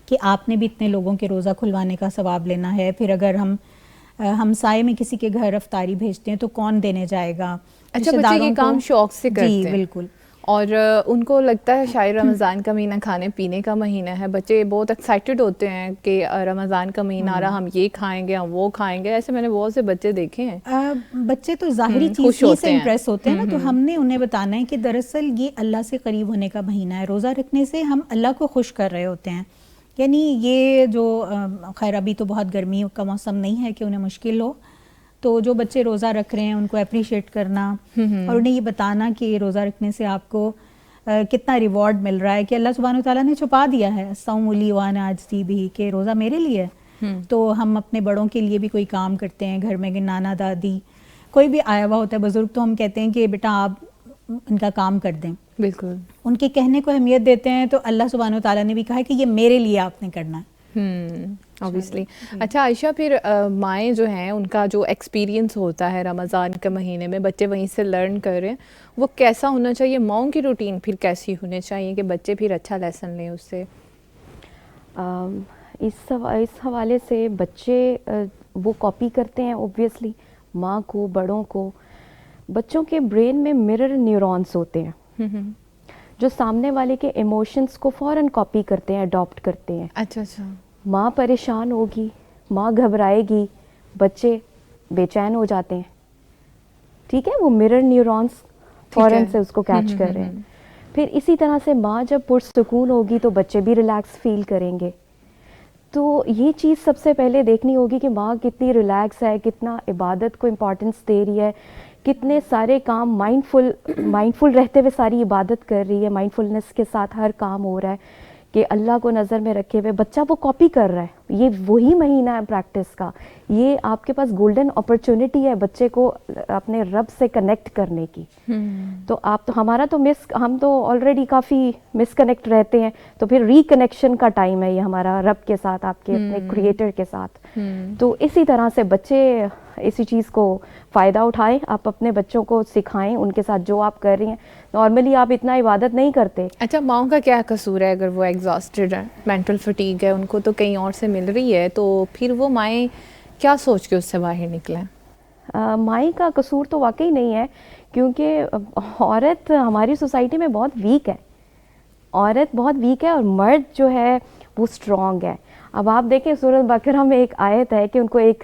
کہ آپ نے بھی اتنے لوگوں کے روزہ کھلوانے کا ثواب لینا ہے. پھر اگر ہم سائے میں کسی کے گھر افطاری بھیجتے ہیں تو کون دینے جائے گا. اچھا، بچے یہ کام شوق سے کرتے ہیں. جی بالکل. اور ان کو لگتا ہے شاید رمضان کا مہینہ کھانے پینے کا مہینہ ہے، بچے بہت ایکسائٹیڈ ہوتے ہیں کہ رمضان کا مہینہ آ رہا، ہم یہ کھائیں گے، ہم وہ کھائیں گے. ایسے میں نے بہت سے بچے دیکھے ہیں. بچے تو ظاہری چیز سے امپریس ہوتے ہیں نا، تو ہم نے انہیں بتانا ہے کہ دراصل یہ اللہ سے قریب ہونے کا مہینہ ہے. روزہ رکھنے سے ہم اللہ کو خوش کر رہے ہوتے ہیں. یعنی یہ جو خیر ابھی تو بہت گرمی کا موسم نہیں ہے کہ انہیں مشکل ہو، تو جو بچے روزہ رکھ رہے ہیں ان کو اپریشیٹ کرنا اور انہیں یہ بتانا کہ روزہ رکھنے سے آپ کو کتنا ریوارڈ مل رہا ہے کہ اللہ سبحانہ وتعالیٰ نے چھپا دیا ہے الصوم لی وانا اجزی بھی، کہ روزہ میرے لیے ہے. تو ہم اپنے بڑوں کے لیے بھی کوئی کام کرتے ہیں، گھر میں نانا دادی کوئی بھی آیا ہوا ہوتا ہے بزرگ، تو ہم کہتے ہیں کہ بیٹا آپ ان کا کام کر دیں. بالکل، ان کے کہنے کو اہمیت دیتے ہیں. تو اللہ سبحانہ وتعالیٰ نے بھی کہا ہے کہ یہ میرے لیے آپ نے کرنا ہے. obviously. اچھا عائشہ، پھر مائیں جو ہیں ان کا جو ایکسپیرینس ہوتا ہے رمضان کے مہینے میں، بچے وہیں سے لرن کر رہے ہیں، وہ کیسا ہونا چاہیے؟ ماؤں کی روٹین پھر کیسی ہونی چاہیے کہ بچے پھر اچھا لیسن لیں اس سے؟ اس حوالے سے بچے وہ کاپی کرتے ہیں اوبویسلی ماں کو، بڑوں کو. بچوں کے برین میں مرر نیورونز ہوتے ہیں جو سامنے والے کے ایموشنز کو فوراً کاپی کرتے ہیں، اڈاپٹ کرتے ہیں. اچھا اچھا. ماں پریشان ہوگی، ماں گھبرائے گی، بچے بے چین ہو جاتے ہیں. ٹھیک ہے، وہ مرر نیورونز فوراً سے اس کو کیچ کر رہے ہیں. پھر اسی طرح سے ماں جب پرسکون ہوگی تو بچے بھی ریلیکس فیل کریں گے. تو یہ چیز سب سے پہلے دیکھنی ہوگی کہ ماں کتنی ریلیکس ہے، کتنا عبادت کو امپورٹنس دے رہی ہے، کتنے سارے کام مائنڈ فل رہتے ہوئے ساری عبادت کر رہی ہے، مائنڈ فلنس کے ساتھ ہر کام ہو رہا ہے کہ اللہ کو نظر میں رکھے ہوئے. بچہ وہ کاپی کر رہا ہے. یہ وہی مہینہ ہے پریکٹس کا. یہ آپ کے پاس گولڈن اپرچونٹی ہے بچے کو اپنے رب سے کنیکٹ کرنے کی. تو آپ تو ہم تو آلریڈی کافی مس کنیکٹ رہتے ہیں، تو پھر ری کنیکشن کا ٹائم ہے یہ ہمارا رب کے ساتھ، آپ کے اپنے کریٹر کے ساتھ. تو اسی طرح سے بچے اسی چیز کو فائدہ اٹھائیں. آپ اپنے بچوں کو سکھائیں ان کے ساتھ جو آپ کر رہی ہیں. نارملی آپ اتنا عبادت نہیں کرتے. اچھا، ماؤں کا کیا قصور ہے اگر وہ ایگزاسٹڈ ہے، مینٹل فٹیگ ہے، ان کو تو کہیں اور سے مل رہی ہے، تو پھر وہ مائیں کیا سوچ کے اس سے باہر نکلیں؟ مائیں کا قصور تو واقعی نہیں ہے، کیونکہ عورت ہماری سوسائٹی میں بہت ویک ہے. عورت بہت ویک ہے اور مرد جو ہے وہ اسٹرانگ ہے. اب آپ دیکھیں سورۃ بقرہ میں ایک آیت ہے کہ ان کو ایک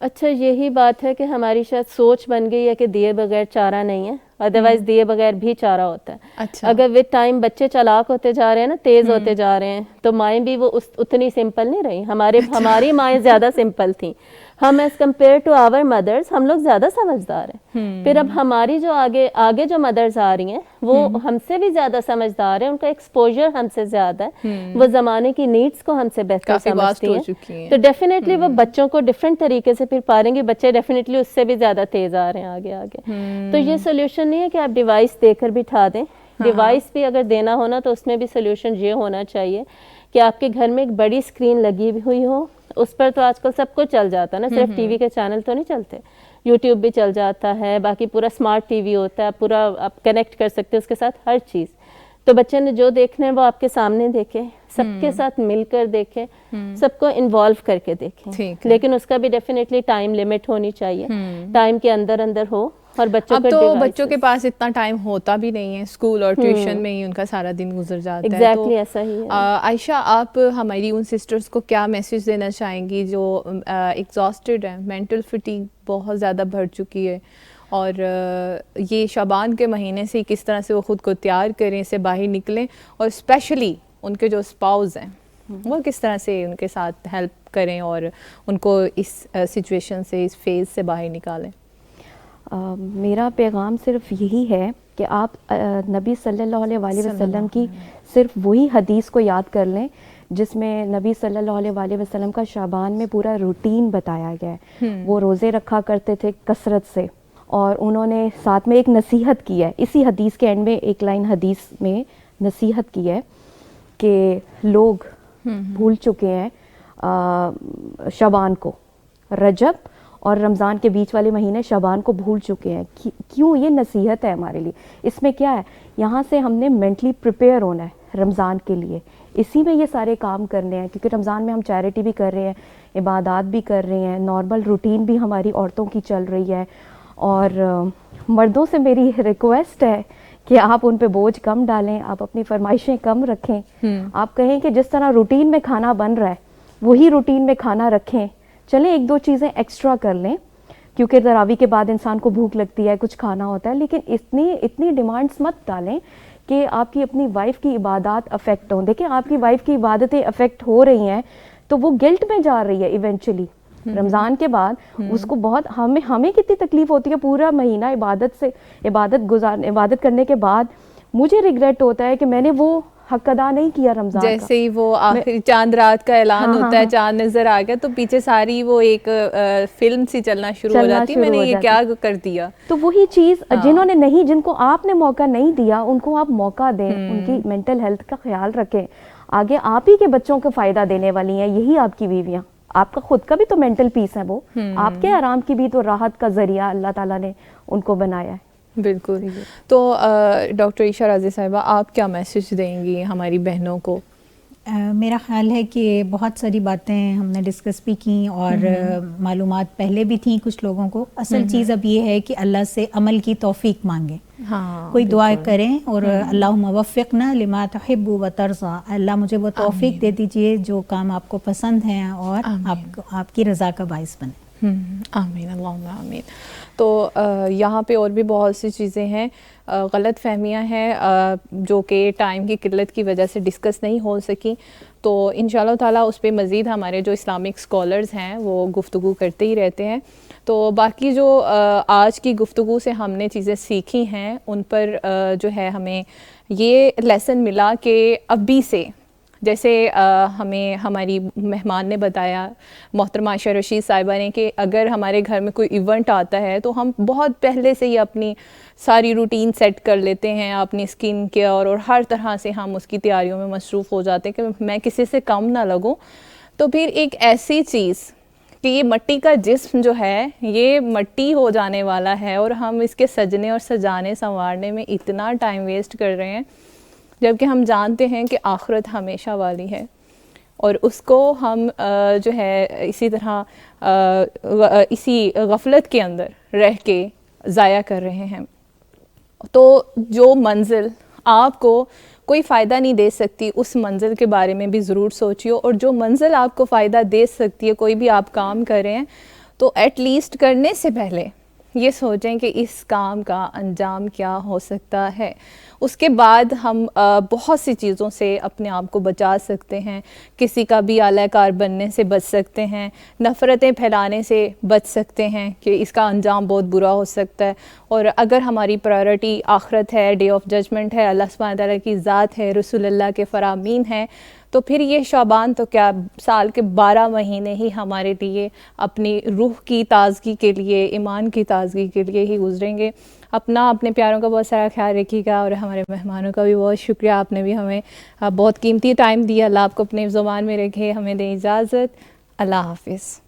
اچھا یہی بات ہے کہ ہماری شاید سوچ بن گئی ہے کہ دیے بغیر چارہ نہیں ہے, ادروائز دیے بغیر بھی چارہ ہوتا ہے. اچھا. اگر ود ٹائم بچے چالاک ہوتے جا رہے ہیں نا, تیز ہوتے جا رہے ہیں, تو مائیں بھی وہ اتنی سمپل نہیں رہی. ہماری مائیں زیادہ سمپل تھیں. ہم ایز کمپیئر ٹو آور مدرس ہم لوگ زیادہ سمجھدار ہیں. پھر اب ہماری جو آگے جو مدرس آ رہی ہیں وہ ہم سے بھی زیادہ سمجھدار ہیں, ان کا ایکسپوجر ہم سے زیادہ ہے, وہ زمانے کی نیڈس کو ہم سے بہتر سمجھتی ہیں. تو ڈیفینیٹلی وہ بچوں کو ڈفرینٹ طریقے سے پھر پالیں گے. بچے ڈیفینیٹلی اس سے بھی زیادہ تیز آ رہے ہیں آگے. تو یہ سولوشن نہیں ہے کہ آپ ڈیوائس دے کر بٹھا دیں. ڈیوائس بھی اگر دینا ہونا تو اس میں بھی سولوشن یہ ہونا چاہیے کہ آپ کے گھر میں ایک بڑی اسکرین لگی ہوئی ہو. اس پر تو آج کل سب کچھ چل جاتا ہے نا, صرف ٹی وی کے چینل تو نہیں چلتے, یوٹیوب بھی چل جاتا ہے, باقی پورا اسمارٹ ٹی وی ہوتا ہے, پورا آپ کنیکٹ کر سکتے ہیں اس کے ساتھ ہر چیز. تو بچے نے جو دیکھنا ہے وہ آپ کے سامنے دیکھے, سب کے ساتھ مل کر دیکھے, سب کو انوالو کر کے دیکھیں. لیکن اس کا بھی ڈیفینیٹلی ٹائم لمٹ ہونی چاہیے, ٹائم کے اندر ہو. اور بچوں اب تو بچوں کے پاس اتنا ٹائم ہوتا بھی نہیں ہے, اسکول اور ٹیوشن میں ہی ان کا سارا دن گزر جاتا ہے. ایگزیکٹلی ایسا ہی ہے. عائشہ, آپ ہماری ان سسٹرز کو کیا میسیج دینا چاہیں گی جو ایگزاسٹڈ ہیں, مینٹل فٹیگ بہت زیادہ بڑھ چکی ہے, اور یہ شعبان کے مہینے سے کس طرح سے وہ خود کو تیار کریں, اس سے باہر نکلیں, اور اسپیشلی ان کے جو اسپاؤز ہیں وہ کس طرح سے ان کے ساتھ ہیلپ کریں اور ان کو اس سچویشن سے, اس فیز سے باہر نکالیں؟ میرا پیغام صرف یہی ہے کہ آپ نبی صلی اللہ علیہ وآلہ وسلم کی صرف وہی حدیث کو یاد کر لیں جس میں نبی صلی اللہ علیہ وآلہ وسلم کا شعبان میں پورا روٹین بتایا گیا ہے. وہ روزے رکھا کرتے تھے کثرت سے, اور انہوں نے ساتھ میں ایک نصیحت کی ہے. اسی حدیث کے اینڈ میں ایک لائن حدیث میں نصیحت کی ہے کہ لوگ بھول چکے ہیں شعبان کو, رجب اور رمضان کے بیچ والے مہینے شعبان کو بھول چکے ہیں. کیوں؟ یہ نصیحت ہے ہمارے لیے. اس میں کیا ہے, یہاں سے ہم نے مینٹلی پریپیئر ہونا ہے رمضان کے لیے, اسی میں یہ سارے کام کرنے ہیں, کیونکہ رمضان میں ہم چیریٹی بھی کر رہے ہیں, عبادات بھی کر رہے ہیں, نارمل روٹین بھی ہماری عورتوں کی چل رہی ہے. اور مردوں سے میری ریکویسٹ ہے کہ آپ ان پہ بوجھ کم ڈالیں, آپ اپنی فرمائشیں کم رکھیں. آپ کہیں کہ جس طرح روٹین میں کھانا بن رہا ہے وہی روٹین میں کھانا رکھیں. چلیں ایک دو چیزیں ایکسٹرا کر لیں, کیونکہ تراویح کے بعد انسان کو بھوک لگتی ہے, کچھ کھانا ہوتا ہے, لیکن اتنی ڈیمانڈس مت ڈالیں کہ آپ کی اپنی وائف کی عبادات افیکٹ ہوں. دیکھیں آپ کی وائف کی عبادتیں افیکٹ ہو رہی ہیں تو وہ گلٹ میں جا رہی ہے ایونچولی. رمضان کے بعد اس کو بہت ہمیں کتنی تکلیف ہوتی ہے, پورا مہینہ عبادت کرنے کے بعد مجھے ریگریٹ ہوتا ہے کہ میں نے وہ حق ادا نہیں کیا رمضان کا. جیسے ہی وہ آخری چاند رات کا اعلان ہوتا ہے, چاند نظر آ گیا, تو پیچھے ساری وہ ایک فلم سی چلنا شروع ہو جاتی ہے, میں نے یہ کیا کر دیا. تو وہی چیز جن کو آپ نے موقع نہیں دیا ان کو آپ موقع دیں, ان کی مینٹل ہیلتھ کا خیال رکھیں. آگے آپ ہی کے بچوں کو فائدہ دینے والی ہیں یہی آپ کی بیویاں. آپ کا خود کا بھی تو مینٹل پیس ہے, وہ آپ کے آرام کی بھی تو راحت کا ذریعہ اللہ تعالیٰ نے ان کو بنایا ہے. بالکل. تو ڈاکٹر عائشہ رازی صاحبہ, آپ کیا میسیج دیں گی ہماری بہنوں کو؟ میرا خیال ہے کہ بہت ساری باتیں ہم نے ڈسکس بھی کی اور معلومات پہلے بھی تھیں کچھ لوگوں کو. اصل چیز اب یہ ہے کہ اللہ سے عمل کی توفیق مانگیں, کوئی دعا کریں اور اللہم وفقنا لما تحب و ترضى, اللہ مجھے وہ توفیق دے دیجئے جو کام آپ کو پسند ہیں اور آپ کی رضا کا باعث بنے. آمین, اللہم آمین. تو یہاں پہ اور بھی بہت سی چیزیں ہیں, غلط فہمیاں ہیں جو کہ ٹائم کی قلت کی وجہ سے ڈسکس نہیں ہو سکی. تو انشاءاللہ تعالیٰ اس پہ مزید ہمارے جو اسلامک اسکالرز ہیں وہ گفتگو کرتے ہی رہتے ہیں. تو باقی جو آج کی گفتگو سے ہم نے چیزیں سیکھی ہیں ان پر جو ہے ہمیں یہ لیسن ملا کہ ابھی سے, جیسے ہمیں ہماری مہمان نے بتایا, محترمہ عائشہ رشید صاحبہ نے, کہ اگر ہمارے گھر میں کوئی ایونٹ آتا ہے تو ہم بہت پہلے سے ہی اپنی ساری روٹین سیٹ کر لیتے ہیں, اپنی اسکن کیئر اور ہر طرح سے ہم اس کی تیاریوں میں مصروف ہو جاتے ہیں کہ میں کسی سے کم نہ لگوں. تو پھر ایک ایسی چیز کہ یہ مٹی کا جسم جو ہے یہ مٹی ہو جانے والا ہے, اور ہم اس کے سجنے اور سجانے سنوارنے میں اتنا ٹائم ویسٹ کر رہے ہیں, جبکہ ہم جانتے ہیں کہ آخرت ہمیشہ والی ہے, اور اس کو ہم جو ہے اسی طرح اسی غفلت کے اندر رہ کے ضائع کر رہے ہیں. تو جو منزل آپ کو کوئی فائدہ نہیں دے سکتی اس منزل کے بارے میں بھی ضرور سوچیو, اور جو منزل آپ کو فائدہ دے سکتی ہے, کوئی بھی آپ کام کر رہے ہیں تو ایٹ لیسٹ کرنے سے پہلے یہ سوچیں کہ اس کام کا انجام کیا ہو سکتا ہے. اس کے بعد ہم بہت سی چیزوں سے اپنے آپ کو بچا سکتے ہیں. کسی کا بھی اعلی کار بننے سے بچ سکتے ہیں, نفرتیں پھیلانے سے بچ سکتے ہیں کہ اس کا انجام بہت برا ہو سکتا ہے. اور اگر ہماری پرائرٹی آخرت ہے, ڈے آف ججمنٹ ہے, اللہ سبحانہ تعالیٰ کی ذات ہے, رسول اللہ کے فرامین ہیں, تو پھر یہ شعبان تو کیا سال کے 12 مہینے ہی ہمارے لیے اپنی روح کی تازگی کے لیے, ایمان کی تازگی کے لیے ہی گزریں گے. اپنے پیاروں کا بہت سارا خیال رکھیے گا, اور ہمارے مہمانوں کا بھی بہت شکریہ, آپ نے بھی ہمیں بہت قیمتی ٹائم دیا. اللہ آپ کو اپنے زبان میں رکھے, ہمیں دیں اجازت. اللہ حافظ.